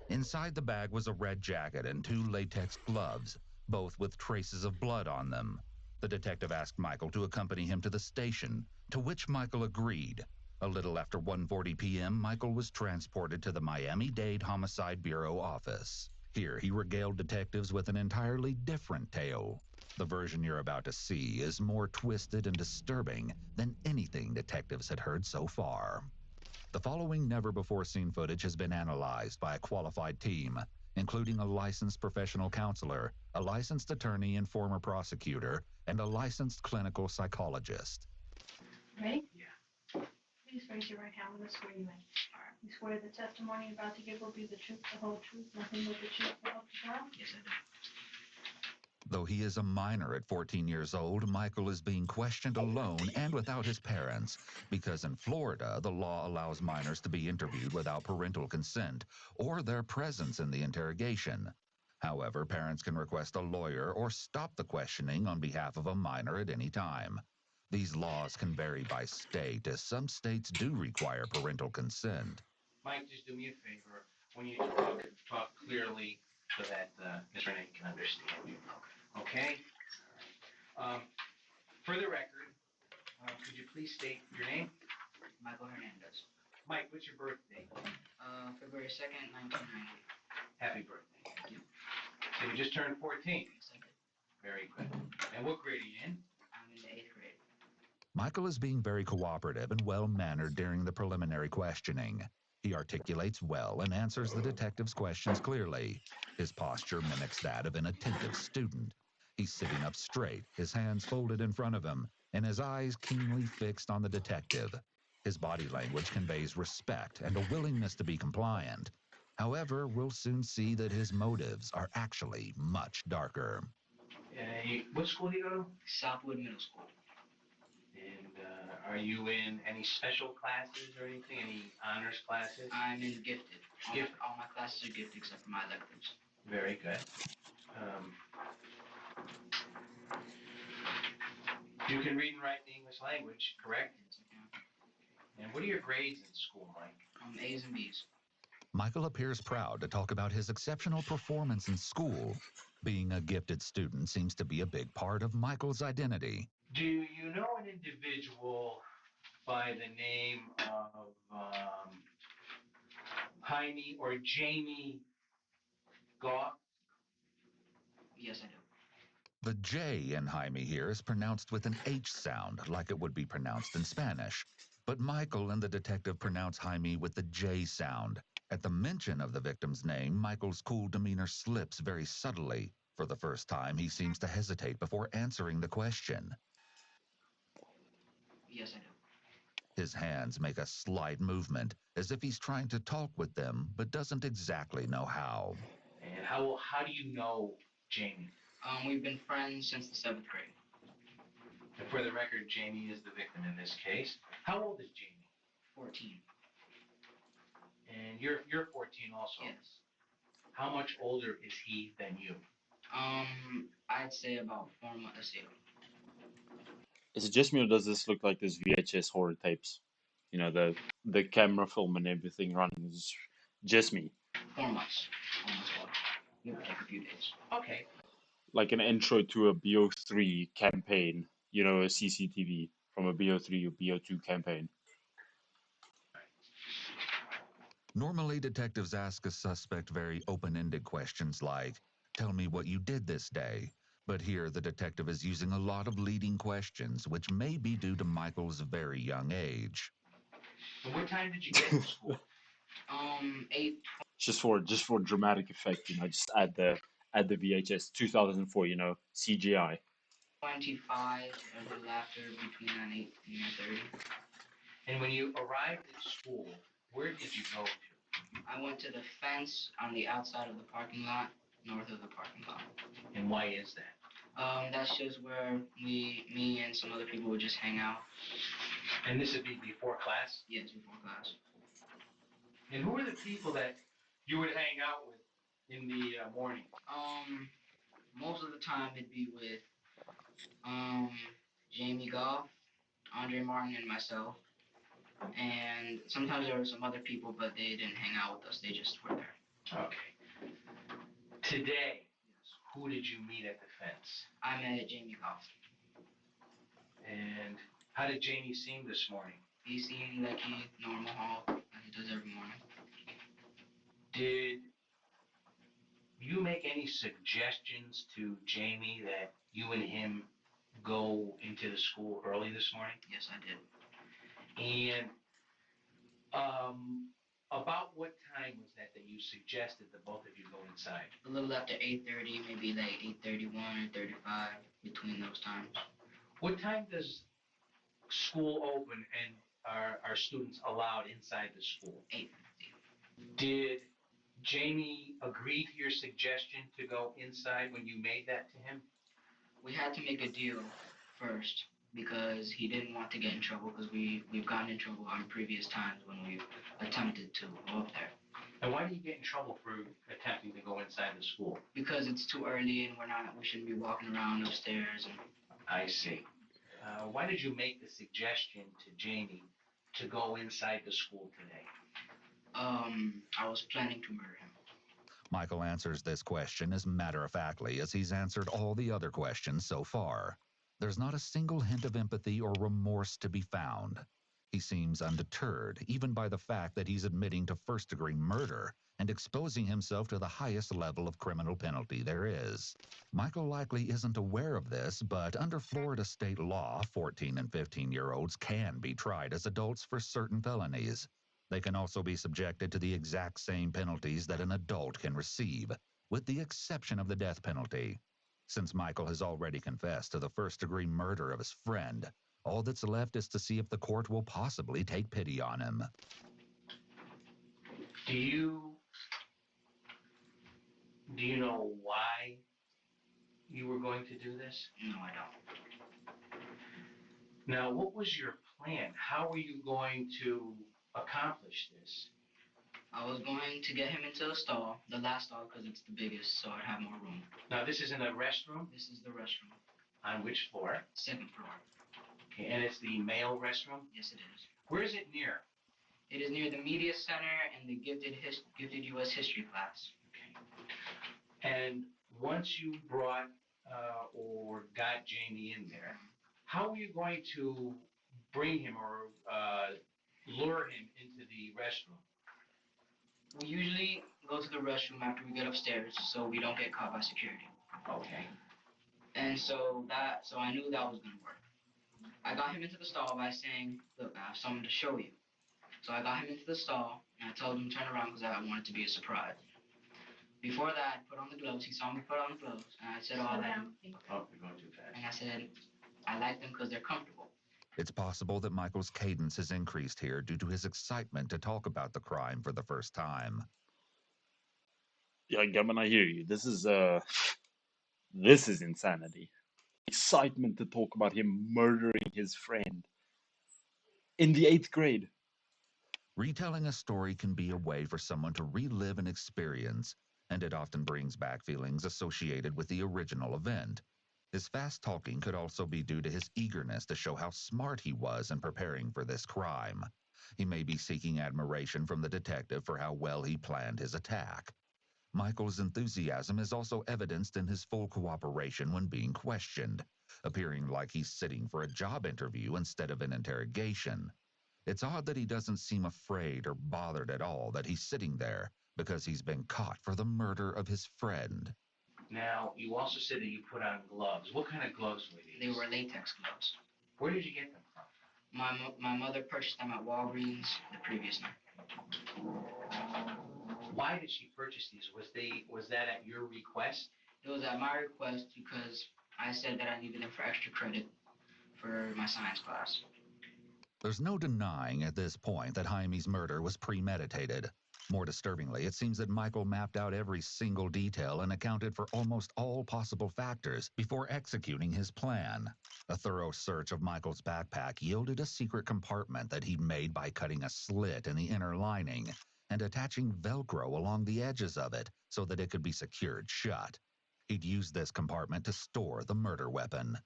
Inside the bag was a red jacket and 2 latex gloves, both with traces of blood on them. The detective asked Michael to accompany him to the station, to which Michael agreed. A little after 1:40 p.m., Michael was transported to the Miami-Dade Homicide Bureau office. Here, he regaled detectives with an entirely different tale. The version you're about to see is more twisted and disturbing than anything detectives had heard so far. The following never-before-seen footage has been analyzed by a qualified team, including a licensed professional counselor, a licensed attorney and former prosecutor, and a licensed clinical psychologist. Ready? Yeah. Please raise your right hand and swear you in. All right. You swear the testimony you're about to give will be the truth, the whole truth, nothing but the truth, the whole truth? Yes, I do. Though he is a minor at 14 years old, Michael is being questioned alone and without his parents, because in Florida, the law allows minors to be interviewed without parental consent or their presence in the interrogation. However, parents can request a lawyer or stop the questioning on behalf of a minor at any time. These laws can vary by state, as some states do require parental consent. Mike, just do me a favor. When you talk clearly so that Ms. Renee can understand you. Okay? For the record, could you please state your name? Michael Hernandez. Mike, what's your birthday? February 2nd, 1990. Happy birthday. Thank you. So you just turned 14? Yes, I did. Very good. And what grade are you in? I'm in the 8th grade. Michael is being very cooperative and well-mannered during the preliminary questioning. He articulates well and answers the detective's questions clearly. His posture mimics that of an attentive student. He's sitting up straight, his hands folded in front of him, and his eyes keenly fixed on the detective. His body language conveys respect and a willingness to be compliant. However, we'll soon see that his motives are actually much darker. What school do you go to? Southwood Middle School. And are you in any special classes or anything? Any honors classes? I'm in gifted. All my classes are gifted except for my electives. Very good. You can read and write the English language, correct? Yes, I can. And what are your grades in school, Mike? A's and B's. Michael appears proud to talk about his exceptional performance in school. Being a gifted student seems to be a big part of Michael's identity. Do you know an individual by the name of Jaime or Jamie Goff? Yes, I do. The J in Jaime here is pronounced with an H sound, like it would be pronounced in Spanish. But Michael and the detective pronounce Jaime with the J sound. At the mention of the victim's name, Michael's cool demeanor slips very subtly. For the first time, he seems to hesitate before answering the question. Yes, I do. His hands make a slight movement, as if he's trying to talk with them, but doesn't exactly know how. And how do you know Jamie? We've been friends since the 7th grade. And for the record, Jamie is the victim in this case. How old is Jamie? 14. And you're 14 also? Yes. How much older is he than you? I'd say about 4 months. Let's see. Is it just me or does this look like this VHS horror tapes? You know, the camera film and everything running. Is just me. 4 months. Almost 4. It would take a few days. Okay. Like an intro to a BO3 campaign. You know, a CCTV from a BO3 or BO2 campaign. Normally, detectives ask a suspect very open-ended questions like, "Tell me what you did this day." But here, the detective is using a lot of leading questions, which may be due to Michael's very young age. And what time did you get to school? 8. Just for dramatic effect, you know, just add the VHS 2004, you know, CGI. 25, a little after, between 8 and 30. And when you arrived at school, where did you go to? I went to the fence on the outside of the parking lot, north of the parking lot. And why is that? That's just where me and some other people would just hang out. And this would be before class? Yes, before class. And who were the people that you would hang out with in the morning? Most of the time it'd be with Jamie Goff, Andre Martin, and myself. And sometimes there were some other people, but they didn't hang out with us. They just were there. Okay. Today, who did you meet at the fence? I met Jamie Goff. And how did Jamie seem this morning? He seemed like he normal hall, like he does every morning. Did you make any suggestions to Jamie that you and him go into the school early this morning? Yes, I did. And about what time was that you suggested that both of you go inside? A little after 8:30, maybe like 8:31 or 35, between those times. What time does school open and are students allowed inside the school? 8:50. Did Jamie agree to your suggestion to go inside when you made that to him? We had to make a deal first because he didn't want to get in trouble because we've gotten in trouble on previous times when we've attempted to go up there. And why do you get in trouble for attempting to go inside the school? Because it's too early and we shouldn't be walking around upstairs. And I see. Why did you make the suggestion to Jamie to go inside the school today? I was planning to murder him. Michael answers this question as matter-of-factly as he's answered all the other questions so far. There's not a single hint of empathy or remorse to be found. He seems undeterred, even by the fact that he's admitting to first-degree murder, and exposing himself to the highest level of criminal penalty there is. Michael likely isn't aware of this, but under Florida state law, 14 and 15-year-olds can be tried as adults for certain felonies. They can also be subjected to the exact same penalties that an adult can receive, with the exception of the death penalty. Since Michael has already confessed to the first-degree murder of his friend, all that's left is to see if the court will possibly take pity on him. Do you know why you were going to do this? No, I don't. Now, what was your plan? How were you going to accomplish this? I was going to get him into the stall, the last stall, because it's the biggest, so I'd have more room. Now, this is in a restroom? This is the restroom. On which floor? Second floor. Okay, and it's the male restroom? Yes, it is. Where is it near? It is near the media center and the gifted U.S. history class. Okay. And once you brought or got Jamie in there, how are you going to bring him or lure him into the restroom? We usually go to the restroom after we get upstairs, so we don't get caught by security. Okay. And so I knew that was gonna work. I got him into the stall by saying, "Look, I have something to show you." So I got him into the stall, and I told him to turn around because I wanted it to be a surprise. Before that, I put on the gloves. He saw me put on the gloves, and I said, "Oh, I like them." Oh, you're going too fast. And I said, "I like them because they're comfortable." It's possible that Michael's cadence has increased here due to his excitement to talk about the crime for the first time. Yeah, Gammon, I hear you. This is insanity. Excitement to talk about him murdering his friend in the 8th grade. Retelling a story can be a way for someone to relive an experience, and it often brings back feelings associated with the original event. His fast talking could also be due to his eagerness to show how smart he was in preparing for this crime. He may be seeking admiration from the detective for how well he planned his attack. Michael's enthusiasm is also evidenced in his full cooperation when being questioned, appearing like he's sitting for a job interview instead of an interrogation. It's odd that he doesn't seem afraid or bothered at all that he's sitting there because he's been caught for the murder of his friend. Now, you also said that you put on gloves. What kind of gloves were these? They were latex gloves. Where did you get them from? My mother purchased them at Walgreens the previous night. Why did she purchase these? Was that at your request? It was at my request because I said that I needed them for extra credit for my science class. There's no denying at this point that Jaime's murder was premeditated. More disturbingly, it seems that Michael mapped out every single detail and accounted for almost all possible factors before executing his plan. A thorough search of Michael's backpack yielded a secret compartment that he'd made by cutting a slit in the inner lining and attaching Velcro along the edges of it so that it could be secured shut. He'd used this compartment to store the murder weapon,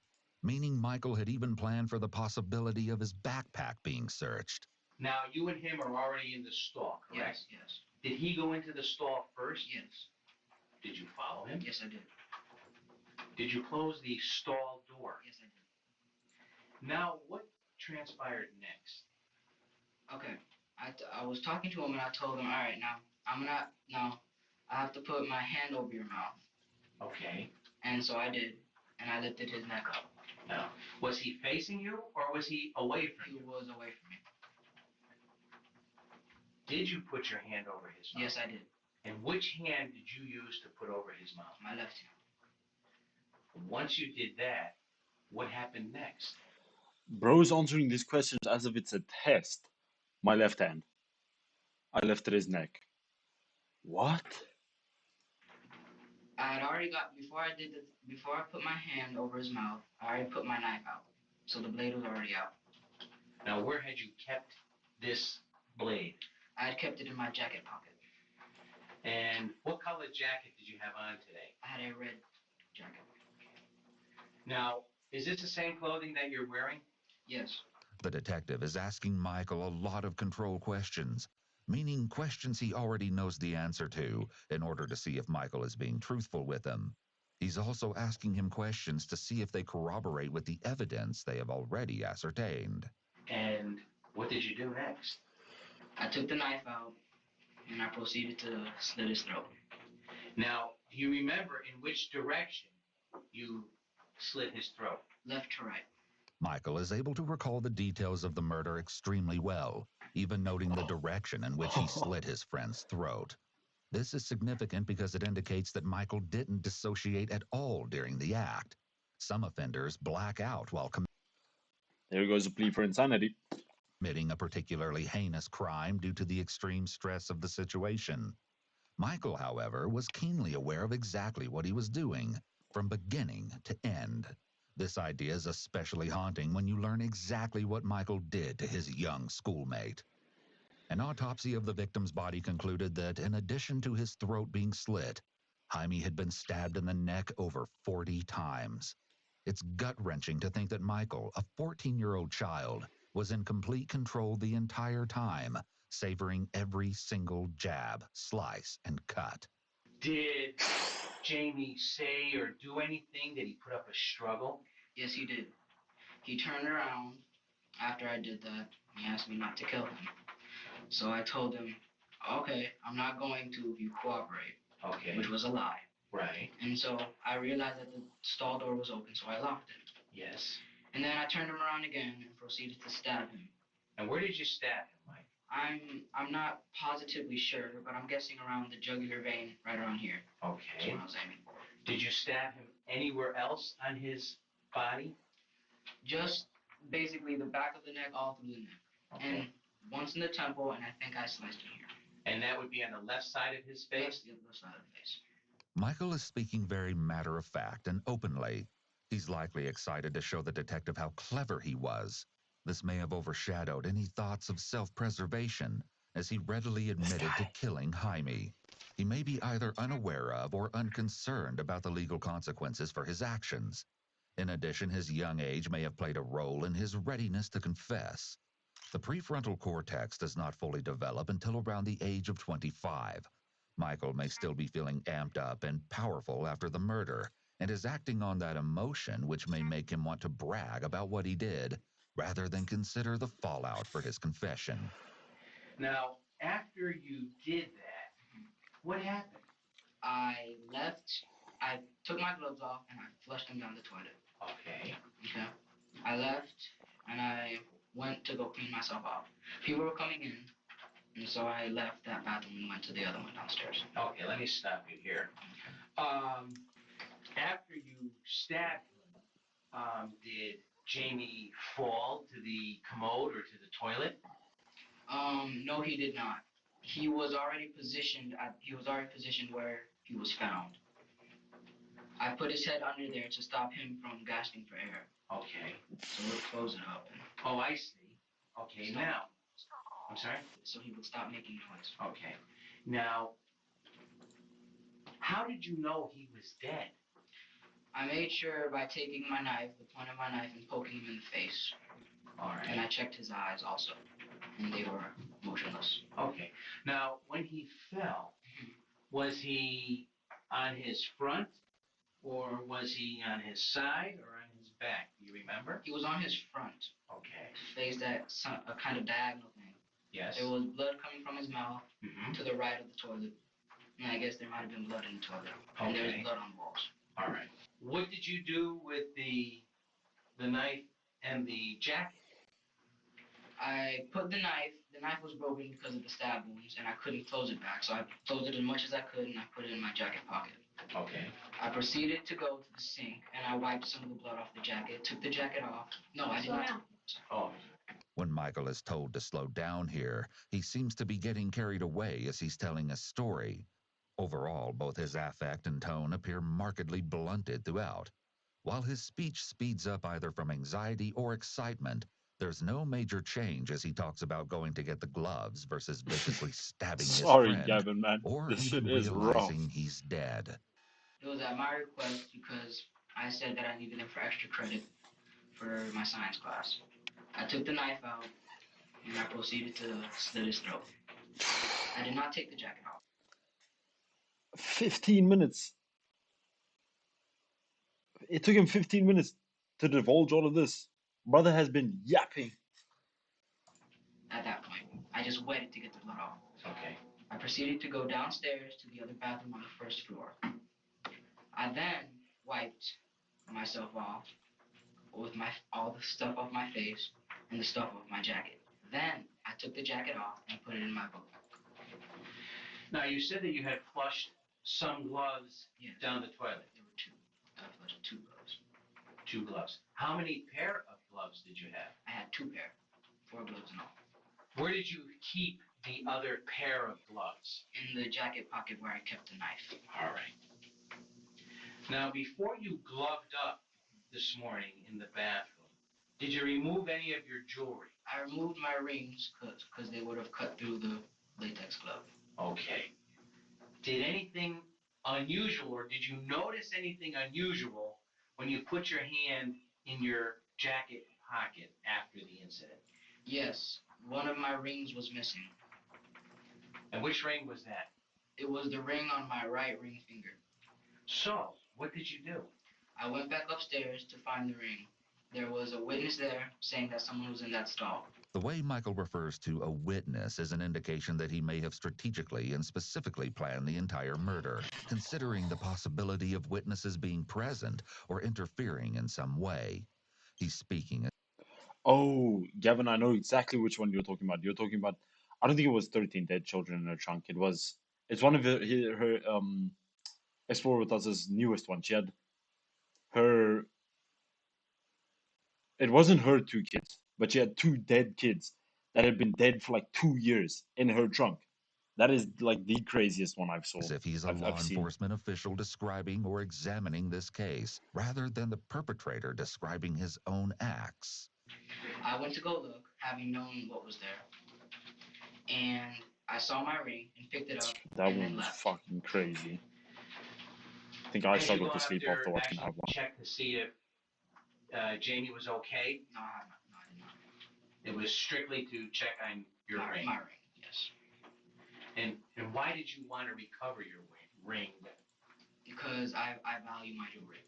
meaning Michael had even planned for the possibility of his backpack being searched. Now, you and him are already in the stall, correct? Yes. Did he go into the stall first? Yes. Did you follow him? Yes, I did. Did you close the stall door? Yes, I did. Now, what transpired next? Okay. I was talking to him and I told him, all right, now I have to put my hand over your mouth. Okay. And so I did, and I lifted his neck up. Now, was he facing you or was he away from you? He was away from me. Did you put your hand over his mouth? Yes, I did. And which hand did you use to put over his mouth? My left hand. Once you did that, what happened next? Bro's answering these questions as if it's a test. My left hand. I lifted his neck. What? I had already before I put my hand over his mouth, I already put my knife out. So the blade was already out. Now, where had you kept this blade? I had kept it in my jacket pocket. And what color jacket did you have on today? I had a red jacket. Now, is this the same clothing that you're wearing? Yes. The detective is asking Michael a lot of control questions, meaning questions he already knows the answer to in order to see if Michael is being truthful with him. He's also asking him questions to see if they corroborate with the evidence they have already ascertained. And what did you do next? I took the knife out, and I proceeded to slit his throat. Now, do you remember in which direction you slit his throat? Left to right. Michael is able to recall the details of the murder extremely well, even noting the direction in which he slit his friend's throat. This is significant because it indicates that Michael didn't dissociate at all during the act. Some offenders black out while There goes a plea for insanity. committing a particularly heinous crime due to the extreme stress of the situation. Michael, however, was keenly aware of exactly what he was doing, from beginning to end. This idea is especially haunting when you learn exactly what Michael did to his young schoolmate. An autopsy of the victim's body concluded that, in addition to his throat being slit, Jaime had been stabbed in the neck over 40 times. It's gut-wrenching to think that Michael, a 14-year-old child, was in complete control the entire time, savoring every single jab, slice, and cut. Did Jamie say or do anything? Did he put up a struggle? Yes, he did. He turned around after I did that. He asked me not to kill him. So I told him, okay, I'm not going to if you cooperate. Okay. Which was a lie. Right. And so I realized that the stall door was open, so I locked it. Yes. And then I turned him around again and proceeded to stab him. And where did you stab him, Mike? I'm not positively sure, but I'm guessing around the jugular vein right around here. That's Okay. where I was aiming. Did you stab him anywhere else on his body? Just basically the back of the neck, all through the neck. Okay. And once in the temple, and I think I sliced him here. And that would be on the left side of his face? The left side of the face. Michael is speaking very matter-of-fact and openly. He's likely excited to show the detective how clever he was. This may have overshadowed any thoughts of self-preservation, as he readily admitted to killing Jaime. He may be either unaware of or unconcerned about the legal consequences for his actions. In addition, his young age may have played a role in his readiness to confess. The prefrontal cortex does not fully develop until around the age of 25. Michael may still be feeling amped up and powerful after the murder, and is acting on that emotion, which may make him want to brag about what he did, rather than consider the fallout for his confession. Now, after you did that, what happened? I left. I took my gloves off and I flushed them down the toilet. Okay. Okay. I left and I went to go clean myself off. People were coming in, and so I left that bathroom and went to the other one downstairs. Okay, let me stop you here. After you stabbed him, did Jamie fall to the commode or to the toilet? No, he did not. He was already positioned where he was found. I put his head under there to stop him from gasping for air. Okay. So we'll close it up. Oh, I see. Okay, Stop. now. I'm sorry? So he would stop making noise. Okay. Now, how did you know he was dead? I made sure by taking my knife, the point of my knife, and poking him in the face. All right. And I checked his eyes also, and they were motionless. Okay. Now, when he fell, was he on his front, or was he on his side, or on his back? Do you remember? He was on his front. Okay. Face that a kind of diagonal thing. Yes. There was blood coming from his mouth Mhm. to the right of the toilet. And I guess there might have been blood in the toilet. And there was Okay. blood on the walls. All right. What did you do with the knife and the jacket? I put the knife was broken because of the stab wounds, and I couldn't close it back. So I closed it as much as I could, and I put it in my jacket pocket. Okay. I proceeded to go to the sink, and I wiped some of the blood off the jacket, took the jacket off. No, I did not. Oh. When Michael is told to slow down here, he seems to be getting carried away as he's telling a story. Overall, both his affect and tone appear markedly blunted throughout. While his speech speeds up either from anxiety or excitement, there's no major change as he talks about going to get the gloves versus viciously stabbing his Sorry, friend, Gavin, man. or This even shit is rough. realizing he's dead. It was at my request because I said that I needed them for extra credit for my science class. I took the knife out, and I proceeded to slit his throat. I did not take the jacket off. 15 minutes. It took him 15 minutes to divulge all of this. Brother has been yapping. At that point, I just waited to get the blood off. Okay. I proceeded to go downstairs to the other bathroom on the first floor. I then wiped myself off with all the stuff off my face and the stuff off my jacket. Then I took the jacket off and put it in my book. Now, you said that you had flushed some gloves down the toilet. There were two. I flushed two gloves. 2 gloves. How many pair of gloves did you have? I had 2 pair. 4 gloves in all. Where did you keep the other pair of gloves? In the jacket pocket where I kept the knife. All right. Now, before you gloved up this morning in the bathroom, did you remove any of your jewelry? I removed my rings because they would have cut through the latex glove. Okay. Did anything unusual, or did you notice anything unusual when you put your hand in your jacket pocket after the incident? Yes. One of my rings was missing. And which ring was that? It was the ring on my right ring finger. So, what did you do? I went back upstairs to find the ring. There was a witness there saying that someone was in that stall. The way Michael refers to a witness is an indication that he may have strategically and specifically planned the entire murder, considering the possibility of witnesses being present or interfering in some way. He's speaking. Oh, Gavin, I know exactly which one you're talking about. You're talking about, I don't think it was 13 dead children in her trunk. It's one of her Explore With Us's newest one. She had her, it wasn't her 2 kids, but she had 2 dead kids that had been dead for like 2 years in her trunk. That is like the craziest one I've saw. As if he's a law enforcement official describing or examining this case, rather than the perpetrator describing his own acts. I went to go look, having known what was there, and I saw my ring and picked it up. That one was fucking crazy. I think I struggled to sleep after watching that one. Check to see if Jamie was okay? No, I did not. It was strictly to check on your ring. My ring, yes. And why did you want to recover your ring? Because I value my jewelry.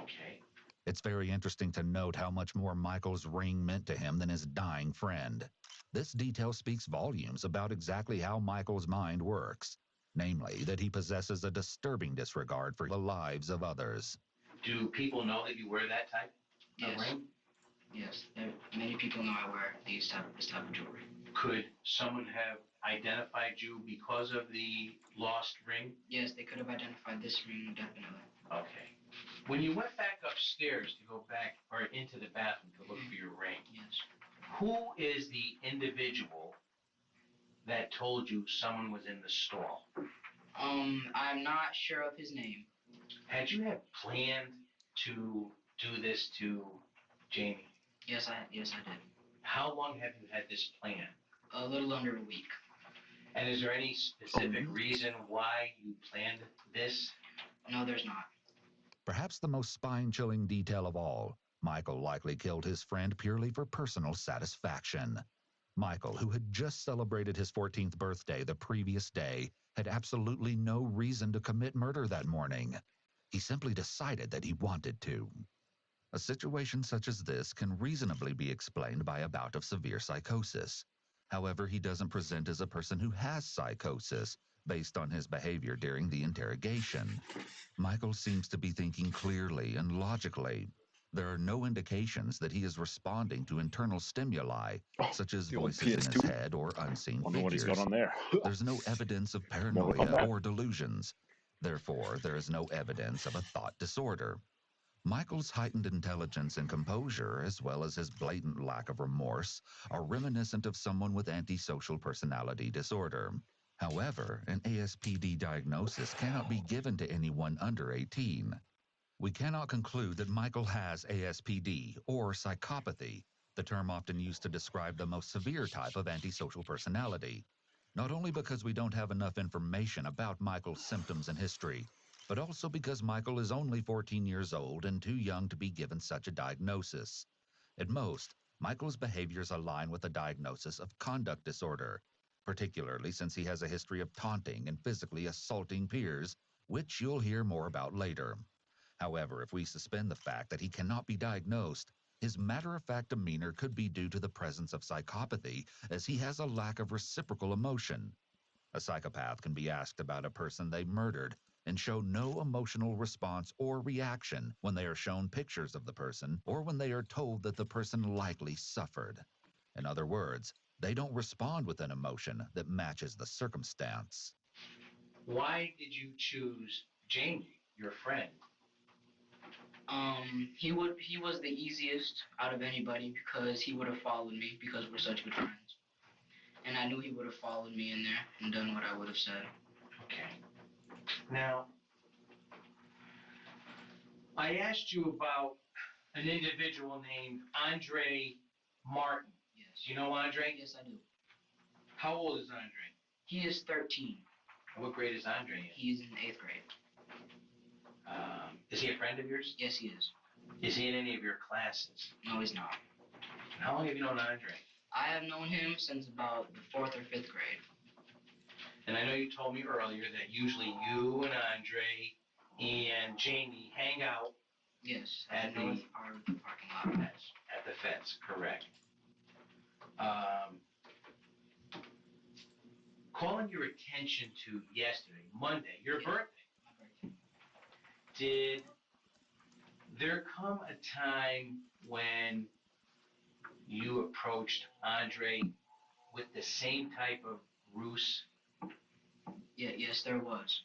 Okay. It's very interesting to note how much more Michael's ring meant to him than his dying friend. This detail speaks volumes about exactly how Michael's mind works, namely that he possesses a disturbing disregard for the lives of others. Do people know that you wear that type of ring? Yes, many people know I wear this type of jewelry. Could someone have identified you because of the lost ring? Yes, they could have identified this ring, definitely. Okay. When you went back upstairs to go back or into the bathroom to look for your ring, yes, who is the individual that told you someone was in the stall? I'm not sure of his name. Had you had planned to do this to Jamie? Yes, I did. How long have you had this plan? A little under a week. And is there any specific reason why you planned this? No, there's not. Perhaps the most spine-chilling detail of all, Michael likely killed his friend purely for personal satisfaction. Michael, who had just celebrated his 14th birthday the previous day, had absolutely no reason to commit murder that morning. He simply decided that he wanted to. A situation such as this can reasonably be explained by a bout of severe psychosis. However, he doesn't present as a person who has psychosis, based on his behavior during the interrogation. Michael seems to be thinking clearly and logically. There are no indications that he is responding to internal stimuli, such as voices in his head or unseen Wonder what he's figures. got on there. There's no evidence of More on paranoia that. or delusions. Therefore, there is no evidence of a thought disorder. Michael's heightened intelligence and composure, as well as his blatant lack of remorse, are reminiscent of someone with antisocial personality disorder. However, an ASPD diagnosis cannot be given to anyone under 18. We cannot conclude that Michael has ASPD or psychopathy, the term often used to describe the most severe type of antisocial personality, not only because we don't have enough information about Michael's symptoms and history, but also because Michael is only 14 years old and too young to be given such a diagnosis. At most, Michael's behaviors align with a diagnosis of conduct disorder, particularly since he has a history of taunting and physically assaulting peers, which you'll hear more about later. However, if we suspend the fact that he cannot be diagnosed, his matter-of-fact demeanor could be due to the presence of psychopathy, as he has a lack of reciprocal emotion. A psychopath can be asked about a person they murdered and show no emotional response or reaction when they are shown pictures of the person or when they are told that the person likely suffered. In other words, they don't respond with an emotion that matches the circumstance. Why did you choose Jamie, your friend? He was the easiest out of anybody because he would have followed me because we're such good friends. And I knew he would have followed me in there and done what I would have said. Okay. Now, I asked you about an individual named Andre Martin. Yes. Do you know Andre? Yes, I do. How old is Andre? He is 13. What grade is Andre in? He's in 8th grade. Is he a friend of yours? Yes, he is. Is he in any of your classes? No, he's not. How long have you known Andre? I have known him since about the 4th or 5th grade. And I know you told me earlier that usually you and Andre and Jamie hang out. Yes, at the north part of the parking lot. At the fence, correct. Calling your attention to yesterday, Monday, your birthday. Did there come a time when you approached Andre with the same type of ruse? Yeah, yes, there was.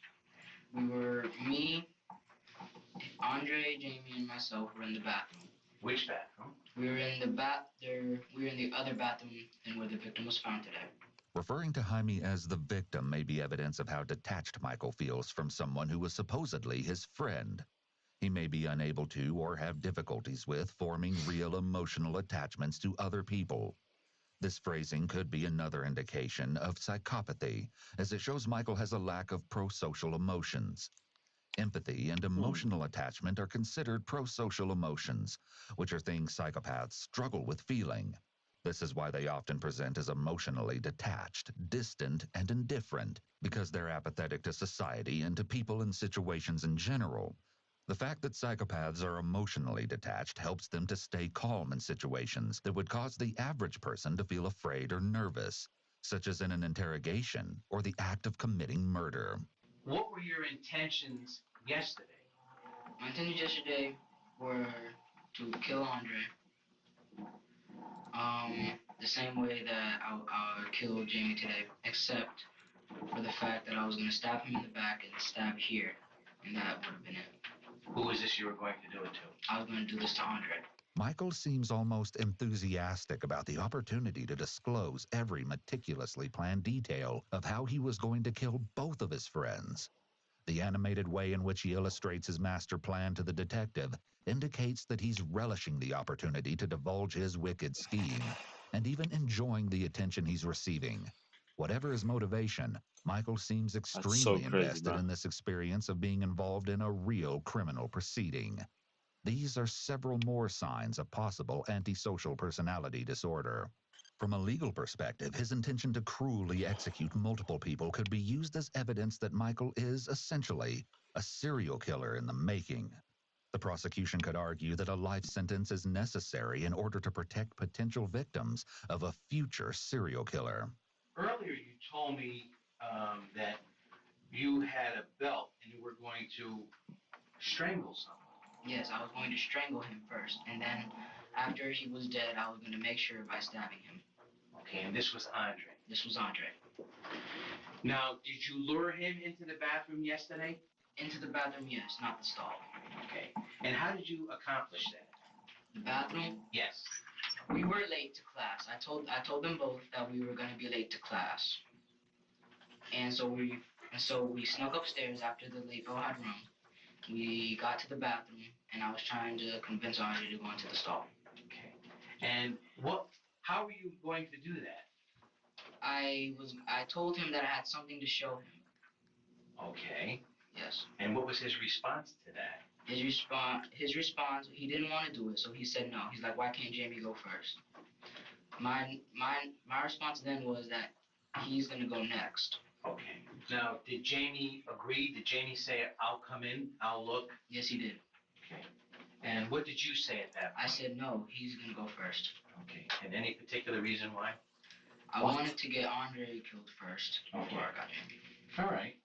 Me, Andre, Jamie, and myself were in the bathroom. Which bathroom? We were in the other bathroom than where the victim was found today. Referring to Jaime as the victim may be evidence of how detached Michael feels from someone who was supposedly his friend. He may be unable to or have difficulties with forming real emotional attachments to other people. This phrasing could be another indication of psychopathy, as it shows Michael has a lack of prosocial emotions. Empathy and emotional attachment are considered prosocial emotions, which are things psychopaths struggle with feeling. This is why they often present as emotionally detached, distant, and indifferent, because they're apathetic to society and to people and situations in general. The fact that psychopaths are emotionally detached helps them to stay calm in situations that would cause the average person to feel afraid or nervous, such as in an interrogation or the act of committing murder. What were your intentions yesterday? My intentions yesterday were to kill Andre. The same way that I killed Jamie today, except for the fact that I was going to stab him in the back and stab here, and that would have been it. Who is this you were going to do it to? I was going to do this to Andre. Michael seems almost enthusiastic about the opportunity to disclose every meticulously planned detail of how he was going to kill both of his friends. The animated way in which he illustrates his master plan to the detective indicates that he's relishing the opportunity to divulge his wicked scheme, and even enjoying the attention he's receiving. Whatever his motivation, Michael seems extremely invested in this experience of being involved in a real criminal proceeding. These are several more signs of possible antisocial personality disorder. From a legal perspective, his intention to cruelly execute multiple people could be used as evidence that Michael is essentially a serial killer in the making. The prosecution could argue that a life sentence is necessary in order to protect potential victims of a future serial killer. Earlier you told me that you had a belt and you were going to strangle someone. Yes, I was going to strangle him first, and then after he was dead, I was going to make sure by stabbing him. Okay, and this was Andre. This was Andre. Now, did you lure him into the bathroom yesterday? Into the bathroom, yes, not the stall. Okay. And how did you accomplish that? The bathroom? Yes. We were late to class. I told them both that we were going to be late to class. And so we snuck upstairs after the late bell had rung. We got to the bathroom, and I was trying to convince Andre to go into the stall. Okay. And how were you going to do that? I told him that I had something to show him. Okay. Yes. And what was his response to that? His response, he didn't want to do it, so he said no. He's like, why can't Jamie go first? My response then was that he's going to go next. Okay. Now, did Jamie agree? Did Jamie say, I'll come in, I'll look? Yes, he did. Okay. And what did you say at that point? I said no, he's going to go first. Okay. And any particular reason why? I What? wanted to get Andre killed first before I got Jamie. All right.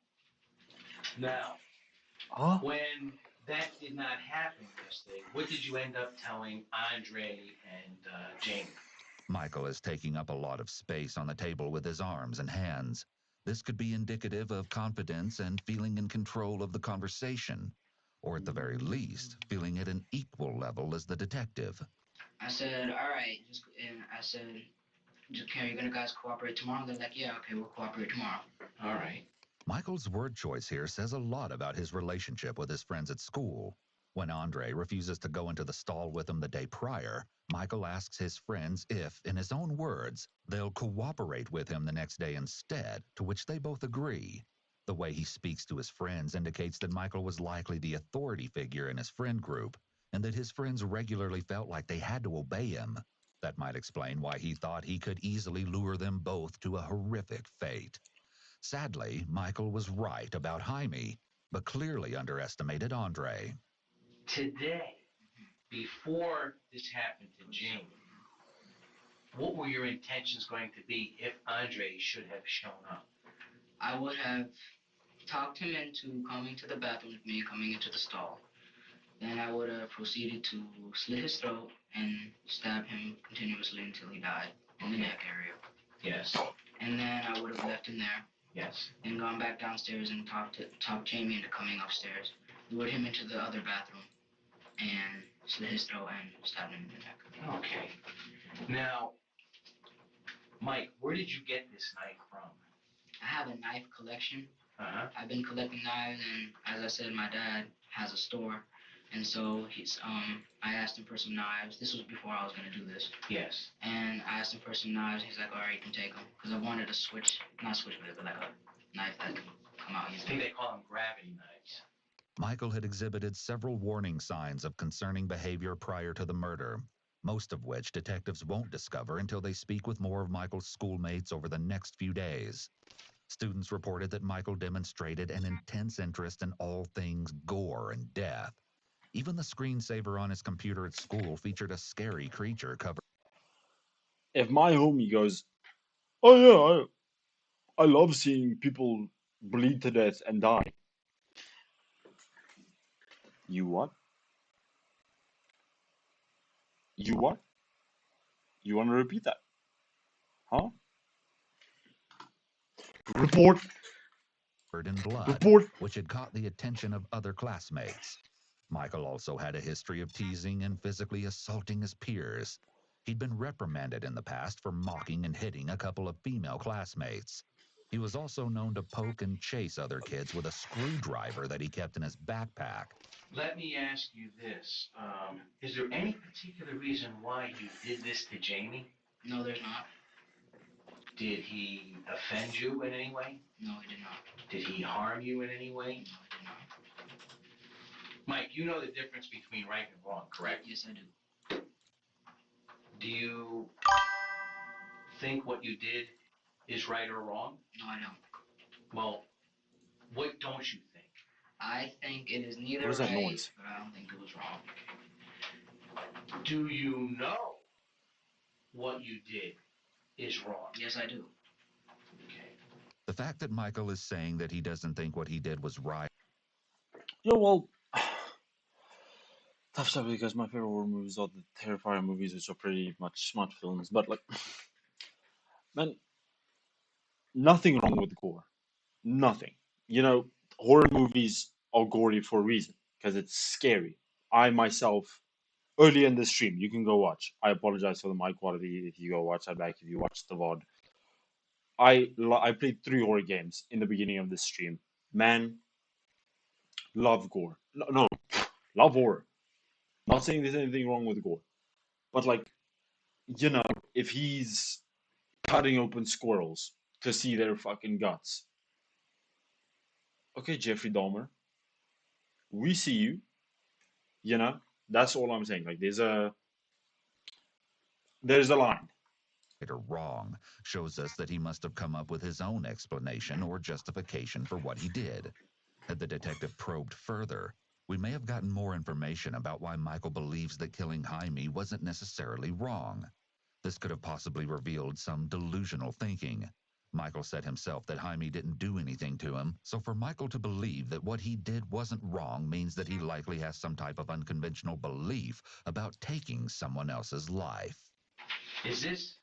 Now, Huh? when that did not happen yesterday, what did you end up telling Andre and Jamie? Michael is taking up a lot of space on the table with his arms and hands. This could be indicative of confidence and feeling in control of the conversation, or at the very least, feeling at an equal level as the detective. I said, all right. And I said, okay, you're going to guys cooperate tomorrow? They're like, yeah, okay, we'll cooperate tomorrow. All right. Michael's word choice here says a lot about his relationship with his friends at school. When Andre refuses to go into the stall with him the day prior, Michael asks his friends if, in his own words, they'll cooperate with him the next day instead, to which they both agree. The way he speaks to his friends indicates that Michael was likely the authority figure in his friend group, and that his friends regularly felt like they had to obey him. That might explain why he thought he could easily lure them both to a horrific fate. Sadly, Michael was right about Jaime, but clearly underestimated Andre. Today, before this happened to Jamie, what were your intentions going to be if Andre should have shown up? I would have talked him into coming to the bathroom with me, coming into the stall. Then I would have proceeded to slit his throat and stab him continuously until he died in the neck area. Yes. And then I would have left him there. Yes. And gone back downstairs and talked Jamie into coming upstairs. Lured him into the other bathroom and slit his throat and stabbed him in the neck. Okay. Now, Mike, where did you get this knife from? I have a knife collection. Uh-huh. I've been collecting knives, and as I said, my dad has a store, and so I asked him for some knives. This was before I was gonna do this. Yes. And I asked him for some knives. He's like, all right, you can take them, because I wanted a not switchblade, but like a knife that can come out I easily. think they call them gravity knives. Michael had exhibited several warning signs of concerning behavior prior to the murder, most of which detectives won't discover until they speak with more of Michael's schoolmates over the next few days. Students reported that Michael demonstrated an intense interest in all things gore and death. Even the screensaver on his computer at school featured a scary creature covered. If my homie goes, oh yeah, I love seeing people bleed to death and die. You what? You what? You want to repeat that? Huh? Report. In blood, Report. which had caught the attention of other classmates. Michael also had a history of teasing and physically assaulting his peers. He'd been reprimanded in the past for mocking and hitting a couple of female classmates. He was also known to poke and chase other kids with a screwdriver that he kept in his backpack. Let me ask you this. Is there any particular reason why you did this to Jamie? No, there's not. Did he offend you in any way? No, he did not. Did he harm you in any way? No, he did not. Mike, you know the difference between right and wrong, correct? Yes, I do. Do you think what you did is right or wrong? No, I don't. Well, what don't you think? I think it is neither What is that right, noise? but I don't think it was wrong. Do you know what you did is wrong? Yes, I do. Okay. The fact that Michael is saying that he doesn't think what he did was right. Yeah, well, tough stuff because my favorite horror movies are the Terrifier movies, which are pretty much smart films. But like, man, nothing wrong with gore. Nothing. You know, horror movies are gory for a reason because it's scary. I myself, early in the stream, you can go watch. I apologize for the mic quality if you go watch. I'd like if you watch the VOD. I played 3 horror games in the beginning of this stream. Man, love gore. No, love horror. Not saying there's anything wrong with gore, but like, you know, if he's cutting open squirrels to see their fucking guts. Okay, Jeffrey Dahmer, we see you. You know, that's all I'm saying. Like, there's a line. Or wrong shows us that he must have come up with his own explanation or justification for what he did. Had the detective probed further, we may have gotten more information about why Michael believes that killing Jaime wasn't necessarily wrong. This could have possibly revealed some delusional thinking. Michael said himself that Jaime didn't do anything to him, so for Michael to believe that what he did wasn't wrong means that he likely has some type of unconventional belief about taking someone else's life. Is this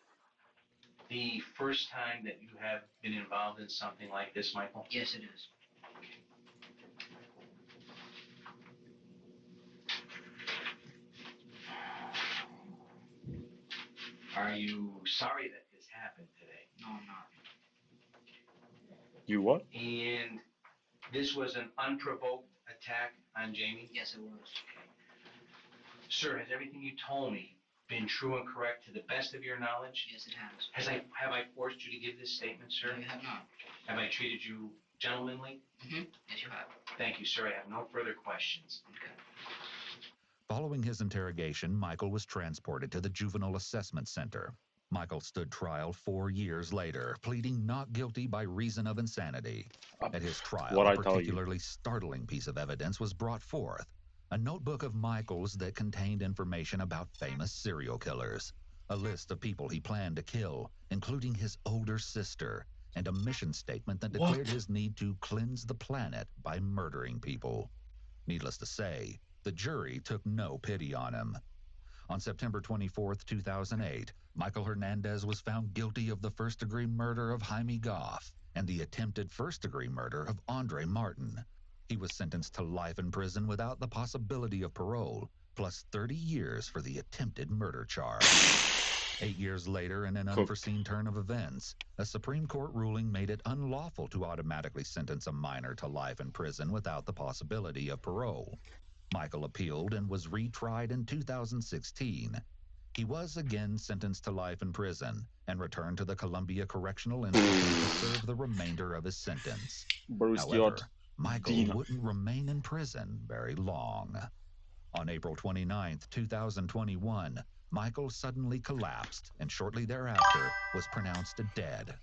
the first time that you have been involved in something like this, Michael? Yes, it is. Are you sorry that this happened today? No, I'm not. You what? And this was an unprovoked attack on Jamie? Yes, it was. Sir, has everything you told me been true and correct to the best of your knowledge? Yes, it has. Have I forced you to give this statement, sir? No, you have not. Have I treated you gentlemanly? Mm-hmm. Yes, you have. Thank you, sir. I have no further questions. Okay. Following his interrogation, Michael was transported to the Juvenile Assessment Center. Michael stood trial 4 years later, pleading not guilty by reason of insanity. At his trial, What a I tell you. particularly startling piece of evidence was brought forth. A notebook of Michael's that contained information about famous serial killers. A list of people he planned to kill, including his older sister, and a mission statement that declared his need to cleanse the planet by murdering people. Needless to say, the jury took no pity on him. On September 24, 2008, Michael Hernandez was found guilty of the first-degree murder of Jaime Goff and the attempted first-degree murder of Andre Martin. He was sentenced to life in prison without the possibility of parole, plus 30 years for the attempted murder charge. 8 years later, in an unforeseen turn of events, a Supreme Court ruling made it unlawful to automatically sentence a minor to life in prison without the possibility of parole. Michael appealed and was retried in 2016. He was again sentenced to life in prison and returned to the Columbia Correctional Institute to serve the remainder of his sentence. However, Michael wouldn't remain in prison very long. On April 29, 2021, Michael suddenly collapsed and shortly thereafter was pronounced dead.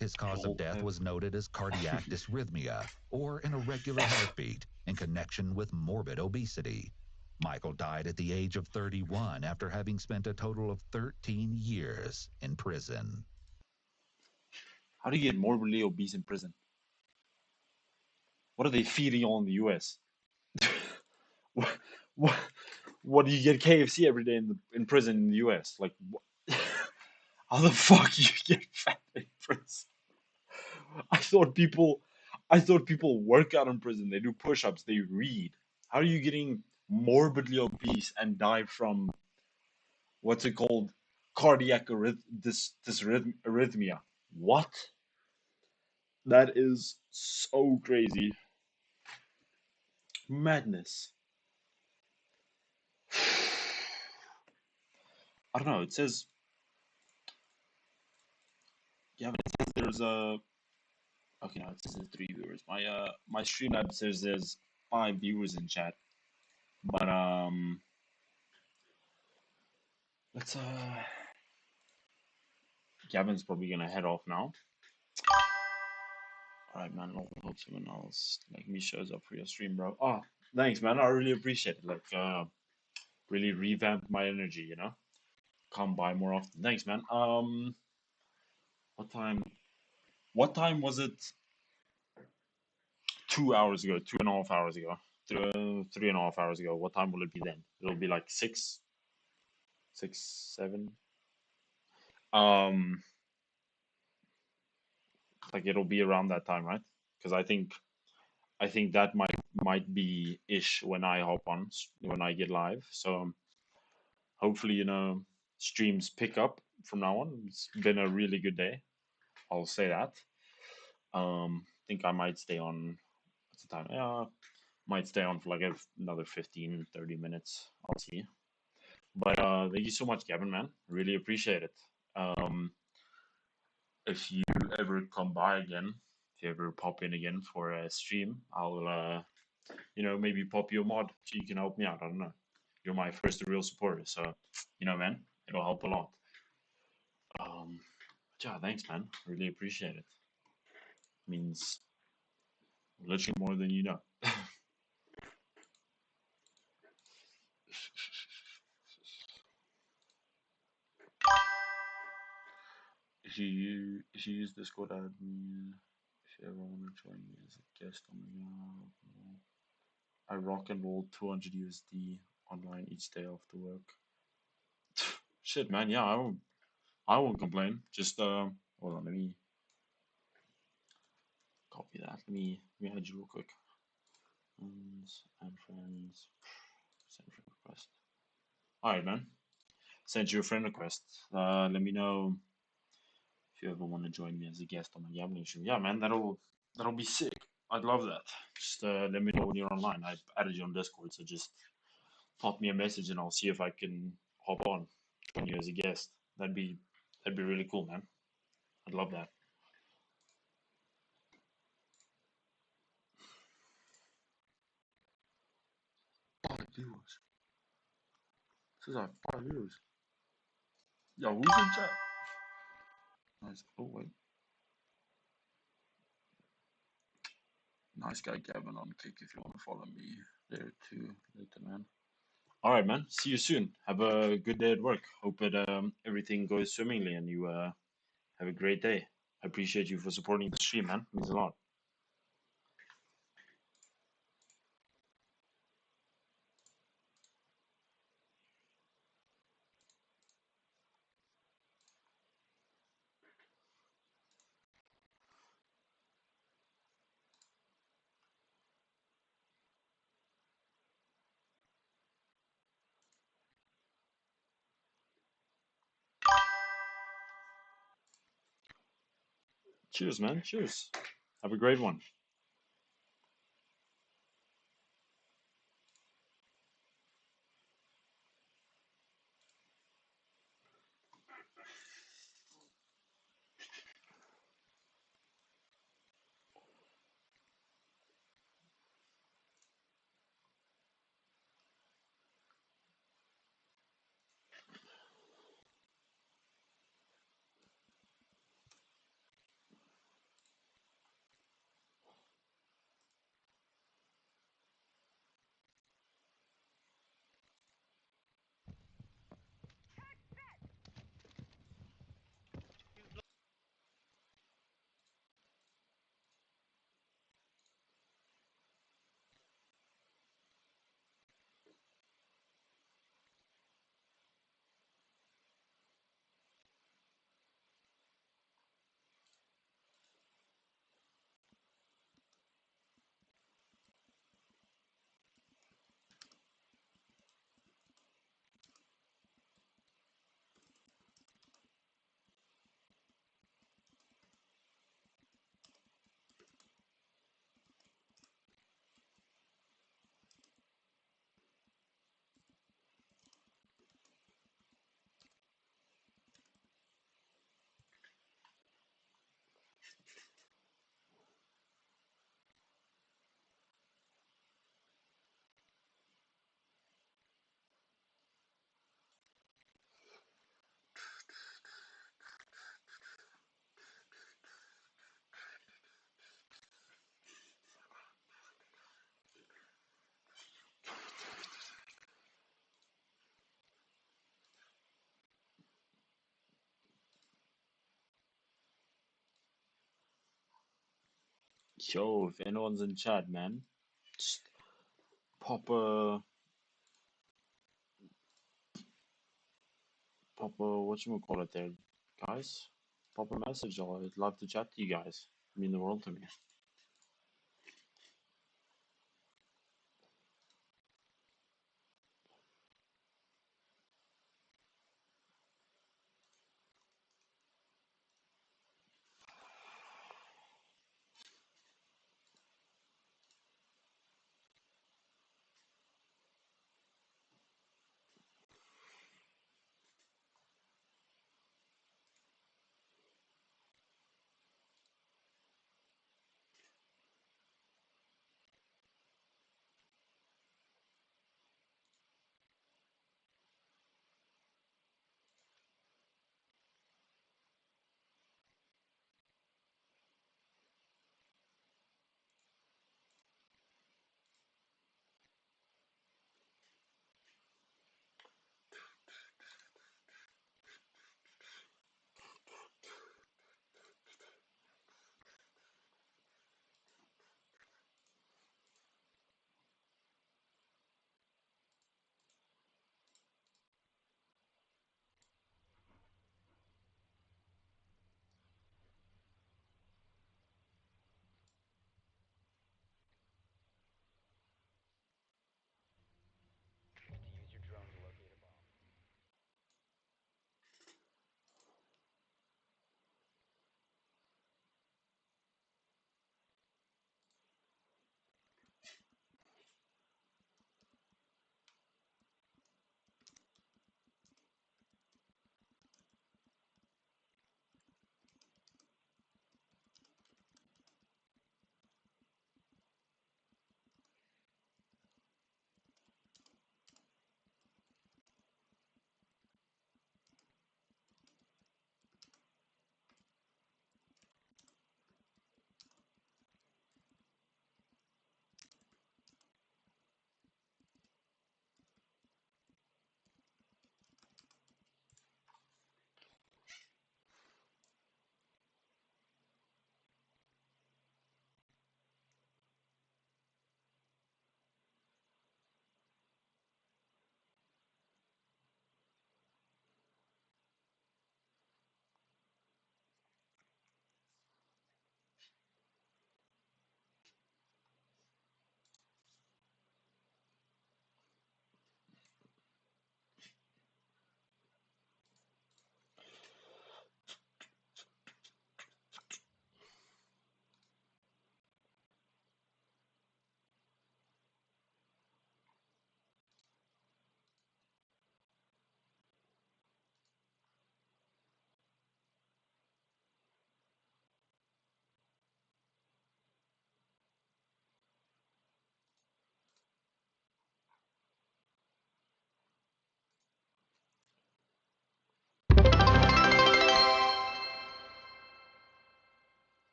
His cause of death was noted as cardiac dysrhythmia, or an irregular heartbeat, in connection with morbid obesity. Michael died at the age of 31 after having spent a total of 13 years in prison. How do you get morbidly obese in prison? What are they feeding on in the US? What do you get KFC every day in prison in the US? Like, how the fuck do you get fat in prison? I thought people work out in prison. They do push-ups. They read. How are you getting morbidly obese and die from what's it called? Cardiac arrhythmia. What? That is so crazy. Madness. I don't know. It says, yeah, but it says there's a. Okay, no, it says there's 3 viewers. My Streamlab says there's 5 viewers in chat, but let's Gavin's probably gonna head off now. All right, man. I'll hope someone else like me shows up for your stream, bro. Oh, thanks, man. I really appreciate it. Like, really revamped my energy. You know, come by more often. Thanks, man. What time? What time was it? 2 hours ago, 2.5 hours ago, 3.5 hours ago. What time will it be then? It'll be like 6, 7. Like it'll be around that time, right? Because I think that might be ish when I hop on, when I get live. So hopefully, you know, streams pick up from now on. It's been a really good day. I'll say that. Think I might stay on. What's the time? Yeah, might stay on for like another 15, 30 minutes. I'll see. But thank you so much, Gavin, man. Really appreciate it. If you ever come by again, if you ever pop in again for a stream, I'll, you know, maybe pop you a mod so you can help me out. I don't know. You're my first real supporter, so, you know, man, it'll help a lot. Yeah, thanks, man. Really appreciate it. Means literally more than you know. if you use Discord, add me. If you ever want to join me as a guest on the I rock and roll 200 USD online each day after work. Shit, man. Yeah, I won't complain. Just hold on. Let me copy that. Let me add you real quick. Add friends. Send friend request. All right, man. Send you a friend request. Let me know if you ever want to join me as a guest on my gambling stream. Yeah, man. That'll be sick. I'd love that. Just let me know when you're online. I've added you on Discord, so just pop me a message and I'll see if I can hop on join you as a guest. That'd be really cool, man. I'd love that. 5 viewers. Says I have 5 viewers. Yo, who's in chat? Nice. Oh wait. Nice guy Gavin on Kick if you want to follow me there too later, man. All right, man. See you soon. Have a good day at work. Hope it everything goes swimmingly and you have a great day. I appreciate you for supporting the stream, man. It means a lot. Cheers, man. Cheers. Have a great one. Yo, if anyone's in chat, man, just pop a whatchamacallit there, guys. Pop a message. I'd love to chat to you guys. Mean the world to me.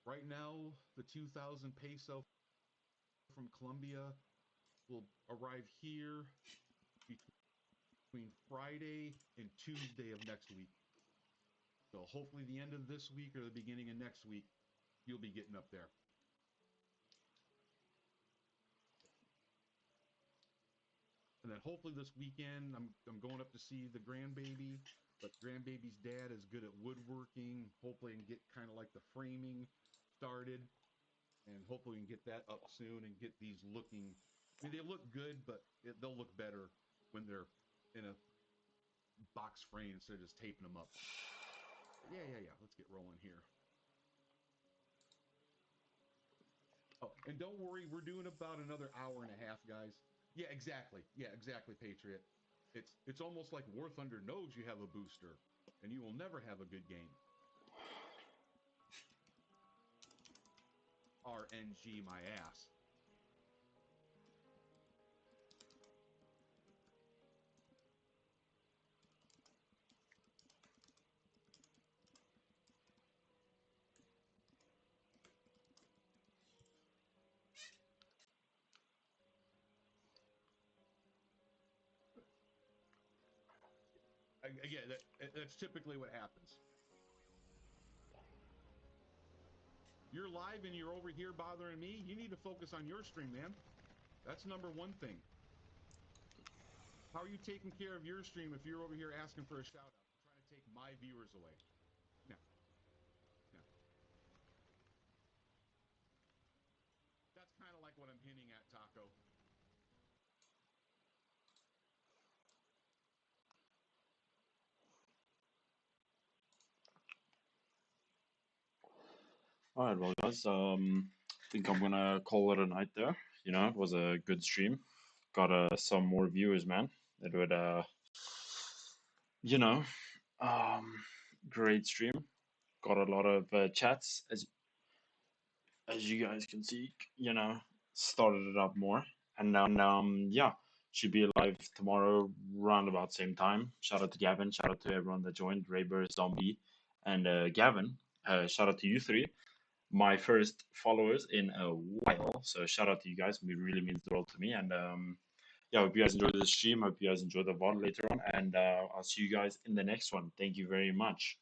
Right now, the 2,000 peso from Colombia will arrive here between Friday and Tuesday of next week. So hopefully the end of this week or the beginning of next week, you'll be getting up there. And then hopefully this weekend, I'm going up to see the grandbaby, but grandbaby's dad is good at woodworking. Hopefully I can get kind of like the framing started, and hopefully we can get that up soon and get these looking. I mean, they look good, but they'll look better when they're in a box frame instead of just taping them up. But yeah. Let's get rolling here. Oh, and don't worry, we're doing about another hour and a half, guys. Yeah, exactly, Patriot. It's almost like War Thunder knows you have a booster, and you will never have a good game. RNG my ass. Again, that's typically what happens. You're live and you're over here bothering me. You need to focus on your stream, man. That's number one thing. How are you taking care of your stream if you're over here asking for a shout out, trying to take my viewers away? No. That's kind of like what I'm hinting at, Taco. All right, well, guys, think I'm gonna call it a night there. You know, it was a good stream. Got some more viewers, man. It would, you know, great stream. Got a lot of chats, as you guys can see. You know, started it up more, and yeah, should be live tomorrow around about same time. Shout out to Gavin. Shout out to everyone that joined. Rayber, Zombie, and Gavin. Shout out to you three. My first followers in a while. So shout out to you guys. It really means the world to me. And yeah, I hope you guys enjoyed the stream. I hope you guys enjoyed the VOD later on. And I'll see you guys in the next one. Thank you very much.